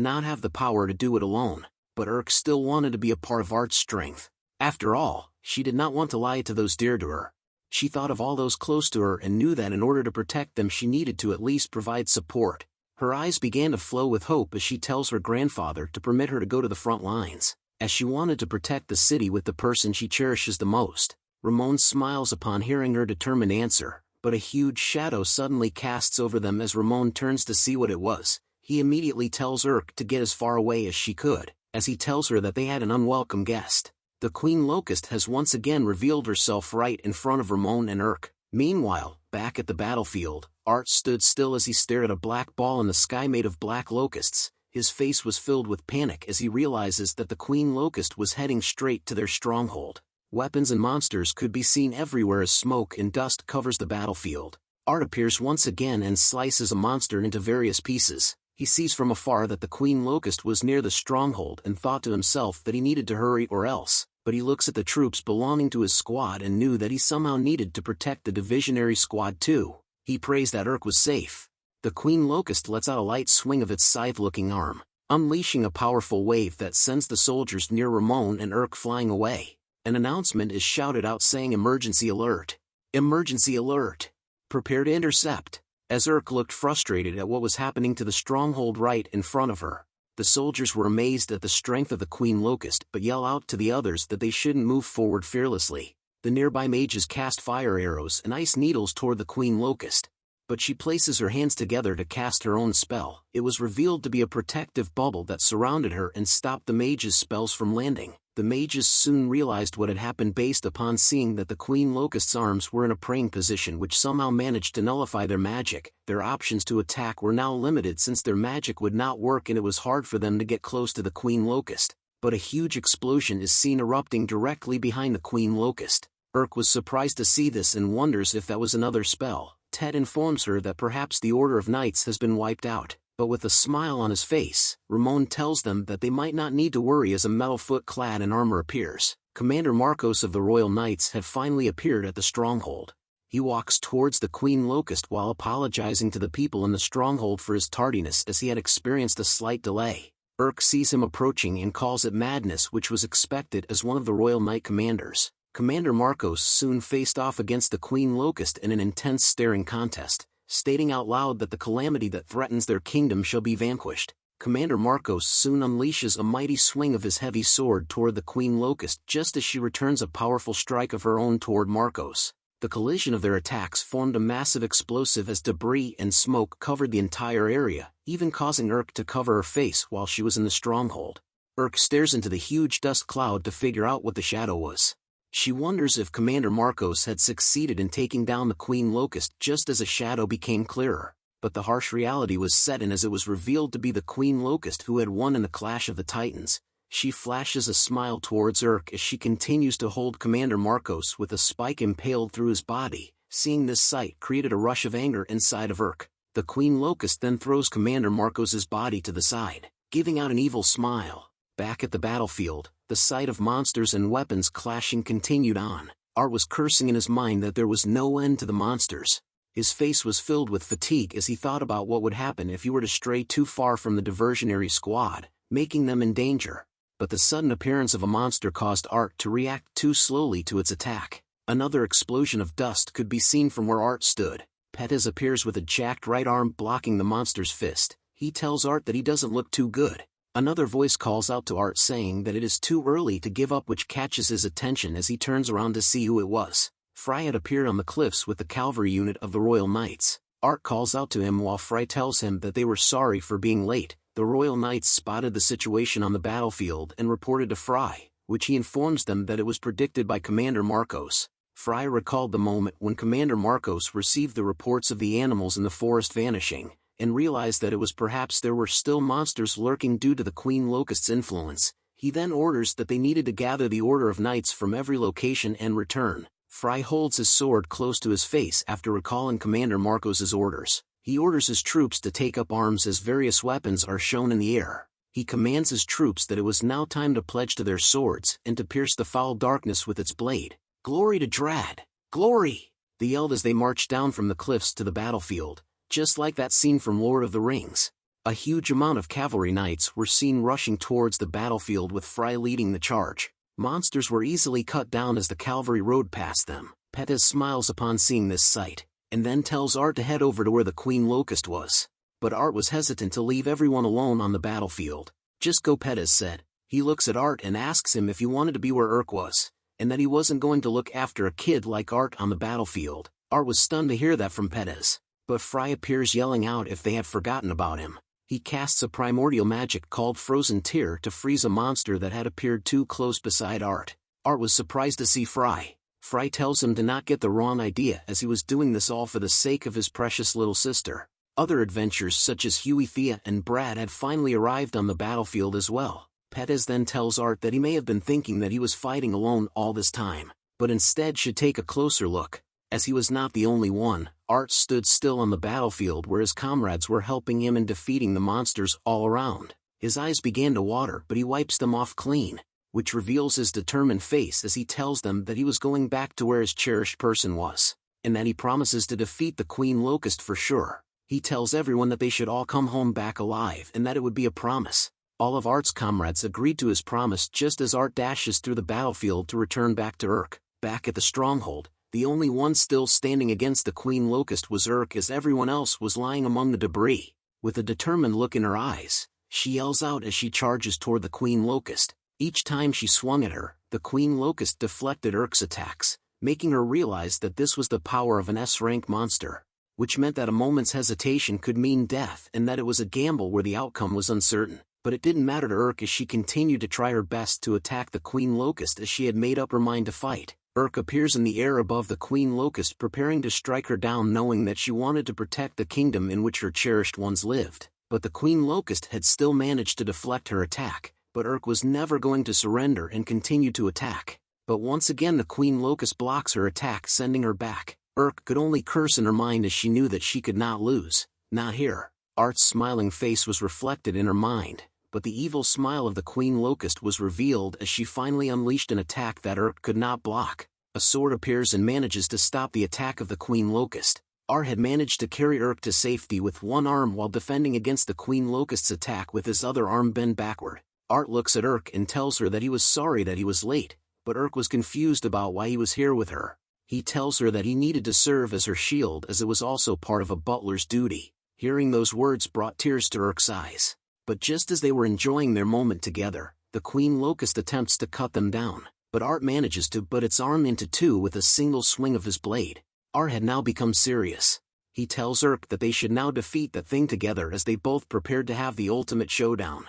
not have the power to do it alone, but Urk still wanted to be a part of Art's strength. After all, she did not want to lie to those dear to her. She thought of all those close to her and knew that in order to protect them she needed to at least provide support. Her eyes began to flow with hope as she tells her grandfather to permit her to go to the front lines, as she wanted to protect the city with the person she cherishes the most. Ramon smiles upon hearing her determined answer, but a huge shadow suddenly casts over them as Ramon turns to see what it was. He immediately tells Urk to get as far away as she could, as he tells her that they had an unwelcome guest. The Queen Locust has once again revealed herself right in front of Ramon and Urk. Meanwhile, back at the battlefield, Art stood still as he stared at a black ball in the sky made of black locusts. His face was filled with panic as he realizes that the Queen Locust was heading straight to their stronghold. Weapons and monsters could be seen everywhere as smoke and dust covers the battlefield. Art appears once again and slices a monster into various pieces. He sees from afar that the Queen Locust was near the stronghold and thought to himself that he needed to hurry or else, but he looks at the troops belonging to his squad and knew that he somehow needed to protect the divisionary squad too. He prays that Urk was safe. The Queen Locust lets out a light swing of its scythe-looking arm, unleashing a powerful wave that sends the soldiers near Ramon and Urk flying away. An announcement is shouted out saying emergency alert. Emergency alert. Prepare to intercept. As Urk looked frustrated at what was happening to the stronghold right in front of her, the soldiers were amazed at the strength of the Queen Locust but yell out to the others that they shouldn't move forward fearlessly. The nearby mages cast fire arrows and ice needles toward the queen locust, but she places her hands together to cast her own spell. It was revealed to be a protective bubble that surrounded her and stopped the mages' spells from landing. The mages soon realized what had happened based upon seeing that the queen locust's arms were in a praying position, which somehow managed to nullify their magic. Their options to attack were now limited since their magic would not work and it was hard for them to get close to the queen locust. But a huge explosion is seen erupting directly behind the queen locust. Urk was surprised to see this and wonders if that was another spell. Ted informs her that perhaps the Order of Knights has been wiped out, but with a smile on his face, Ramon tells them that they might not need to worry as a Metalfoot clad in armor appears. Commander Marcos of the Royal Knights had finally appeared at the stronghold. He walks towards the Queen Locust while apologizing to the people in the stronghold for his tardiness as he had experienced a slight delay. Urk sees him approaching and calls it madness, which was expected as one of the Royal Knight commanders. Commander Marcos soon faced off against the Queen Locust in an intense staring contest, stating out loud that the calamity that threatens their kingdom shall be vanquished. Commander Marcos soon unleashes a mighty swing of his heavy sword toward the Queen Locust just as she returns a powerful strike of her own toward Marcos. The collision of their attacks formed a massive explosive as debris and smoke covered the entire area, even causing Urk to cover her face while she was in the stronghold. Urk stares into the huge dust cloud to figure out what the shadow was. She wonders if Commander Marcos had succeeded in taking down the Queen Locust just as a shadow became clearer, but the harsh reality was set in as it was revealed to be the Queen Locust who had won in the Clash of the Titans. She flashes a smile towards Urk as she continues to hold Commander Marcos with a spike impaled through his body. Seeing this sight created a rush of anger inside of Urk. The Queen Locust then throws Commander Marcos's body to the side, giving out an evil smile. Back at the battlefield, the sight of monsters and weapons clashing continued on. Art was cursing in his mind that there was no end to the monsters. His face was filled with fatigue as he thought about what would happen if he were to stray too far from the diversionary squad, making them in danger. But the sudden appearance of a monster caused Art to react too slowly to its attack. Another explosion of dust could be seen from where Art stood. Pettis appears with a jacked right arm blocking the monster's fist. He tells Art that he doesn't look too good. Another voice calls out to Art saying that it is too early to give up, which catches his attention as he turns around to see who it was. Fry had appeared on the cliffs with the cavalry unit of the Royal Knights. Art calls out to him while Fry tells him that they were sorry for being late. The Royal Knights spotted the situation on the battlefield and reported to Fry, which he informs them that it was predicted by Commander Marcos. Fry recalled the moment when Commander Marcos received the reports of the animals in the forest vanishing, and realized that it was perhaps there were still monsters lurking due to the Queen Locust's influence. He then orders that they needed to gather the Order of Knights from every location and return. Fry holds his sword close to his face after recalling Commander Marcos's orders. He orders his troops to take up arms as various weapons are shown in the air. He commands his troops that it was now time to pledge to their swords and to pierce the foul darkness with its blade. "Glory to Drad! Glory!" they yelled as they marched down from the cliffs to the battlefield, just like that scene from Lord of the Rings. A huge amount of cavalry knights were seen rushing towards the battlefield with Fry leading the charge. Monsters were easily cut down as the cavalry rode past them. Pettis smiles upon seeing this sight, and then tells Art to head over to where the Queen Locust was. But Art was hesitant to leave everyone alone on the battlefield. "Just go," Pettis said. He looks at Art and asks him if he wanted to be where Urk was, and that he wasn't going to look after a kid like Art on the battlefield. Art was stunned to hear that from Pettis, but Fry appears yelling out if they had forgotten about him. He casts a primordial magic called Frozen Tear to freeze a monster that had appeared too close beside Art. Art was surprised to see Fry. Fry tells him to not get the wrong idea as he was doing this all for the sake of his precious little sister. Other adventurers such as Huey, Thea, and Brad had finally arrived on the battlefield as well. Pettis then tells Art that he may have been thinking that he was fighting alone all this time, but instead should take a closer look. As he was not the only one, Art stood still on the battlefield where his comrades were helping him in defeating the monsters all around. His eyes began to water, but he wipes them off clean, which reveals his determined face as he tells them that he was going back to where his cherished person was, and that he promises to defeat the Queen Locust for sure. He tells everyone that they should all come home back alive and that it would be a promise. All of Art's comrades agreed to his promise just as Art dashes through the battlefield to return back to Urk. Back at the stronghold, the only one still standing against the Queen Locust was Urk as everyone else was lying among the debris. With a determined look in her eyes, she yells out as she charges toward the Queen Locust. Each time she swung at her, the Queen Locust deflected Urk's attacks, making her realize that this was the power of an S-rank monster, which meant that a moment's hesitation could mean death and that it was a gamble where the outcome was uncertain. But it didn't matter to Urk as she continued to try her best to attack the Queen Locust as she had made up her mind to fight. Urk appears in the air above the Queen Locust, preparing to strike her down, knowing that she wanted to protect the kingdom in which her cherished ones lived. But the Queen Locust had still managed to deflect her attack, but Urk was never going to surrender and continued to attack. But once again the Queen Locust blocks her attack, sending her back. Urk could only curse in her mind as she knew that she could not lose. Not here. Art's smiling face was reflected in her mind, but the evil smile of the Queen Locust was revealed as she finally unleashed an attack that Urk could not block. A sword appears and manages to stop the attack of the Queen Locust. Art had managed to carry Urk to safety with one arm while defending against the Queen Locust's attack with his other arm bent backward. Art looks at Urk and tells her that he was sorry that he was late, but Urk was confused about why he was here with her. He tells her that he needed to serve as her shield as it was also part of a butler's duty. Hearing those words brought tears to Urk's eyes. But just as they were enjoying their moment together, the Queen Locust attempts to cut them down, but Art manages to put its arm into two with a single swing of his blade. Art had now become serious. He tells Urk that they should now defeat the thing together as they both prepared to have the ultimate showdown.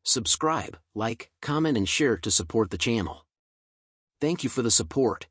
Subscribe, like, comment and share to support the channel. Thank you for the support.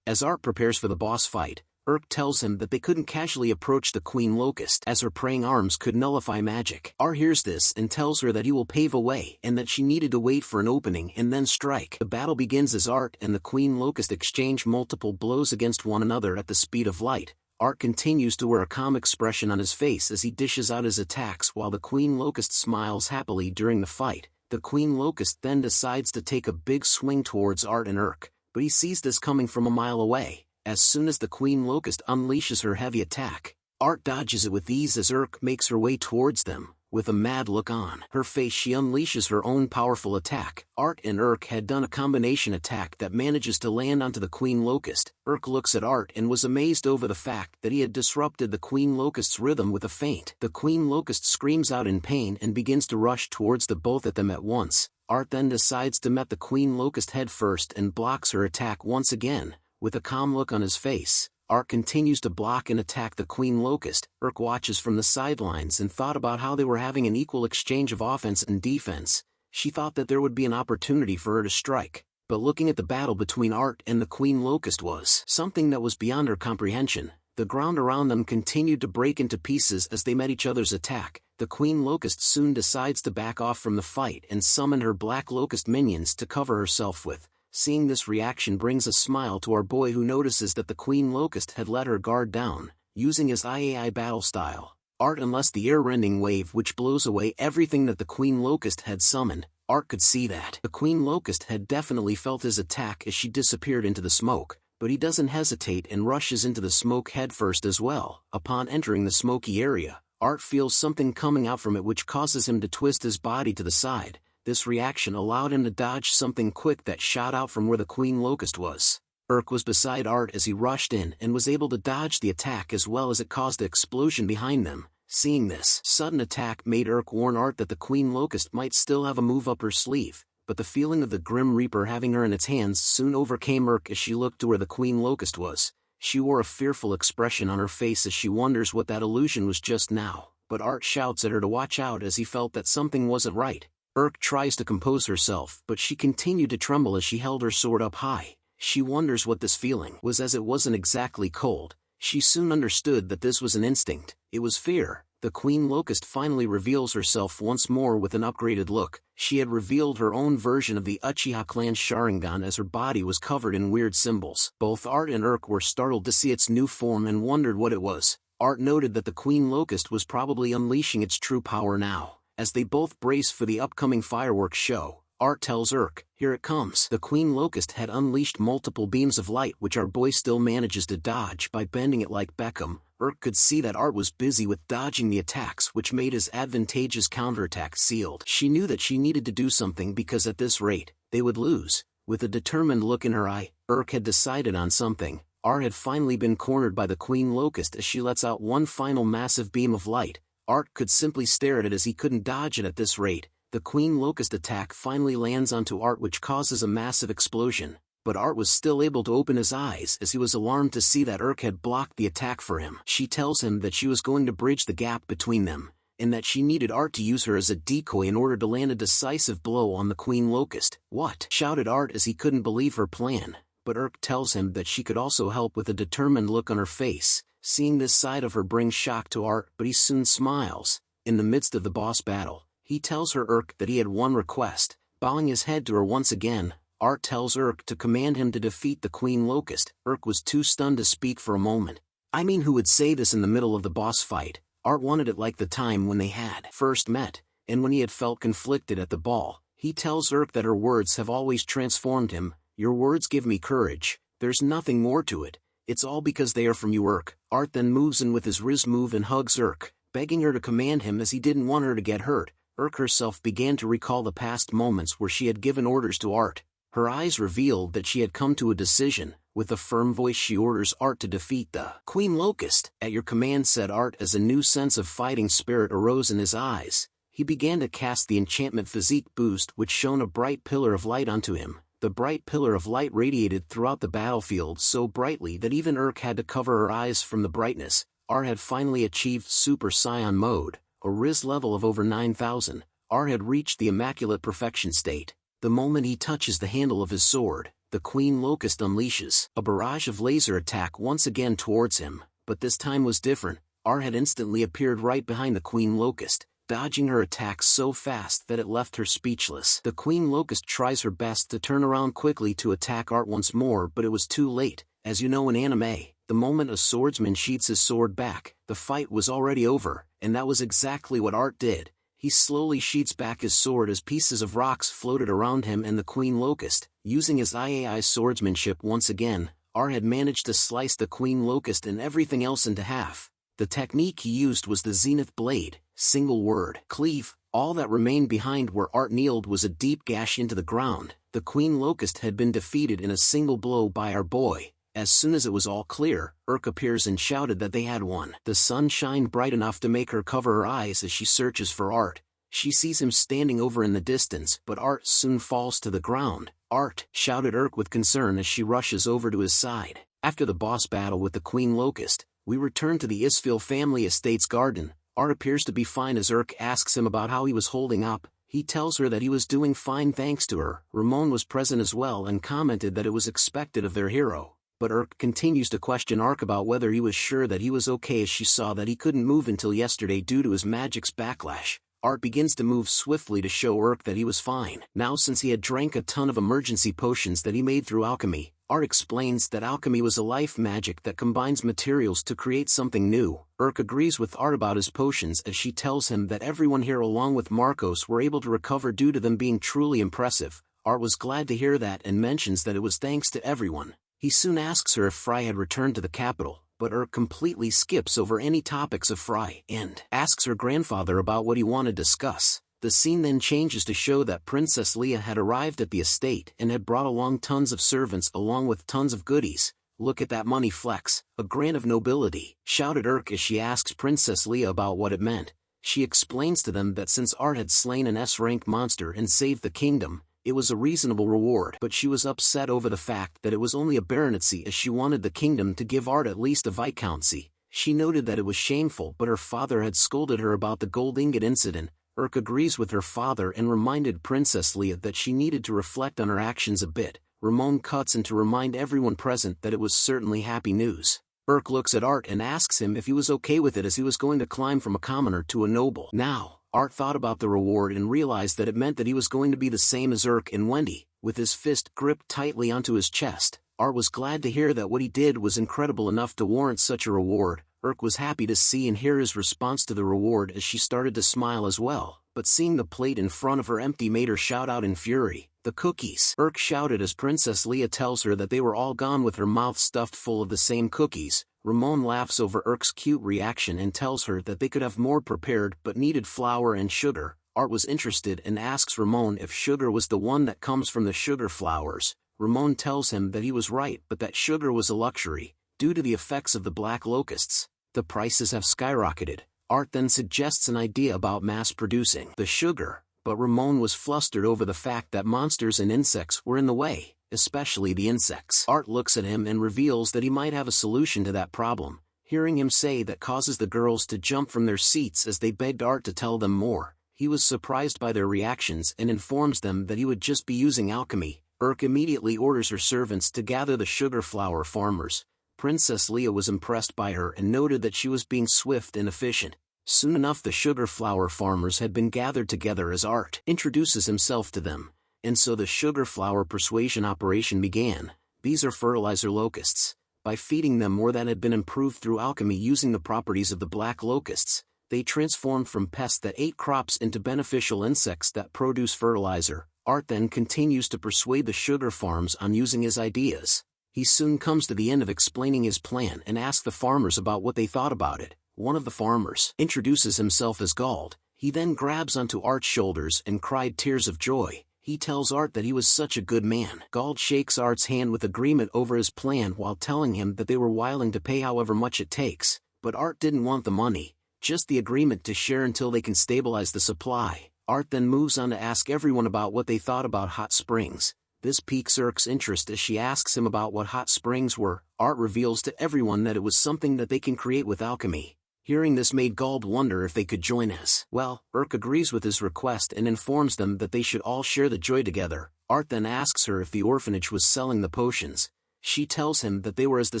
As Art prepares for the boss fight, Urk tells him that they couldn't casually approach the Queen Locust as her praying arms could nullify magic. Art hears this and tells her that he will pave a way and that she needed to wait for an opening and then strike. The battle begins as Art and the Queen Locust exchange multiple blows against one another at the speed of light. Art continues to wear a calm expression on his face as he dishes out his attacks while the Queen Locust smiles happily during the fight. The Queen Locust then decides to take a big swing towards Art and Urk, but he sees this coming from a mile away. As soon as the Queen Locust unleashes her heavy attack, Art dodges it with ease as Urk makes her way towards them. With a mad look on her face, she unleashes her own powerful attack. Art and Urk had done a combination attack that manages to land onto the Queen Locust. Urk looks at Art and was amazed over the fact that he had disrupted the Queen Locust's rhythm with a feint. The Queen Locust screams out in pain and begins to rush towards the both of them at once. Art then decides to meet the Queen Locust head first and blocks her attack once again. With a calm look on his face, Art continues to block and attack the Queen Locust. Urk watches from the sidelines and thought about how they were having an equal exchange of offense and defense. She thought that there would be an opportunity for her to strike, but looking at the battle between Art and the Queen Locust was something that was beyond her comprehension. The ground around them continued to break into pieces as they met each other's attack. The Queen Locust soon decides to back off from the fight and summon her Black Locust minions to cover herself with. Seeing this reaction brings a smile to our boy, who notices that the Queen Locust had let her guard down, using his isekai battle style. Art unleashed the air-rending wave which blows away everything that the Queen Locust had summoned. Art could see that the Queen Locust had definitely felt his attack as she disappeared into the smoke, but he doesn't hesitate and rushes into the smoke headfirst as well. Upon entering the smoky area, Art feels something coming out from it which causes him to twist his body to the side. This reaction allowed him to dodge something quick that shot out from where the Queen Locust was. Urk was beside Art as he rushed in and was able to dodge the attack as well as it caused the explosion behind them. Seeing this sudden attack made Urk warn Art that the Queen Locust might still have a move up her sleeve, but the feeling of the Grim Reaper having her in its hands soon overcame Urk as she looked to where the Queen Locust was. She wore a fearful expression on her face as she wonders what that illusion was just now, but Art shouts at her to watch out as he felt that something wasn't right. Urk tries to compose herself, but she continued to tremble as she held her sword up high. She wonders what this feeling was, as it wasn't exactly cold. She soon understood that this was an instinct. It was fear. The Queen Locust finally reveals herself once more with an upgraded look. She had revealed her own version of the Uchiha clan's Sharingan as her body was covered in weird symbols. Both Art and Urk were startled to see its new form and wondered what it was. Art noted that the Queen Locust was probably unleashing its true power now. As they both brace for the upcoming fireworks show, Art tells Urk, "Here it comes." The Queen Locust had unleashed multiple beams of light which our boy still manages to dodge by bending it like Beckham. Urk could see that Art was busy with dodging the attacks which made his advantageous counterattack sealed. She knew that she needed to do something because at this rate, they would lose. With a determined look in her eye, Urk had decided on something. Art had finally been cornered by the Queen Locust as she lets out one final massive beam of light. Art could simply stare at it as he couldn't dodge it at this rate. The Queen Locust attack finally lands onto Art, which causes a massive explosion, but Art was still able to open his eyes as he was alarmed to see that Urk had blocked the attack for him. She tells him that she was going to bridge the gap between them, and that she needed Art to use her as a decoy in order to land a decisive blow on the Queen Locust. "What?" shouted Art as he couldn't believe her plan, but Urk tells him that she could also help with a determined look on her face. Seeing this side of her brings shock to Art, but he soon smiles. In the midst of the boss battle, he tells her Urk that he had one request. Bowing his head to her once again, Art tells Urk to command him to defeat the Queen Locust. Urk was too stunned to speak for a moment. I mean, who would say this in the middle of the boss fight? Art wanted it like the time when they had first met, and when he had felt conflicted at the ball. He tells Urk that her words have always transformed him. "Your words give me courage. There's nothing more to it. It's all because they are from you, Urk." Art then moves in with his Riz move and hugs Urk, begging her to command him as he didn't want her to get hurt. Urk herself began to recall the past moments where she had given orders to Art. Her eyes revealed that she had come to a decision. With a firm voice she orders Art to defeat the Queen Locust. "At your command," said Art as a new sense of fighting spirit arose in his eyes. He began to cast the enchantment physique boost, which shone a bright pillar of light onto him. The bright pillar of light radiated throughout the battlefield so brightly that even Urk had to cover her eyes from the brightness. Art had finally achieved Super Saiyan mode, a Riz level of over 9,000. Art had reached the immaculate perfection state. The moment he touches the handle of his sword, the Queen Locust unleashes a barrage of laser attack once again towards him, but this time was different. Art had instantly appeared right behind the Queen Locust, dodging her attacks so fast that it left her speechless. The Queen Locust tries her best to turn around quickly to attack Art once more, but it was too late. As you know in anime, the moment a swordsman sheaths his sword back, the fight was already over, and that was exactly what Art did. He slowly sheaths back his sword as pieces of rocks floated around him and the Queen Locust. Using his iai swordsmanship once again, Art had managed to slice the Queen Locust and everything else into half. The technique he used was the Zenith Blade, single word, cleave. All that remained behind where Art kneeled was a deep gash into the ground. The Queen Locust had been defeated in a single blow by our boy. As soon as it was all clear, Urk appears and shouted that they had won. The sun shined bright enough to make her cover her eyes as she searches for Art. She sees him standing over in the distance, but Art soon falls to the ground. "Art!" shouted Urk with concern as she rushes over to his side. After the boss battle with the Queen Locust, we return to the Isfil family estate's garden. Art appears to be fine as Urk asks him about how he was holding up. He tells her that he was doing fine thanks to her. Ramon was present as well and commented that it was expected of their hero. But Urk continues to question Art about whether he was sure that he was okay as she saw that he couldn't move until yesterday due to his magic's backlash. Art begins to move swiftly to show Urk that he was fine. Now, since he had drank a ton of emergency potions that he made through alchemy, Art explains that alchemy was a life magic that combines materials to create something new. Urk agrees with Art about his potions as she tells him that everyone here along with Marcos were able to recover due to them being truly impressive. Art was glad to hear that and mentions that it was thanks to everyone. He soon asks her if Fry had returned to the capital, but Urk completely skips over any topics of Fry and asks her grandfather about what he wanted to discuss. The scene then changes to show that Princess Leia had arrived at the estate and had brought along tons of servants along with tons of goodies. "Look at that money flex, a grant of nobility," shouted Urk as she asks Princess Leia about what it meant. She explains to them that since Art had slain an S-rank monster and saved the kingdom, it was a reasonable reward, but she was upset over the fact that it was only a baronetcy as she wanted the kingdom to give Art at least a viscountcy. She noted that it was shameful, but her father had scolded her about the gold ingot incident. Urk agrees with her father and reminded Princess Leia that she needed to reflect on her actions a bit. Ramon cuts in to remind everyone present that it was certainly happy news. Urk looks at Art and asks him if he was okay with it as he was going to climb from a commoner to a noble. Now, Art thought about the reward and realized that it meant that he was going to be the same as Urk and Wendy. With his fist gripped tightly onto his chest, Art was glad to hear that what he did was incredible enough to warrant such a reward. Urk was happy to see and hear his response to the reward as she started to smile as well, but seeing the plate in front of her empty made her shout out in fury, "The cookies!" Urk shouted as Princess Leia tells her that they were all gone with her mouth stuffed full of the same cookies. Ramon laughs over Urk's cute reaction and tells her that they could have more prepared but needed flour and sugar. Art was interested and asks Ramon if sugar was the one that comes from the sugar flowers. Ramon tells him that he was right but that sugar was a luxury, due to the effects of the black locusts. The prices have skyrocketed. Art then suggests an idea about mass producing the sugar, but Ramon was flustered over the fact that monsters and insects were in the way, especially the insects. Art looks at him and reveals that he might have a solution to that problem. Hearing him say that causes the girls to jump from their seats as they begged Art to tell them more. He was surprised by their reactions and informs them that he would just be using alchemy. Urk immediately orders her servants to gather the sugar flower farmers. Princess Leia was impressed by her and noted that she was being swift and efficient. Soon enough the sugar flower farmers had been gathered together as Art introduces himself to them, and so the sugar flower persuasion operation began. These are fertilizer locusts. By feeding them more that had been improved through alchemy using the properties of the black locusts, they transformed from pests that ate crops into beneficial insects that produce fertilizer. Art then continues to persuade the sugar farms on using his ideas. He soon comes to the end of explaining his plan and asks the farmers about what they thought about it. One of the farmers introduces himself as Gald. He then grabs onto Art's shoulders and cried tears of joy. He tells Art that he was such a good man. Gald shakes Art's hand with agreement over his plan while telling him that they were willing to pay however much it takes. But Art didn't want the money, just the agreement to share until they can stabilize the supply. Art then moves on to ask everyone about what they thought about hot springs. This piques Urk's interest as she asks him about what hot springs were. Art reveals to everyone that it was something that they can create with alchemy. Hearing this made Gald wonder if they could join as well. Urk agrees with his request and informs them that they should all share the joy together. Art then asks her if the orphanage was selling the potions. She tells him that they were as the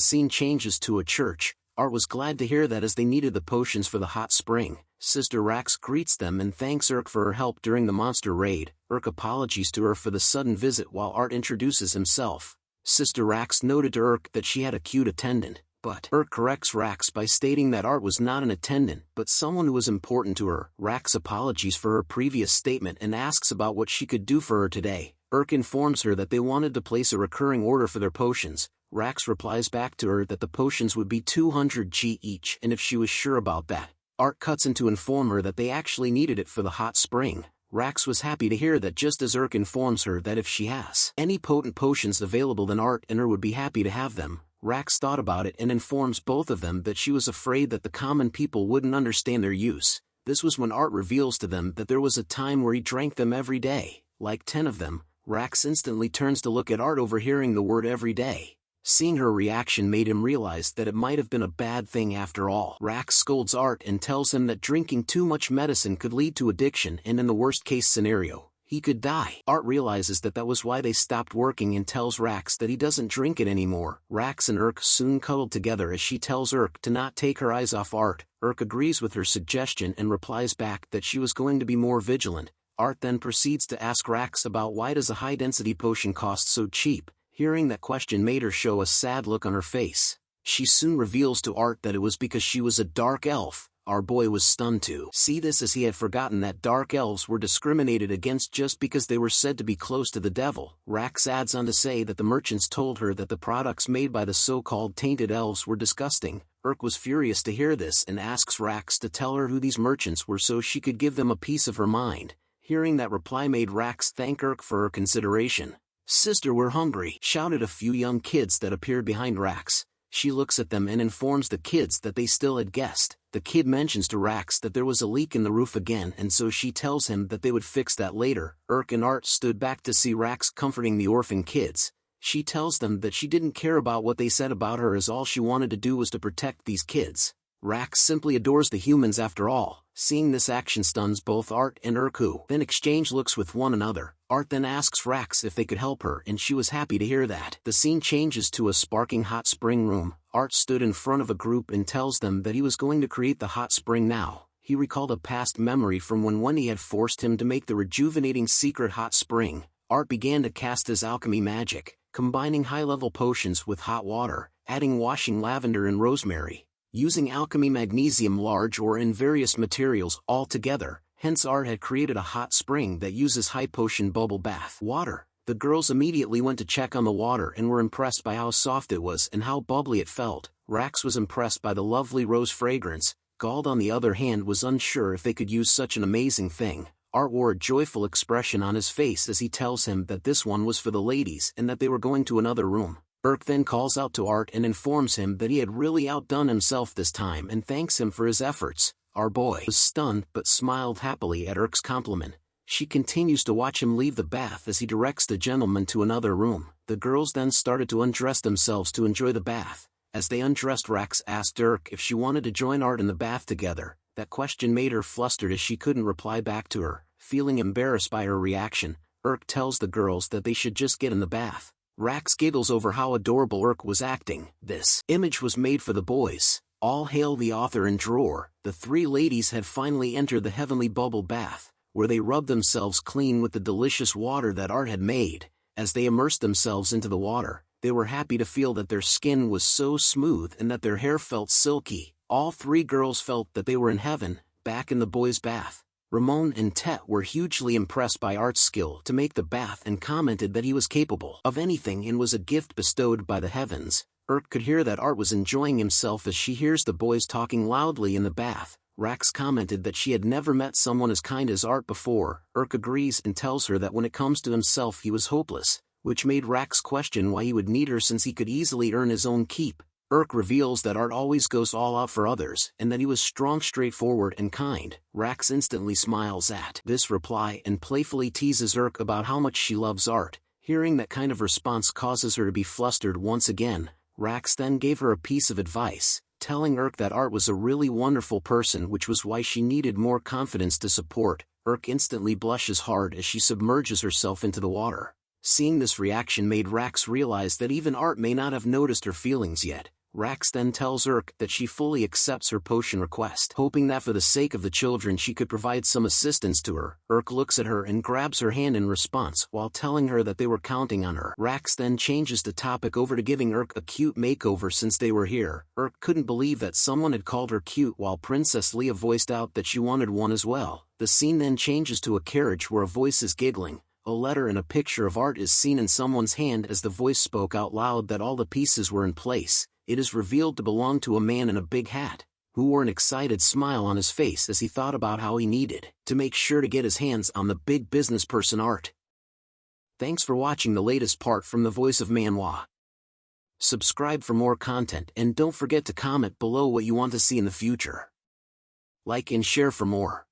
scene changes to a church. Art was glad to hear that as they needed the potions for the hot spring. Sister Rax greets them and thanks Urk for her help during the monster raid. Urk apologies to her for the sudden visit while Art introduces himself. Sister Rax noted to Urk that she had a cute attendant, but Urk corrects Rax by stating that Art was not an attendant but someone who was important to her. Rax apologies for her previous statement and asks about what she could do for her today. Urk informs her that they wanted to place a recurring order for their potions. Rax replies back to her that the potions would be 200 G each and if she was sure about that. Art cuts in to inform her that they actually needed it for the hot spring. Rax was happy to hear that just as Urk informs her that if she has any potent potions available then Art and her would be happy to have them. Rax thought about it and informs both of them that she was afraid that the common people wouldn't understand their use. This was when Art reveals to them that there was a time where he drank them every day, like 10 of them. Rax instantly turns to look at Art overhearing the word every day. Seeing her reaction made him realize that it might have been a bad thing after all. Rax scolds Art and tells him that drinking too much medicine could lead to addiction and in the worst case scenario, he could die. Art realizes that was why they stopped working and tells Rax that he doesn't drink it anymore. Rax and Urk soon cuddled together as she tells Urk to not take her eyes off Art. Urk agrees with her suggestion and replies back that she was going to be more vigilant. Art then proceeds to ask Rax about why does a high-density potion cost so cheap. Hearing that question made her show a sad look on her face. She soon reveals to Art that it was because she was a dark elf. Our boy was stunned to see this as he had forgotten that dark elves were discriminated against just because they were said to be close to the devil. Rax adds on to say that the merchants told her that the products made by the so-called tainted elves were disgusting. Urk was furious to hear this and asks Rax to tell her who these merchants were so she could give them a piece of her mind. Hearing that reply made Rax thank Urk for her consideration. "Sister, we're hungry," shouted a few young kids that appeared behind Rax. She looks at them and informs the kids that they still had guessed. The kid mentions to Rax that there was a leak in the roof again and so she tells him that they would fix that later. Urk and Art stood back to see Rax comforting the orphan kids. She tells them that she didn't care about what they said about her as all she wanted to do was to protect these kids. Rax simply adores the humans after all. Seeing this action stuns both Art and Urk who then exchange looks with one another. Art then asks Rax if they could help her and she was happy to hear that. The scene changes to a sparking hot spring room. Art stood in front of a group and tells them that he was going to create the hot spring now. He recalled a past memory from when Wenty had forced him to make the rejuvenating secret hot spring. Art began to cast his alchemy magic, combining high-level potions with hot water, adding washing lavender and rosemary. Using alchemy magnesium large or in various materials all together, hence Art had created a hot spring that uses high potion bubble bath water. The girls immediately went to check on the water and were impressed by how soft it was and how bubbly it felt. Rax was impressed by the lovely rose fragrance. Gald on the other hand was unsure if they could use such an amazing thing. Art wore a joyful expression on his face as he tells him that this one was for the ladies and that they were going to another room. Urk then calls out to Art and informs him that he had really outdone himself this time and thanks him for his efforts. Our boy was stunned but smiled happily at Urk's compliment. She continues to watch him leave the bath as he directs the gentleman to another room. The girls then started to undress themselves to enjoy the bath. As they undressed, Rax asked Urk if she wanted to join Art in the bath together. That question made her flustered as she couldn't reply back to her. Feeling embarrassed by her reaction, Urk tells the girls that they should just get in the bath. Rax giggles over how adorable Urk was acting. This image was made for the boys. All hail the author and drawer. The three ladies had finally entered the heavenly bubble bath, where they rubbed themselves clean with the delicious water that Art had made. As they immersed themselves into the water, they were happy to feel that their skin was so smooth and that their hair felt silky. All three girls felt that they were in heaven, back in the boys' bath. Ramon and Tet were hugely impressed by Art's skill to make the bath and commented that he was capable of anything and was a gift bestowed by the heavens. Urk could hear that Art was enjoying himself as she hears the boys talking loudly in the bath. Rax commented that she had never met someone as kind as Art before. Urk agrees and tells her that when it comes to himself he was hopeless, which made Rax question why he would need her since he could easily earn his own keep. Urk reveals that Art always goes all out for others and that he was strong, straightforward and kind. Rax instantly smiles at this reply and playfully teases Urk about how much she loves Art. Hearing that kind of response causes her to be flustered once again. Rax then gave her a piece of advice, telling Urk that Art was a really wonderful person, which was why she needed more confidence to support. Urk instantly blushes hard as she submerges herself into the water. Seeing this reaction made Rax realize that even Art may not have noticed her feelings yet. Rax then tells Urk that she fully accepts her potion request, hoping that for the sake of the children she could provide some assistance to her. Urk looks at her and grabs her hand in response while telling her that they were counting on her. Rax then changes the topic over to giving Urk a cute makeover since they were here. Urk couldn't believe that someone had called her cute while Princess Leia voiced out that she wanted one as well. The scene then changes to a carriage where a voice is giggling. A letter and a picture of Art is seen in someone's hand as the voice spoke out loud that all the pieces were in place. It is revealed to belong to a man in a big hat, who wore an excited smile on his face as he thought about how he needed to make sure to get his hands on the big business person Art. Thanks for watching the latest part from the voice of Manhwa. Subscribe for more content and don't forget to comment below what you want to see in the future. Like and share for more.